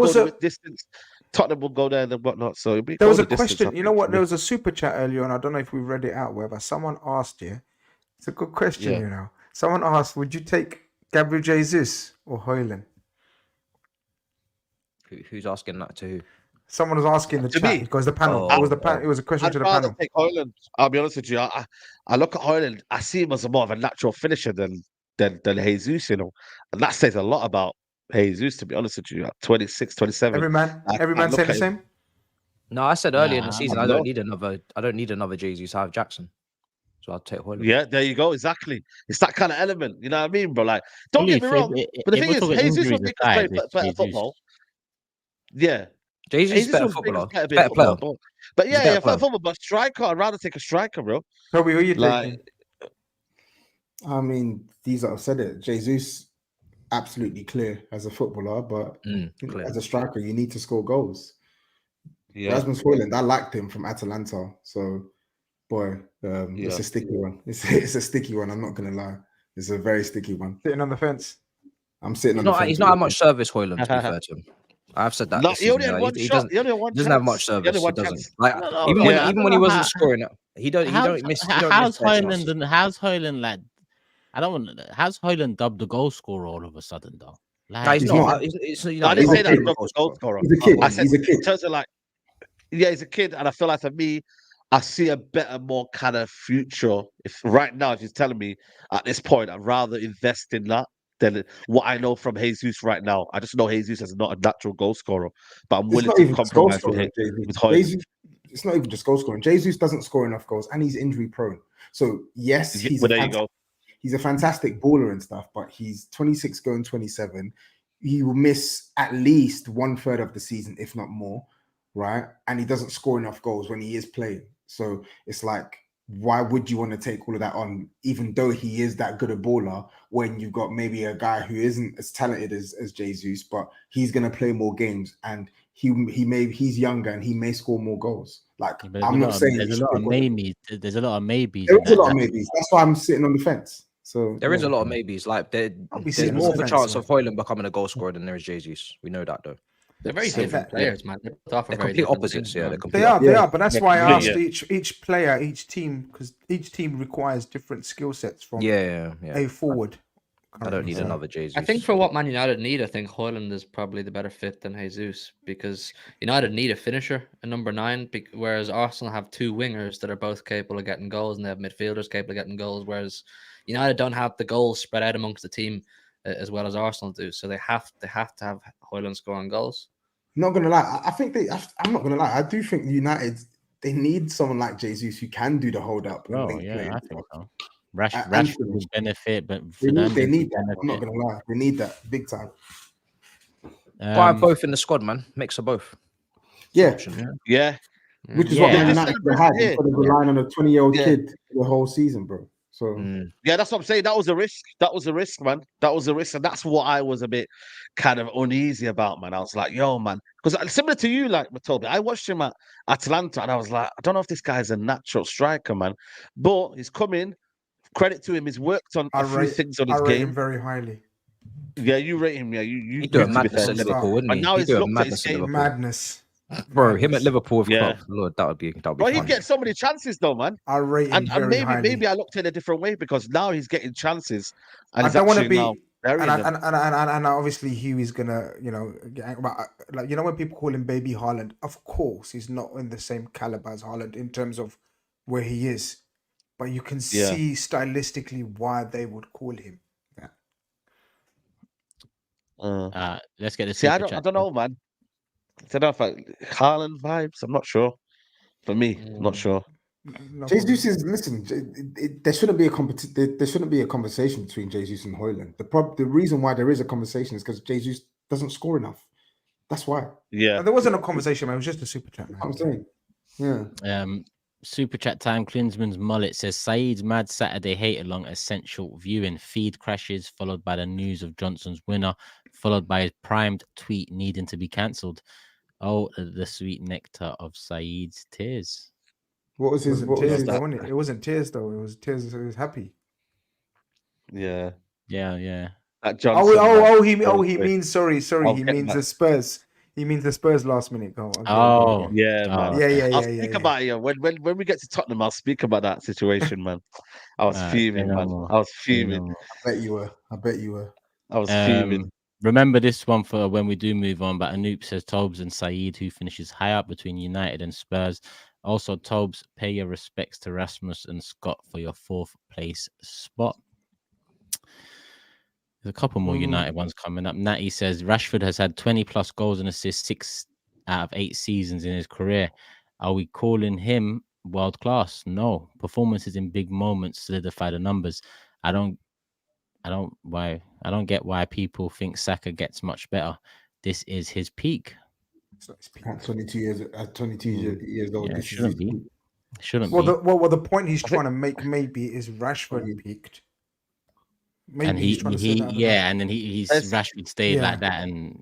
the distance. Tottenham will go there and whatnot. So there was a question. You know what? There was a super chat earlier on. I don't know if we read it out. Whether someone asked you, it's a good question. Yeah. You know, someone asked, "Would you take Gabriel Jesus or Haaland?" Who's asking that to who? Someone was asking the To chat me? because the panel. Oh, it was the panel. It was a question I'd to the rather panel. take Haaland. I'll be honest with you. I look at Haaland. I see him as more of a natural finisher than Jesus. You know, and that says a lot about Jesus. To be honest with you, at 26, 27. Every man look said the at him. same. No, I said earlier in the Nah, season, I'm I don't not. need another Jesus. I have Jackson, so I'll take Haaland. Yeah, there you go. Exactly. It's that kind of element. You know what I mean, bro? Like, don't get me wrong. But the thing is, Jesus will make us play better football. Yeah. Jesus is better footballer. Better player. But yeah, better football. But striker, I'd rather take a striker, bro. Toby, who you Like, taking? I mean, these that have said it. Jesus, absolutely clear as a footballer, but Clear. as a striker, you need to score goals. yeah. Rasmus Haaland, I liked him from Atalanta. So, boy, it's a sticky one. It's a sticky one. I'm not gonna lie. It's a very sticky one. Sitting on the fence. I'm sitting on the fence. He's not had much service, Haaland, to be fair to him. I've said that. No, this he only season, had like, one he shot. He only had one doesn't chance. have much service. He doesn't. Like No, even when he wasn't how- scoring, he don't miss. He don't How's miss their chances. Haaland and how's Haaland like? I don't want. How's Haaland dubbed the goal scorer all of a sudden though? Like, No, he's He's not. not. It's, you No, I know, didn't he's say a that. kid. He's not a goal scorer. He's a kid. I said He's a kid. in terms of like, yeah, he's a kid, and I feel like for me, I see a better, more kind of future. If right now, if he's telling me at this point, I'd rather invest in that than what I know from Jesus right now. I just know Jesus is not a natural goal scorer, but I'm It's willing not to even compromise goal with scorer, Haaland. it's not even just goal scoring. Jesus doesn't score enough goals, and he's injury prone. So yes, he's a fantastic baller and stuff, but he's 26 going 27. He will miss at least 1/3 of the season, if not more, right? And he doesn't score enough goals when he is playing. So it's like, why would you want to take all of that on, even though he is that good a baller, when you've got maybe a guy who isn't as talented as Jesus, but he's going to play more games, and he's younger and he may score more goals. Like, I'm not saying there's a lot of maybes. There's a lot of maybes. There's a lot of maybes. That's why I'm sitting on the fence. So there is a lot of maybes. Like there's more of a chance of Haaland becoming a goal scorer than there is Jesus. We know that though. They're very different players, man. They're complete opposites. Yeah, they are. But that's why I asked each player, each team, because each team requires different skill sets from a forward. I don't need another Jesus. I think for what Man United need, I think Haaland is probably the better fit than Jesus, because United need a finisher, a number 9, whereas Arsenal have 2 wingers that are both capable of getting goals, and they have midfielders capable of getting goals, whereas United don't have the goals spread out amongst the team as well as Arsenal do. So they have to have Haaland scoring goals. Not gonna lie, I'm not gonna lie. I do think United, they need someone like Jesus who can do the hold up. Oh yeah, I think so. Rashford would benefit, but they need that. I'm not gonna lie, they need that big time. Buy both in the squad, man. Mix of both. Yeah. Which is what Man United had instead of relying on a 20-year-old kid the whole season, bro. So yeah, that's what I'm saying. That was a risk. That was a risk, man. That was a risk, and that's what I was a bit kind of uneasy about, man. I was like, yo, man, because similar to you, like Toby, I watched him at Atlanta, and I was like, I don't know if this guy's a natural striker, man, but he's come in. Credit to him, he's worked on a few things on his game. I rate him very highly. Yeah, you rate him. Yeah, you do a madness at Liverpool, wouldn't he? Now he's looked at his game. Madness. Bro, him at Liverpool with Klopp, Lord, that would be Bro, he's getting so many chances though, man. I rate him very highly. Maybe I looked at it a different way, because now he's getting chances, and I don't want to be. And obviously Hugh is gonna, like, when people call him Baby Haaland, of course he's not in the same caliber as Haaland in terms of where he is, but you can see stylistically why they would call him that. Let's get this. See, I don't know, man. I don't know if Haaland vibes. I'm not sure. For me, I'm not sure. Jesus is there shouldn't be there shouldn't be a conversation between Jesus and Haaland. The reason why there is a conversation is because Jesus doesn't score enough. That's why. Yeah, there wasn't a conversation, man. It was just a super chat, man. I'm saying, yeah. Super chat time. Klinsman's mullet says SAEED's mad Saturday hate along essential viewing. Feed crashes, followed by the news of Johnson's winner, followed by his primed tweet needing to be cancelled. Oh, the sweet nectar of SAEED's tears. What was his? It wasn't tears though. It was tears. It was happy. Yeah. He means sorry. He means the Spurs. He means the Spurs last minute goal. Okay. Yeah, man. Yeah. I'll speak about it. When we get to Tottenham, I'll speak about that situation, man. I was fuming, man. I was fuming. I bet you were. I was fuming. Remember this one for when we do move on. But Anoop says Tobes and SAEED, who finishes high up between United and Spurs. Also, Tobes, pay your respects to Rasmus and Scott for your 4th place spot. There's a couple more United ones coming up. Natty says Rashford has had 20+ goals and assists 6 out of 8 seasons in his career. Are we calling him world class? No. Performances in big moments solidify the numbers. I don't get why people think Saka gets much better. This is his peak. At 22 years old, yeah, this shouldn't be. Shouldn't be. Well, the point he's trying to make maybe is Rashford peaked. Maybe and he's and then he's Rashford stayed like that, and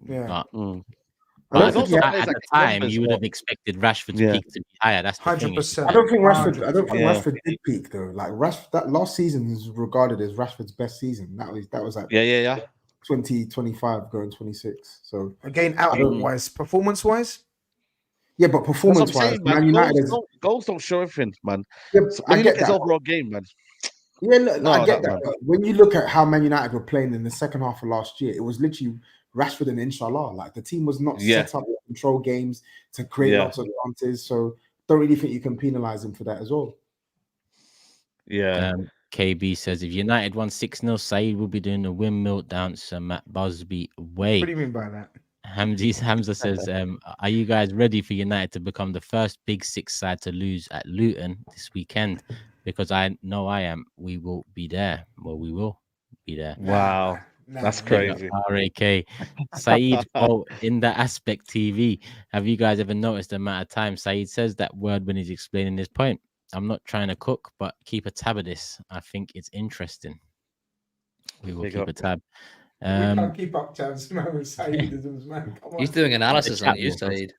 but at the time you would have expected Rashford's peak to be higher. That's 100%. I don't think Rashford did peak though. Like that last season is regarded as Rashford's best season. That was like 2025 going 26. So again, output-wise, performance-wise. Yeah, but performance-wise, Man United goals don't show everything, man. Yeah, when you look at his overall game, man. Yeah, I get that. But when you look at how Man United were playing in the second half of last year, it was literally Rashford and Inshallah. Like the team was not set up to control games, to create lots of chances. So don't really think you can penalize him for that as well. Yeah. KB says if United won 6-0, SAEED will be doing the windmill dance Matt Busby way. What do you mean by that? Hamza says, are you guys ready for United to become the first Big Six side to lose at Luton this weekend? Because I know I am. We will be there. Well, we will be there. Wow. That's crazy. RAK. SAEED quote in the Aspect TV. Have you guys ever noticed the amount of time SAEED says that word when he's explaining his point? I'm not trying to cook, but keep a tab of this. I think it's interesting. We will keep a tab. We can't keep up tabs, man. With SAEED, man. Come on. He's doing analysis on you, SAEED.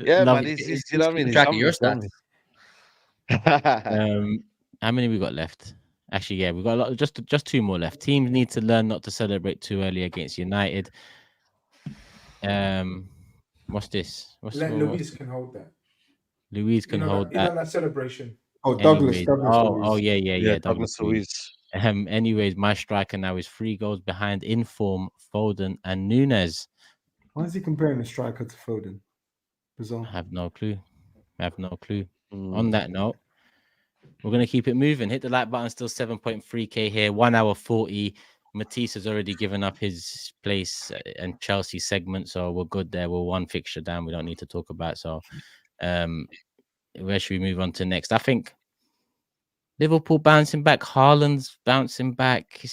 Yeah, man. He's you know what I mean? He's tracking your stats. How many we got left? Actually, yeah, we've got a lot. Just two more left. Teams need to learn not to celebrate too early against United. What's this? Louise can hold that. Louise can hold that. That celebration. Oh, Douglas. Yeah. Douglas Luiz. Anyways, my striker now is 3 goals behind in form Foden and Nunes. Why is he comparing the striker to Foden? Bizarre. I have no clue. On that note, we're going to keep it moving. Hit the like button. Still 7.3k here. 1 hour 40. Matisse has already given up his place and Chelsea segment, so we're good there. We're 1 fixture down. We don't need to talk about. So, where should we move on to next? I think Liverpool bouncing back. Haaland's bouncing back.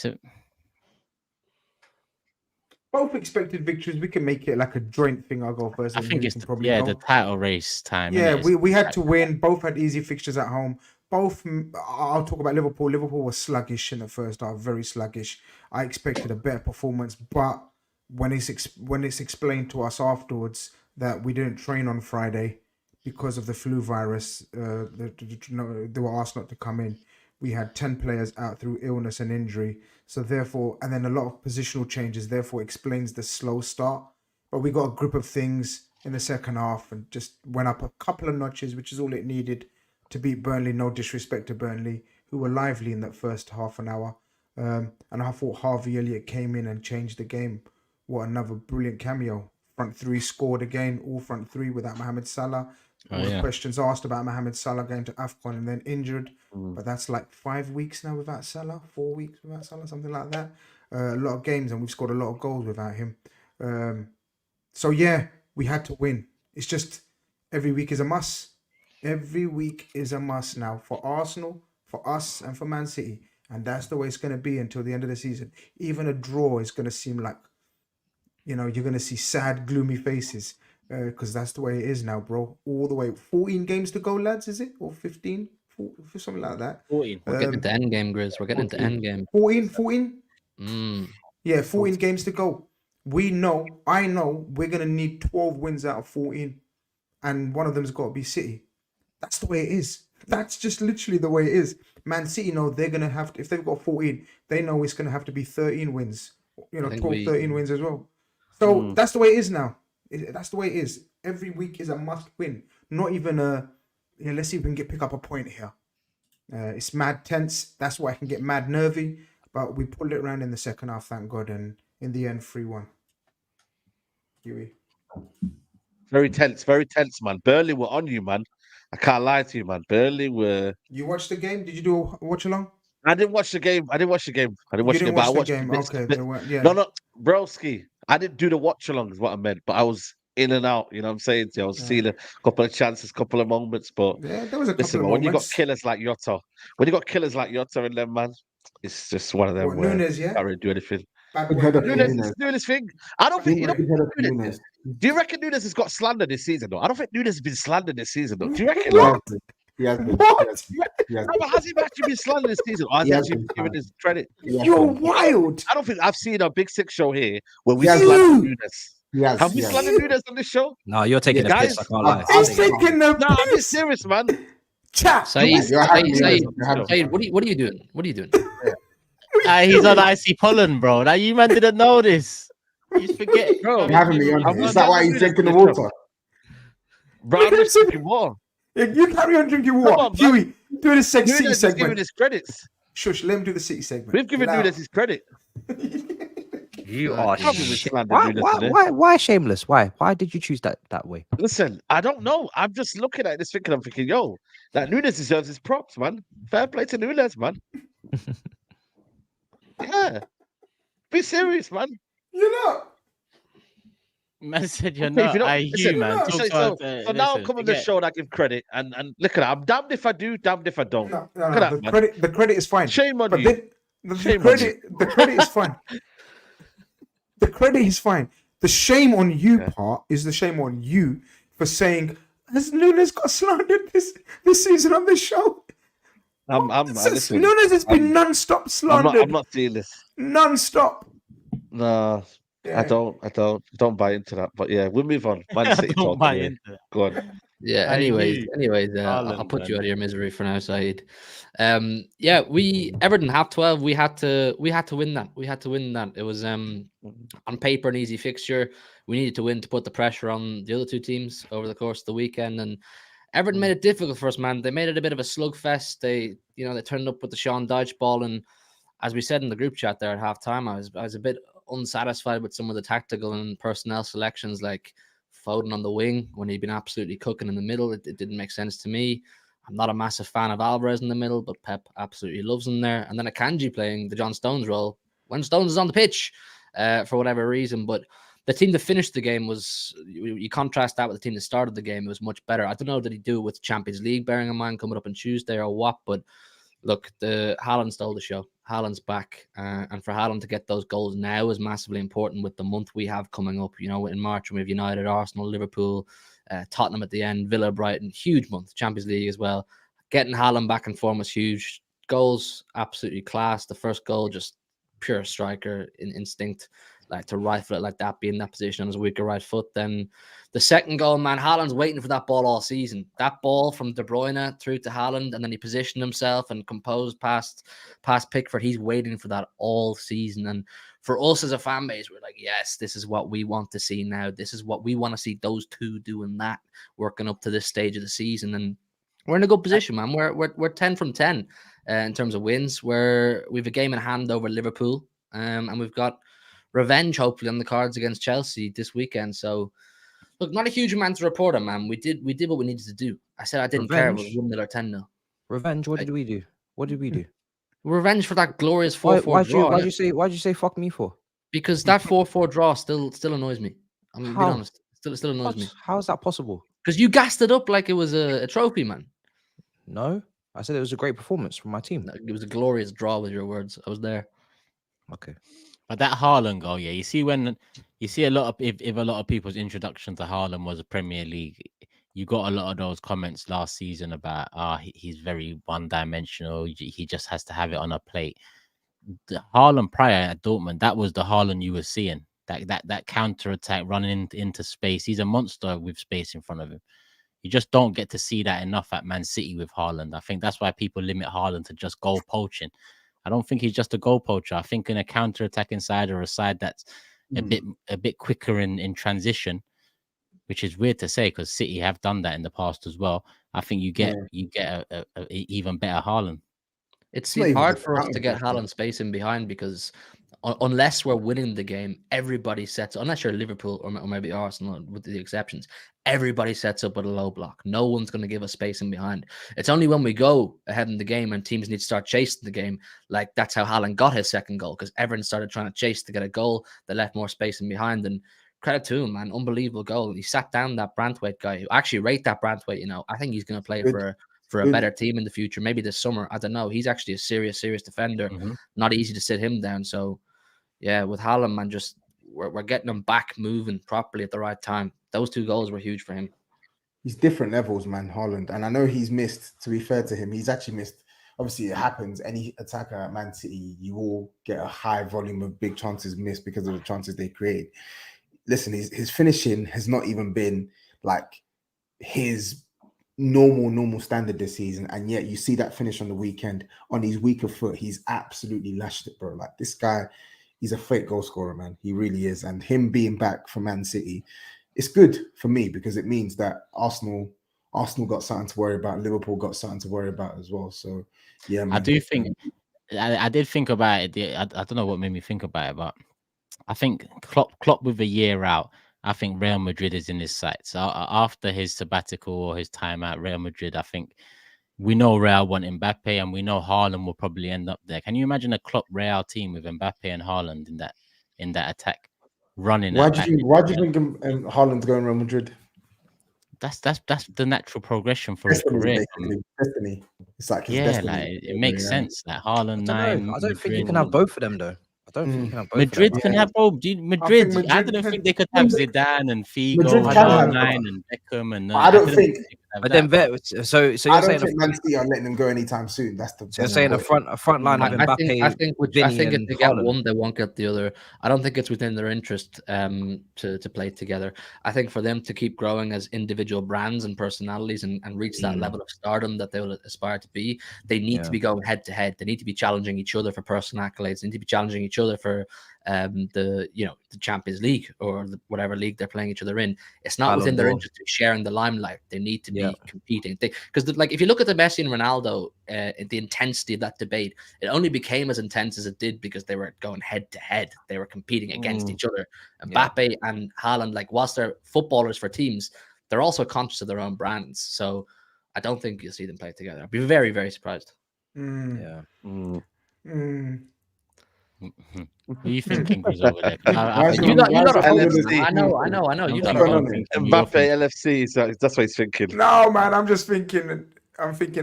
Both expected victories. We can make it like a joint thing. I'll go first. I think it's the title race time. Yeah, we had to win. Both had easy fixtures at home. Both. I'll talk about Liverpool. Liverpool was sluggish in the first half, very sluggish. I expected a better performance, but when it's explained to us afterwards that we didn't train on Friday because of the flu virus, they were asked not to come in. We had 10 players out through illness and injury. So therefore, and then a lot of positional changes, therefore explains the slow start. But we got a grip of things in the second half and just went up a couple of notches, which is all it needed to beat Burnley. No disrespect to Burnley, who were lively in that first half an hour. And I thought Harvey Elliott came in and changed the game. What another brilliant cameo. Front three scored again, all front three without Mohamed Salah. Questions asked about Mohamed Salah going to AFCON and then injured. But that's like 5 weeks now without Salah, 4 weeks without Salah, something like that. A lot of games and we've scored a lot of goals without him. So yeah, we had to win. It's just every week is a must. Every week is a must now for Arsenal, for us and for Man City. And that's the way it's going to be until the end of the season. Even a draw is going to seem like, you're going to see sad, gloomy faces. Because that's the way it is now, bro. All the way. 14 games to go, lads, is it? Or 15? Something like that. 14. We're getting into end game, Grizz. We're getting into end game. 14? Yeah, 14 games to go. I know we're going to need 12 wins out of 14. And one of them's got to be City. That's the way it is. That's just literally the way it is. Man City know they're going to have to, if they've got 14, they know it's going to have to be 13 wins. 12, 13 wins as well. So that's the way it is now. That's the way it is. Every week is a must win. Not even let's see if we can pick up a point here. It's mad tense. That's why I can get mad nervy. But we pulled it around in the second half, thank God. And in the end, 3-1. Hughie. Very tense, man. Burnley were on you, man. I can't lie to you, man. Burnley were. You watched the game? Did you do a watch along? I didn't watch the game. But I watched the game. Okay. Yeah. No, broski. I didn't do the watch along, is what I meant. But I was in and out. You know what I'm saying? I was seeing a couple of chances, couple of moments. But yeah, there was a couple listen, of man, moments. when you got killers like Jota in them, man, it's just one of them. What, Nunes, yeah? Can't really do anything. Nunes is doing his thing. I don't think Nunes. Do you reckon Nunes has got slandered this season, though? I don't think Nunes has been slandered this season, though. Do you reckon? He has been. What? Has he actually been slandered this season? Or has he actually been given his credit? You're wild. I don't think I've seen a Big Six show here where we slandered Nunes. Have we slandered Nunes on this show? No, you're taking the piss. I can't lie. He's taking the piss. No, I'm just serious, man. Chat. SAEED, what are you doing? What are you doing? He's on icy pollen, bro. Now you man didn't know this. You forget, bro. You're having me on here. Is that why he's drinking the water? Bro, I'm just drinking water. You carry on drinking water. Hughie, do the City segment. Giving his credits. Shush, let him do the City segment. We've given Nunes his credit. You are why shameless? Why did you choose that way? Listen, I don't know. I'm just looking at this thinking, yo, that Nunes deserves his props, man. Fair play to Nunes, man. Yeah. Be serious, man. You know. Man said you're Okay, if not. you don't I listen, you man. so, Talk so, about, so now I'm listen, coming on the forget. show and I give credit, and look at that. I'm damned if I do, damned if I don't. No, Look at that, the man. credit is fine. Shame on but you. Then, the Shame on you. credit is fine. The credit is fine. The shame on you part is the shame on you for saying, has Nunes got slandered this season on this show? Listen, Nunes has been non-stop slandered. I'm not seeing this. Non-stop. No, Yeah. I don't buy into that. But yeah, we'll move on. Man City Don't talk buy anyway. into it. Go on. Yeah. I Anyways, knew I'll Haaland, put you man. out of your misery for now, Saeed. Yeah, Everton half 12. We had to win that. We had to win that. It was on paper an easy fixture. We needed to win to put the pressure on the other two teams over the course of the weekend, and Everton made it difficult for us, man. They made it a bit of a slugfest. They turned up with the Sean Dyche ball, and as we said in the group chat there at halftime, I was a bit unsatisfied with some of the tactical and personnel selections, like Foden on the wing when he'd been absolutely cooking in the middle. It didn't make sense to me. I'm not a massive fan of Alvarez in the middle, but Pep absolutely loves him there. And then Akanji playing the John Stones role when Stones is on the pitch for whatever reason. But the team that finished the game was, you contrast that with the team that started the game, it was much better. I don't know, did he do it with Champions League bearing in mind coming up on Tuesday or what, but look, the Haaland stole the show. Haaland's back, and for Haaland to get those goals now is massively important with the month we have coming up. You know, in March we have United, Arsenal, Liverpool, Tottenham at the end, Villa, Brighton, huge month. Champions League as well. Getting Haaland back in form was huge. Goals, absolutely class. The first goal, just pure striker instinct, like to rifle it like that, be in that position on his weaker right foot. Then the second goal, man, Haaland's waiting for that ball all season. That ball from De Bruyne through to Haaland, and then he positioned himself and composed past Pickford. He's waiting for that all season. And for us as a fan base, we're like, yes, this is what we want to see now. This is what we want to see those two doing that, working up to this stage of the season. And we're in a good position, man. We're 10 from 10 in terms of wins. We've a game in hand over Liverpool, and we've got revenge hopefully on the cards against Chelsea this weekend. So look, not a huge amount to report on, man. We did what we needed to do. I said I didn't care if it was 1-0 or 10-0. Revenge. What did we do? What did we do? Revenge for that glorious 4-4 draw. Why'd you say fuck me for? Because that 4-4 draw still annoys me. I'm gonna be honest. Still annoys me. How is that possible? Because you gassed it up like it was a trophy, man. No, I said it was a great performance from my team. It was a glorious draw with your words. I was there. Okay. But that Haaland goal, yeah, you see a lot of if a lot of people's introduction to Haaland was a Premier League, you got a lot of those comments last season about he's very one-dimensional. He just has to have it on a plate. The Haaland prior at Dortmund, that was the Haaland you were seeing. That counter attack running into space. He's a monster with space in front of him. You just don't get to see that enough at Man City with Haaland. I think that's why people limit Haaland to just goal poaching. I don't think he's just a goal poacher. I think in a counter-attacking side or a side that's a bit quicker in transition, which is weird to say because City have done that in the past as well. I think you get a even better Haaland. It's hard for us to get Haaland space in behind because unless we're winning the game, everybody sets, unless you're Liverpool or maybe Arsenal with the exceptions, everybody sets up with a low block. No one's going to give us space in behind. It's only when we go ahead in the game and teams need to start chasing the game, like that's how Haaland got his second goal, because Everton started trying to chase to get a goal. They left more space in behind, and credit to him, man, unbelievable goal. He sat down that Branthwaite guy, who actually rate that Branthwaite, you know, I think he's going to play for a better team in the future, maybe this summer. I don't know. He's actually a serious defender. Not easy to sit him down. So yeah, with Haaland, man, just we're getting him back moving properly at the right time. Those two goals were huge for him. He's different levels, man, Haaland. And I know he's missed, to be fair to him, he's actually missed. Obviously, it happens. Any attacker at Man City, you will get a high volume of big chances missed because of the chances they create. Listen, his finishing has not even been like his normal standard this season, and yet you see that finish on the weekend on his weaker foot. He's absolutely lashed it, bro. Like this guy, he's a fake goal scorer, man. He really is. And him being back for Man City, it's good for me because it means that Arsenal got something to worry about. Liverpool got something to worry about as well. So yeah, man. I do think I did think about it. I don't know what made me think about it, but I think Klopp with a year out, I think Real Madrid is in his sights. So after his sabbatical or his time at Real Madrid, I think we know Real want Mbappe, and we know Haaland will probably end up there. Can you imagine a Klopp Real team with Mbappe and Haaland in that attack? running. Why do you think Haaland's going Real Madrid? That's the natural progression for his Destiny, career. basically. Destiny. It's like his Yeah, destiny. like it makes sense. Like Haaland, I 9, don't think you Madrid. can have both of them though. I don't think you can have both Madrid of them. can have both. Madrid. Madrid I didn't think they could have Zidane and Figo Madrid and can have R9 and Beckham and. I don't think. they could have But that. then, so you're I saying don't think Man City are letting them go anytime soon. That's the. you're saying a front line of Mbappe. I think Vinny if and they get Haaland. one, they won't get the other. I don't think it's within their interest to play together. I think for them to keep growing as individual brands and personalities and reach that level of stardom that they will aspire to be, they need to be going head to head. They need to be challenging each other for personal accolades. They need to be challenging each other for the Champions League or whatever league they're playing each other in. It's not within their interest to be sharing the limelight. They need to be competing. Because like if you look at the Messi and Ronaldo, the intensity of that debate, it only became as intense as it did because they were going head to head. They were competing against each other. Mbappe and Haaland, like whilst they're footballers for teams, they're also conscious of their own brands. So I don't think you'll see them play together. I'd be very, very surprised. What are you thinking, Grizz, over there? I You got LFC. I know. You don't know. Mbappe LFC. So that's what he's thinking. No, man, I'm thinking.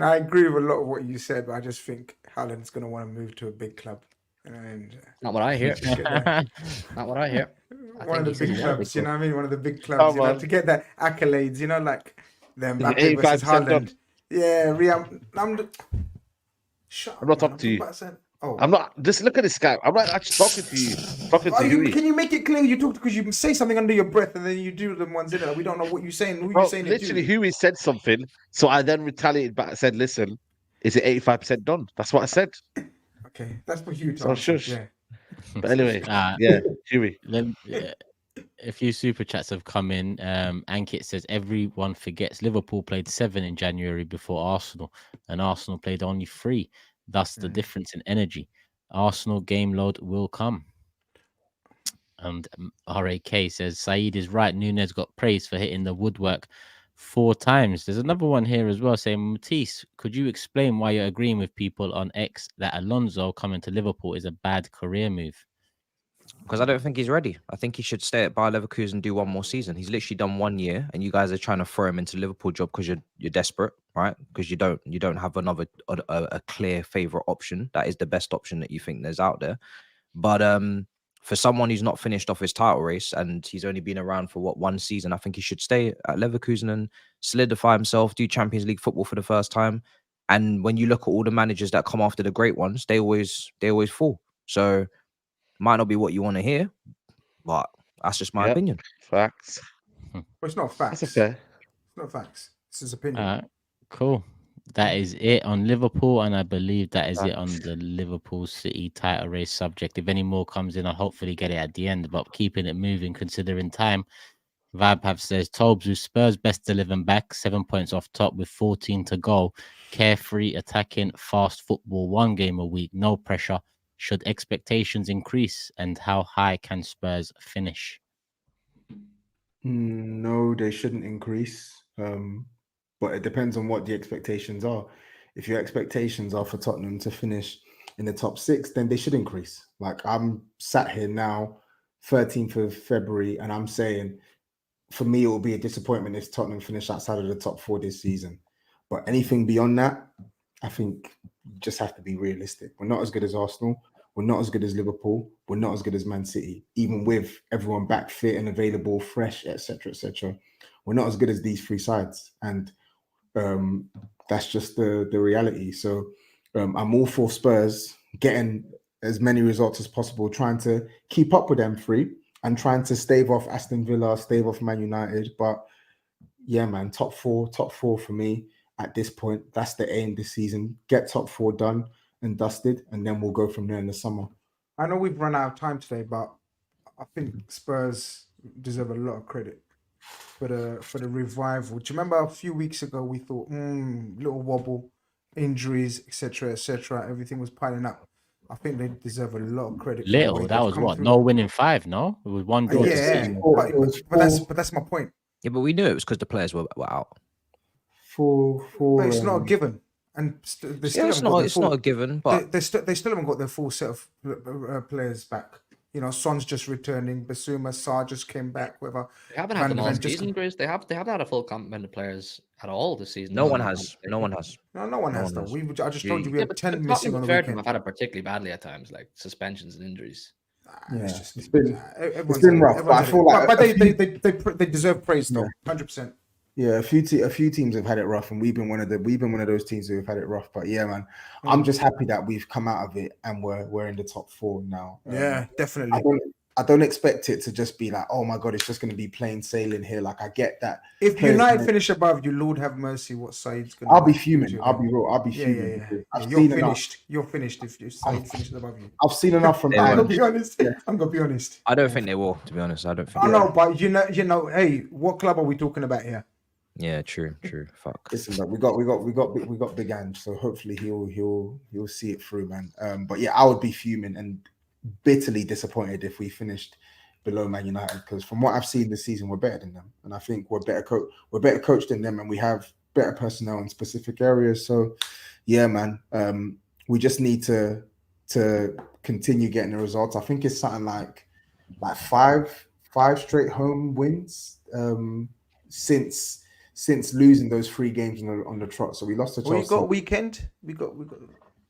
I agree with a lot of what you said, but I just think Haaland's gonna want to move to a big club. And not what I hear. Not what I hear. One of the big clubs, you know what I mean? One of the big clubs, to get that accolades, like the Mbappe versus Haaland. Yeah, I'm not talking to you. Oh. I'm not. Just look at this guy. I'm not actually talking to you. Talking to you. Can you make it clear you talk because you say something under your breath and then you do them ones in it? Like we don't know what you're saying. Who you saying? Literally, Huey said something, so I then retaliated back and said, "Listen, is it 85% done?" That's what I said. Okay, that's what you. So shush. Yeah. But anyway, Huey. A few super chats have come in. Ankit says everyone forgets Liverpool played 7 in January before Arsenal, and Arsenal played only 3. Thus, the difference in energy. Arsenal game load will come. And RAK says SAEED is right. Nunes got praised for hitting the woodwork 4 times. There's another one here as well saying, Matisse, could you explain why you're agreeing with people on X that Alonso coming to Liverpool is a bad career move? Because I don't think he's ready. I think he should stay at Bayer Leverkusen and do one more season. He's literally done 1 year, and you guys are trying to throw him into Liverpool job because you're desperate, right? Because you don't have another a clear favorite option. That is the best option that you think there's out there. But for someone who's not finished off his title race and he's only been around for 1 season, I think he should stay at Leverkusen and solidify himself, do Champions League football for the first time. And when you look at all the managers that come after the great ones, they always fall. So might not be what you want to hear, but that's just my opinion. Facts. Well, it's not facts. That's okay. It's not facts. It's his opinion. Cool. That is it on Liverpool, and I believe that is it on the Liverpool City title race subject. If any more comes in, I'll hopefully get it at the end, but keeping it moving considering time. Vibhav says, Tobes, Spurs best 11 back, 7 points off top with 14 to go. Carefree, attacking, fast football, 1 game a week, no pressure. Should expectations increase, and how high can Spurs finish? No, they shouldn't increase. But it depends on what the expectations are. If your expectations are for Tottenham to finish in the top 6, then they should increase. Like I'm sat here now, 13th of February, and I'm saying for me, it will be a disappointment if Tottenham finish outside of the top 4 this season. But anything beyond that, I think you just have to be realistic. We're not as good as Arsenal. We're not as good as Liverpool. We're not as good as Man City, even with everyone back fit and available, fresh, etc., etc. We're not as good as these 3 sides, and that's just the reality. So I'm all for Spurs getting as many results as possible, trying to keep up with them 3 and trying to stave off Aston Villa, stave off Man United. But yeah, man, top 4 for me at this point. That's the aim this season. Get top 4 done and dusted, and then we'll go from there in the summer. I know we've run out of time today, but I think Spurs deserve a lot of credit for the revival. Do you remember a few weeks ago we thought, little wobble, injuries, etc., everything was piling up. I think they deserve a lot of credit. Little, that was what? Through. No winning 5, no? It was 1 draw. But that's my point. Yeah, but we knew it was because the players were out. But it's not a given. And it's not a given, but they still haven't got their full set of players back. You know, Son's just returning. Basuma, Sarr just came back. Whether They haven't had them all season, Grizz. They haven't had a full complement of players at all this season. No one has. No one has. No one has though. I just told you we had 10 missing on the weekend. I've had it particularly badly at times, like suspensions and injuries. Yeah, it's been rough. But I feel like, but they deserve praise though, 100%. Yeah, a few teams have had it rough, and we've been one of those teams who have had it rough. But yeah, man, I'm just happy that we've come out of it and we're in the top 4 now. Yeah, definitely. I don't expect it to just be like, oh my god, it's just going to be plain sailing here. Like I get that. If United finish above you, Lord have mercy, what SAEED's going to? I'll be fuming. I'll be real. I'll be fuming. Yeah. You're finished. You're finished if SAEED finishes above you. I've seen enough from. I'm gonna be honest. Yeah. I'm gonna be honest. I don't think they will. To be honest, I don't think. I know, but you know. Hey, what club are we talking about here? Yeah, true. Fuck. Listen, but we got Big Ange, so hopefully he'll see it through, man. But yeah, I would be fuming and bitterly disappointed if we finished below Man United, because from what I've seen this season, we're better than them, and I think we're better coached than them, and we have better personnel in specific areas. So, yeah, man, we just need to continue getting the results. I think it's something like five straight home wins since losing those 3 games on the trot. So we lost to Chelsea. We got weekend.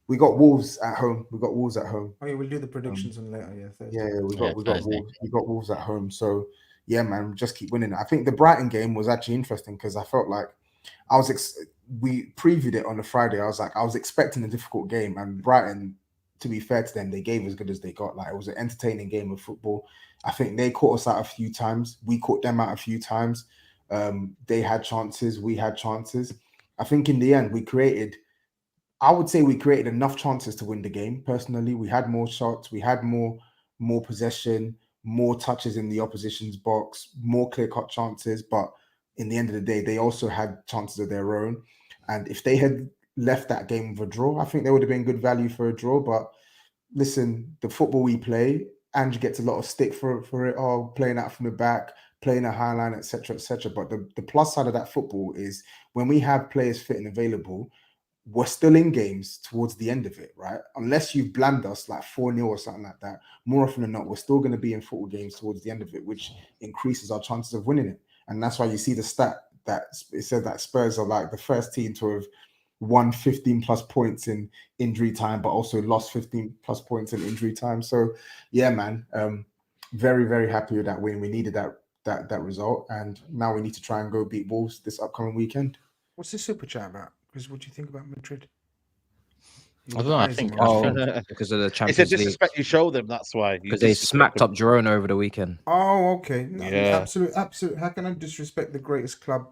We got Wolves at home. Oh yeah, we'll do the predictions on later. Yeah, Thursday. Yeah, we got Wolves at home. So yeah, man, just keep winning. I think the Brighton game was actually interesting because I felt like we previewed it on the Friday. I was expecting a difficult game, and Brighton, to be fair to them, they gave as good as they got. Like, it was an entertaining game of football. I think they caught us out a few times. We caught them out a few times. They had chances. We had chances. I think in the end, I would say we created enough chances to win the game. Personally, we had more shots, we had more possession, more touches in the opposition's box, more clear-cut chances. But in the end of the day, they also had chances of their own. And if they had left that game with a draw, I think there would have been good value for a draw. But listen, the football we play, Ange gets a lot of stick for it. Oh, playing out from the back, playing a high line, etc., etc. But the plus side of that football is when we have players fit and available, we're still in games towards the end of it, right? Unless you've bland us like 4-0 or something like that, more often than not, we're still going to be in football games towards the end of it, which increases our chances of winning it. And that's why you see the stat that it says that Spurs are like the first team to have won 15 plus points in injury time, but also lost 15 plus points in injury time. So yeah, man, very, very happy with that win. We needed that result, and now we need to try and go beat Wolves this upcoming weekend. What's this super chat about? Because what do you think about Madrid? I don't know. I think because of the Champions League. It's a disrespect you show them. That's why. Because they smacked up Girona over the weekend. Oh, okay. No, yeah. Absolute. How can I disrespect the greatest club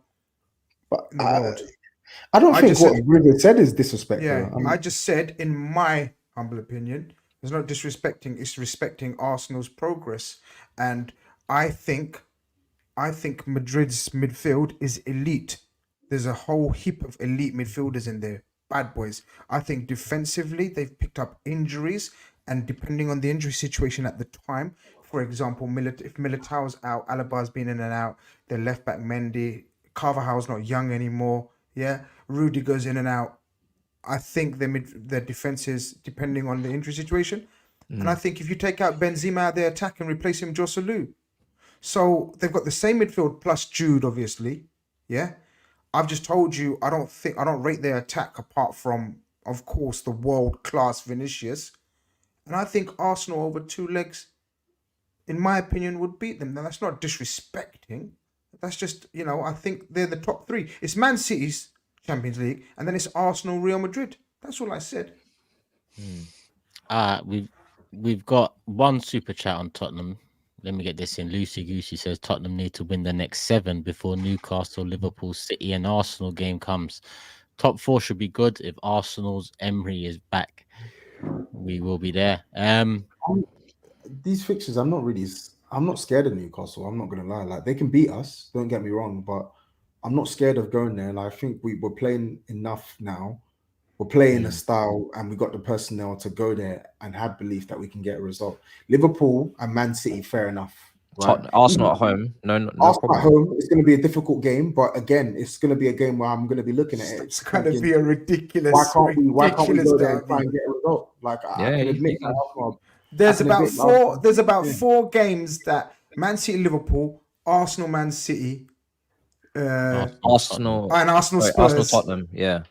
in the world? I don't think what River said is disrespectful. Yeah, I just said, in my humble opinion, there's no disrespecting. It's respecting Arsenal's progress, and I think Madrid's midfield is elite. There's a whole heap of elite midfielders in there, bad boys. I think defensively, they've picked up injuries, and depending on the injury situation at the time, for example, if Militao's out, Alaba's been in and out, their left back Mendy, Carvajal's not young anymore, yeah, Rudiger's in and out. I think their defenses, depending on the injury situation, and I think if you take out Benzema out of their attack and replace him with Joselu, so they've got the same midfield plus Jude, obviously, yeah. I've just told you, I don't rate their attack apart from, of course, the world-class Vinicius. And I think Arsenal over 2 legs, in my opinion, would beat them. Now, that's not disrespecting. That's just, I think they're the top 3. It's Man City's Champions League, and then it's Arsenal, Real Madrid. That's all I said. We've got one super chat on Tottenham. Let me get this in. Lucy Goosey says Tottenham need to win the next 7 before Newcastle, Liverpool, City and Arsenal game comes. Top 4 should be good. If Arsenal's Emery is back, we will be there. These fixtures, I'm not scared of Newcastle. I'm not going to lie. Like, they can beat us, don't get me wrong, but I'm not scared of going there. And I think we're playing enough now. We're playing a style, and we got the personnel to go there and have belief that we can get a result. Liverpool and Man City, fair enough. Right? Arsenal at home, no Arsenal problem. at home. It's going to be a difficult game, but again, it's going to be a game where I'm going to be looking at it. It's going to be a ridiculous. Why can't we go there and try and get a result? Like, I can admit, There's happened a about bit last four. time. There's about Yeah. 4 games that Man City, Liverpool, Arsenal, Man City, Arsenal, and Arsenal, sorry, Spurs. Arsenal, Tottenham. Yeah.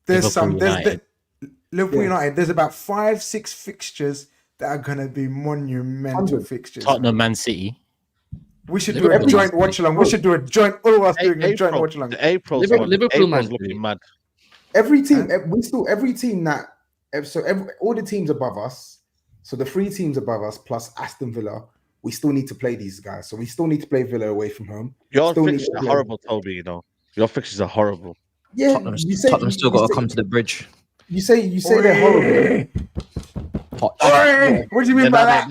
There's Liverpool United. Liverpool Yeah. United. There's about 5-6 fixtures that are gonna be monumental 100. fixtures. Tottenham, Man City. We should do a Liverpool, joint watch along. We should do a joint. All of us doing a joint April, watch along. the April's Liverpool, April's Man looking City. mad. Every team, every team that, all the teams above us, so the 3 teams above us plus Aston Villa, we still need to play these guys. So we still need to play Villa away from home. Your Still need fixtures to are play. horrible, Toby. You know, your fixtures are horrible. Yeah, Tottenham still got to come to the bridge. You say they're horrible. Poch. What do you mean by that?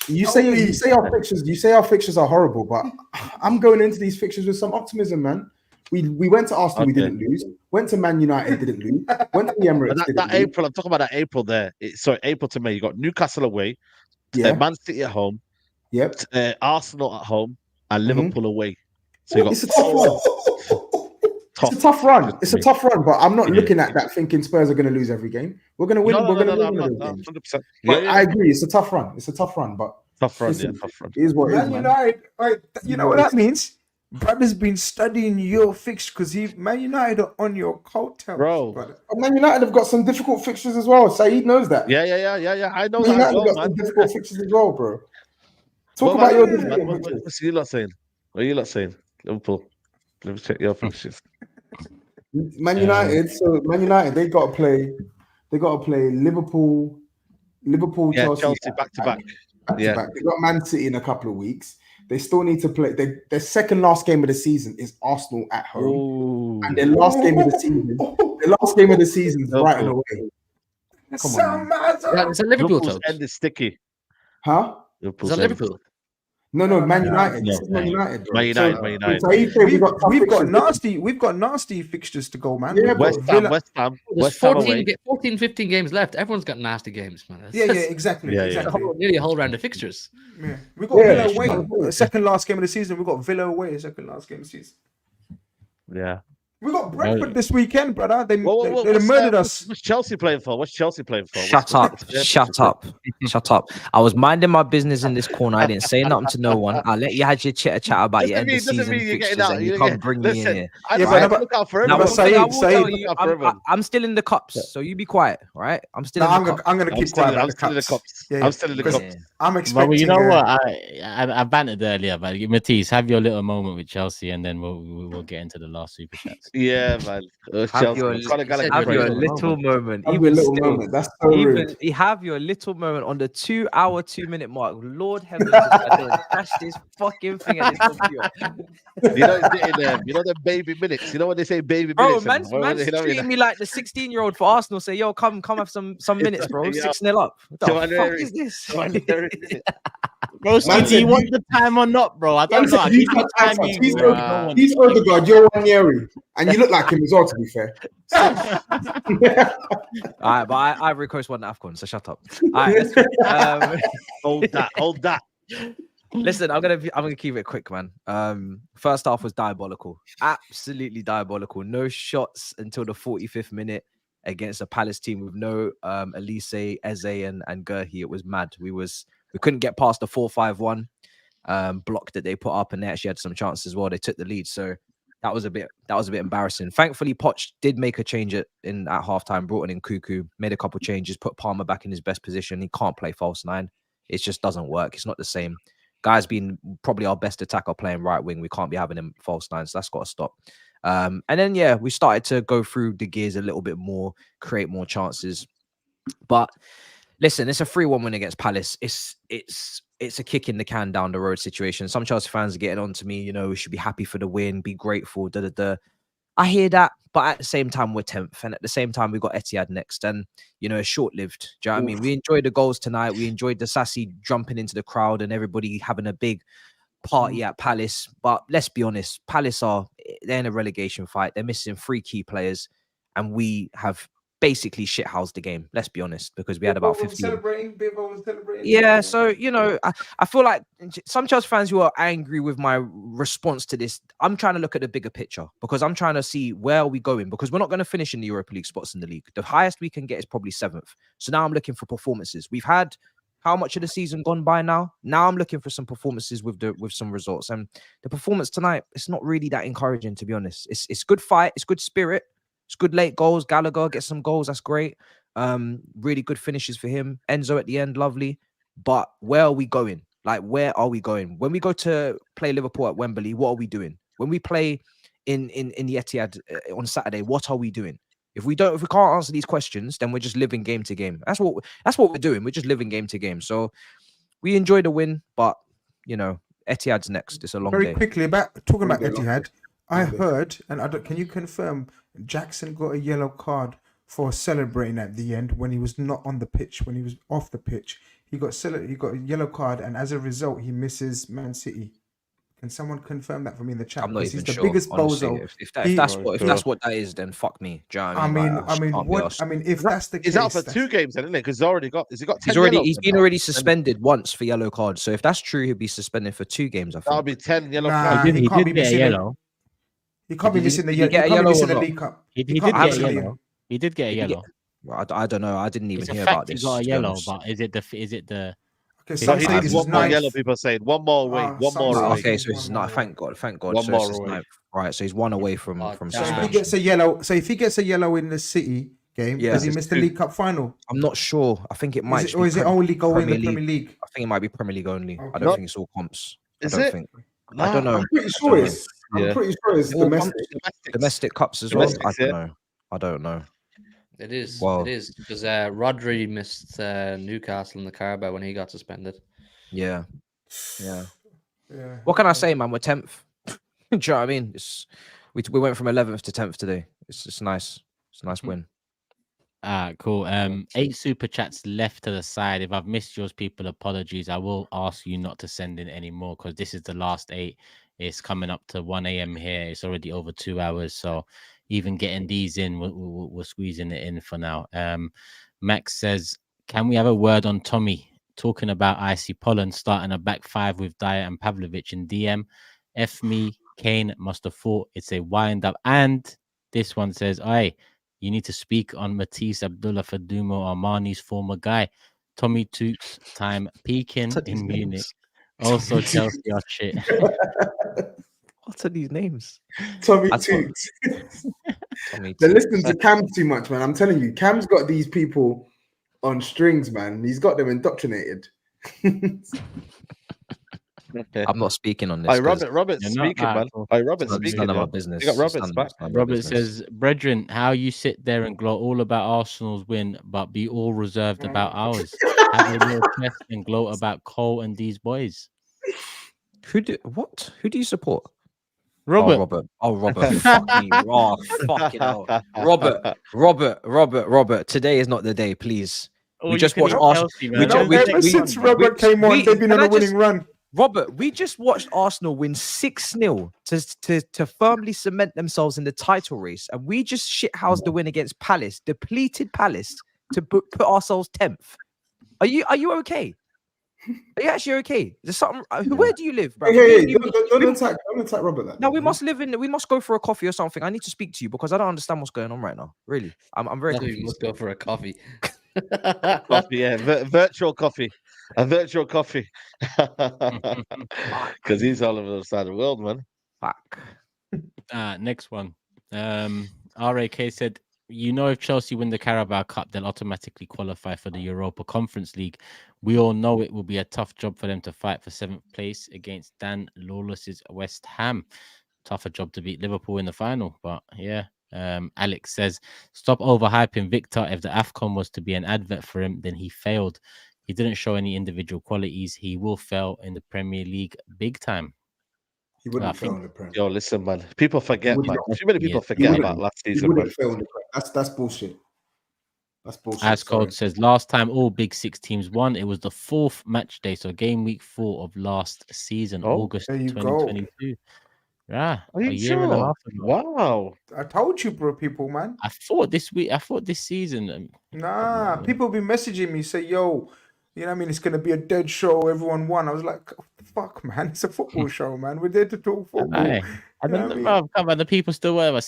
You say our fixtures are horrible, but I'm going into these fixtures with some optimism, man. We went to Arsenal, we didn't lose. Went to Man United, didn't lose. Went to the Emirates, That didn't lose. April, I'm talking about that April there. Sorry, April to May. You got Newcastle away, Yeah. Man City at home, Yep. Arsenal at home, and Liverpool away. So you got It's a tough run. It's a tough run. It's a tough run, but I'm not looking at that thinking Spurs are going to lose every game. We're going to win. We're going to win those games. 100%. But I agree. It's a tough run. It's a tough run, but Tough run, listen, tough run. it is what it is, Man man. United. Right, you know what that means? Brother's been studying your fixture because Man United are on your coattails, Bro. brother. Man United have got some difficult fixtures as well. SAEED knows that. Yeah. I know Man that as United well, got man. some difficult fixtures as well, bro. Talk What about your you, difficult man? fixtures. What's you lot saying? What are you lot saying? Liverpool. Let me check your fixtures. Man United. So Man United, they got to play. They got to play Liverpool, Yeah, Chelsea back to back. Yeah. back. They got Man City in a couple of weeks. They still need to play. Their second last game of the season is Arsenal at home, Ooh. and their last game of the season, is Brighton away. Come on, man. Yeah, it's a Liverpool. Liverpool's Toes. end is sticky. Huh? Is Liverpool's that end. Liverpool? No, Man United. No. This is Man United, bro. Man United, So, Man United. SAEED said We've got fixtures. nasty fixtures to go, man. Yeah, We've got West Ham There's away. 14, 15 games left. Everyone's got nasty games, man. Yeah, exactly. Yeah, exactly. Nearly a whole round of fixtures. Yeah. We got Yeah. Villa away. Second last game of the season. We got Villa away. Second last game of the season. Yeah. We got Brentford this weekend, brother. They What's, murdered us. What's Chelsea playing for? Shut up. Shut up. Shut up. I was minding my business in this corner. I didn't say nothing to no one. I'll let you have your chitter chat about your end of season fixtures and you can't bring me in here. I but- look out for Now, everyone. one thing I will Saeed, tell you, I'm still in the cups, so you be quiet, all right? I'm still in the cups. I'm gonna keep quiet. I'm still in the cups. I'm still in the Because cups. I'm But expecting. you know what? I bantered earlier, but Matisse, have your little moment with Chelsea, and then we'll get into the last super chats. Yeah, man. Have your little moment. Even still, That's so rude. you have your little moment on the 2-hour, 2-minute mark. Lord heavens, I don't dash this fucking thing at this computer. You know, the baby minutes. You know when they say baby Bro, minutes? man's treating me like the 16-year-old for Arsenal. Say, yo, come have some minutes, bro. 6-0 up. What the fuck is this? Bro, do you want the time or not, bro? I don't know. He's Odegaard, you're Ranieri, and you look like him as well, to be fair. All right, but Ivory Coast won the AFCON, so shut up. All right, Hold that. listen, I'm gonna keep it quick, man. First half was diabolical, absolutely diabolical. No shots until the 45th minute against a Palace team with no Elise, Eze, and Gerhi. It was mad. We couldn't get past the 4-5-1 block that they put up, and they actually had some chances as well. They took the lead, so that was a bit embarrassing. Thankfully, Poch did make a change at halftime, brought in Cuckoo, made a couple changes, put Palmer back in his best position. He can't play false nine. It just doesn't work. It's not the same. Guy's been probably our best attacker playing right wing. We can't be having him false nine, so that's got to stop. And then we started to go through the gears a little bit more, create more chances. But listen, it's a 3-1 win against Palace. It's a kick in the can down the road situation. Some Chelsea fans are getting on to me, we should be happy for the win, be grateful, I hear that, but at the same time, we're 10th. And at the same time, we've got Etihad next. And, it's short-lived. Do you know what I mean? We enjoyed the goals tonight. We enjoyed the Sassy jumping into the crowd and everybody having a big party at Palace. But let's be honest, Palace they're in a relegation fight. They're missing 3 key players. And we have basically shithoused the game. Let's be honest, because we had about 15. Celebrating. Yeah, so you know, I feel like some Chelsea fans who are angry with my response to this, I'm trying to look at the bigger picture because I'm trying to see where are we going, because we're not going to finish in the Europa League spots in the league. The highest we can get is probably 7th. So now I'm looking for performances. We've had how much of the season gone by now? Now I'm looking for some performances with some results. And the performance tonight, it's not really that encouraging, to be honest. It's good fight, it's good spirit, it's good late goals. Gallagher gets some goals, that's great. Really good finishes for him. Enzo at the end, lovely. But where are we going? Like, where are we going? When we go to play Liverpool at Wembley, what are we doing? When we play in the Etihad on Saturday, what are we doing? If we can't answer these questions, then we're just living game to game. That's what we're doing. We're just living game to game. So we enjoy the win, but you know, Etihad's next. It's a long day. Very quickly about talking about Etihad. I heard, and can you confirm Jackson got a yellow card for celebrating at the end when he was not on the pitch, when he was off the pitch? He got a yellow card, and as a result, he misses Man City. Can someone confirm that for me in the chat? I'm not even he's sure. The biggest honestly, bozo. If that's what that is, then fuck me. Do you know what I mean, if that's the case, he's out for 2 games, then, isn't it? Because he's already got. Has he got 10 he's been already suspended once for yellow cards. So if that's true, he'll be suspended for 2 games. I think that'll be 10 yellow cards. cards. He did get a yellow. He can't be missing the yellow. He get a yellow or not? He did get a yellow. He did get a yellow. Well, I don't know. I didn't even hear fact about this. He got a yellow, but is it the? Okay, So he needs one more yellow. People saying one more away, one more away. Okay, so it's not. Thank God. One so more away. Right, so he's 1 away from So if he gets a yellow, if he in the City game, does he miss the League Cup final? I'm not sure. I think it might. Or is it only go in the Premier League? I think it might be Premier League only. Okay. I don't think it's all comps. Is it? I don't know. I'm pretty sure it's domestic cups as well. I don't know. It is. Well, it is because Rodri missed Newcastle in the Carabao when he got suspended. Yeah. What can I say, man? We're 10th. Do you know what I mean? We went from 11th to 10th today. It's nice. It's a nice win. Cool. 8 super chats left to the side. If I've missed yours, people, apologies. I will ask you not to send in any more because this is the last 8. It's coming up to 1 a.m. here. It's already over 2 hours. So even getting these in, we're squeezing it in for now. Max says, can we have a word on Tommy? Talking about icy pollen, starting a back 5 with Dyer and Pavlovic in DM. F me, Kane must have thought it's a wind up. And this one says, hey, you need to speak on Matisse Abdullah Fadumo Armani's former guy. Tommy Toots time peaking in Munich. Also Chelsea are shit. What are these names? Tommy Toots. They're listening to Cam too much, man. I'm telling you, Cam's got these people on strings, man. He's got them indoctrinated. Okay. I'm not speaking on this. Robert's speaking, man. Robert's speaking. None of our business. You got Robert's back. Robert says, brethren, how you sit there and gloat all about Arsenal's win, but be all reserved about ours. Have a real chest and gloat about Cole and these boys. Who do you support? Robert. Oh, Robert. Fuck me. Oh, fucking hell. Robert. Today is not the day, please. We just watched Arsenal. Since Robert came on, they've been on a winning run. Robert, we just watched Arsenal win 6-0 to firmly cement themselves in the title race, and we just shithoused the win against Palace, depleted Palace, to put ourselves 10th. Are you okay? Are you actually okay? There's something. Where do you live, bro? Don't attack Robert. No, we must go for a coffee or something. I need to speak to you because I don't understand what's going on right now. Really, I'm very confused. We must go for a coffee. Coffee, yeah, virtual coffee, a virtual coffee, because he's all over the other side of the world, man. Fuck. Next one. RAK said, you know, if Chelsea win the Carabao Cup, they'll automatically qualify for the Europa Conference League. We all know it will be a tough job for them to fight for 7th place against Dan Lawless's West Ham. Tougher job to beat Liverpool in the final, but yeah. Alex says, stop overhyping Victor. If the AFCON was to be an advert for him, then he failed. He didn't show any individual qualities. He will fail in the Premier League big time. He wouldn't fail in the Premier. Yo, listen, man. People forget, man. Too many people forget about last season. He fail in the Premier. That's bullshit. That's bullshit. As Cote says, last time all Big 6 teams won, it was the 4th match day, so game week 4 of last season, August 2022. Yeah, Are a you year and a sure? half ago. Wow. I told you, bro, people, man. I thought this season. Nah, people be messaging me, say, yo, you know what I mean? It's going to be a dead show. Everyone won. I was like, fuck, man. It's a football show, man. We're there to talk football. Aye. And You know then, what I mean? bro, come on, the people still were we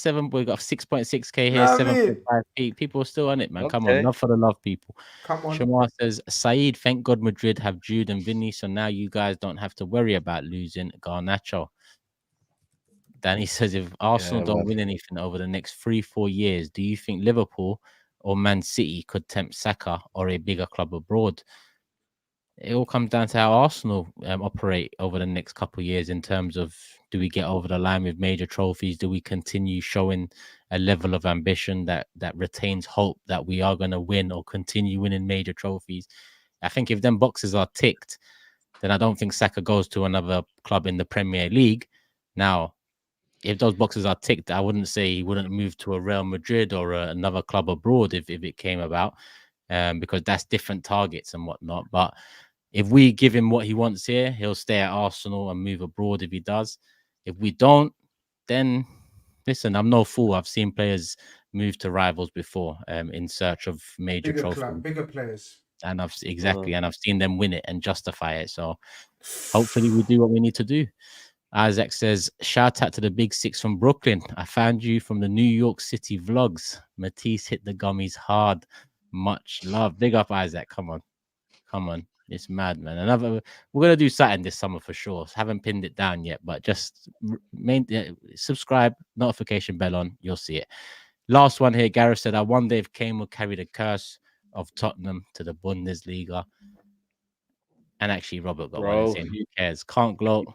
got 6.6k here, Know what I mean? 7.5p. People are still on it, man. Come on, Okay. love for the love, people. Come on. Shamar says, SAEED, thank God Madrid have Jude and Vinny, so now you guys don't have to worry about losing Garnacho. Danny says, if Arsenal don't win anything over the next 3-4 years, do you think Liverpool or Man City could tempt Saka or a bigger club abroad? It all comes down to how Arsenal operate over the next couple of years in terms of, do we get over the line with major trophies? Do we continue showing a level of ambition that retains hope that we are going to win or continue winning major trophies? I think if them boxes are ticked, then I don't think Saka goes to another club in the Premier League. Now, if those boxes are ticked, I wouldn't say he wouldn't move to a Real Madrid or another club abroad if it came about, because that's different targets and whatnot. But if we give him what he wants here, he'll stay at Arsenal and move abroad if he does. If we don't, then listen, I'm no fool. I've seen players move to rivals before in search of major trophies. Bigger players. And I've seen them win it and justify it. So hopefully we do what we need to do. Isaac says, shout out to the big six from Brooklyn. I found you from the New York City vlogs. Matisse hit the gummies hard. Much love. Big up, Isaac. Come on. It's mad, man. We're gonna do something this summer for sure. Haven't pinned it down yet, but just subscribe, notification bell on. You'll see it. Last one here. Gareth said, I wonder if Kane will carry the curse of Tottenham to the Bundesliga. And actually, Robert got one saying, who cares? Can't gloat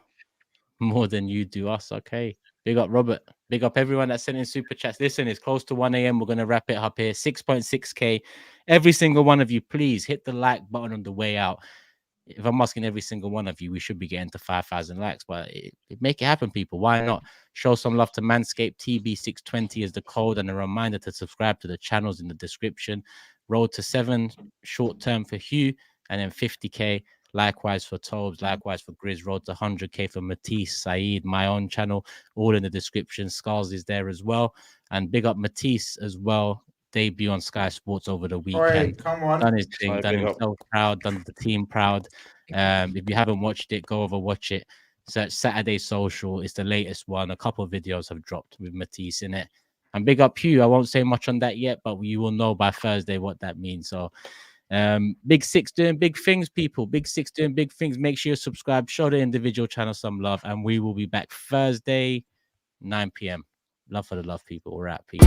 more than you do us. Okay. Big up, Robert. Big up everyone that's sending super chats. Listen, it's close to 1 a.m. We're going to wrap it up here. 6.6k. Every single one of you, please hit the like button on the way out. If I'm asking every single one of you, we should be getting to 5,000 likes. But make it happen, people. Why not? Show some love to Manscaped. TB620 is the code. And a reminder to subscribe to the channels in the description. Road to 7 short term for HUGH. And then 50k. Likewise for Tobes, likewise for GRIZZ, road to 100k for Matisse, SAEED, my own channel, all in the description. Skulls is there as well. And big up Matisse as well. Debut on Sky Sports over the weekend. Right, come on. Done his thing, done himself proud, done the team proud. If you haven't watched it, go over, watch it. Search Saturday Social. It's the latest one. A couple of videos have dropped with Matisse in it. And big up HUGH. I won't say much on that yet, but you will know by Thursday what that means. So Big Six doing big things, people. Big Six doing big things. Make sure you subscribe, show the individual channel some love, and we will be back Thursday 9 p.m. Love for the love, people. We're out. Peace.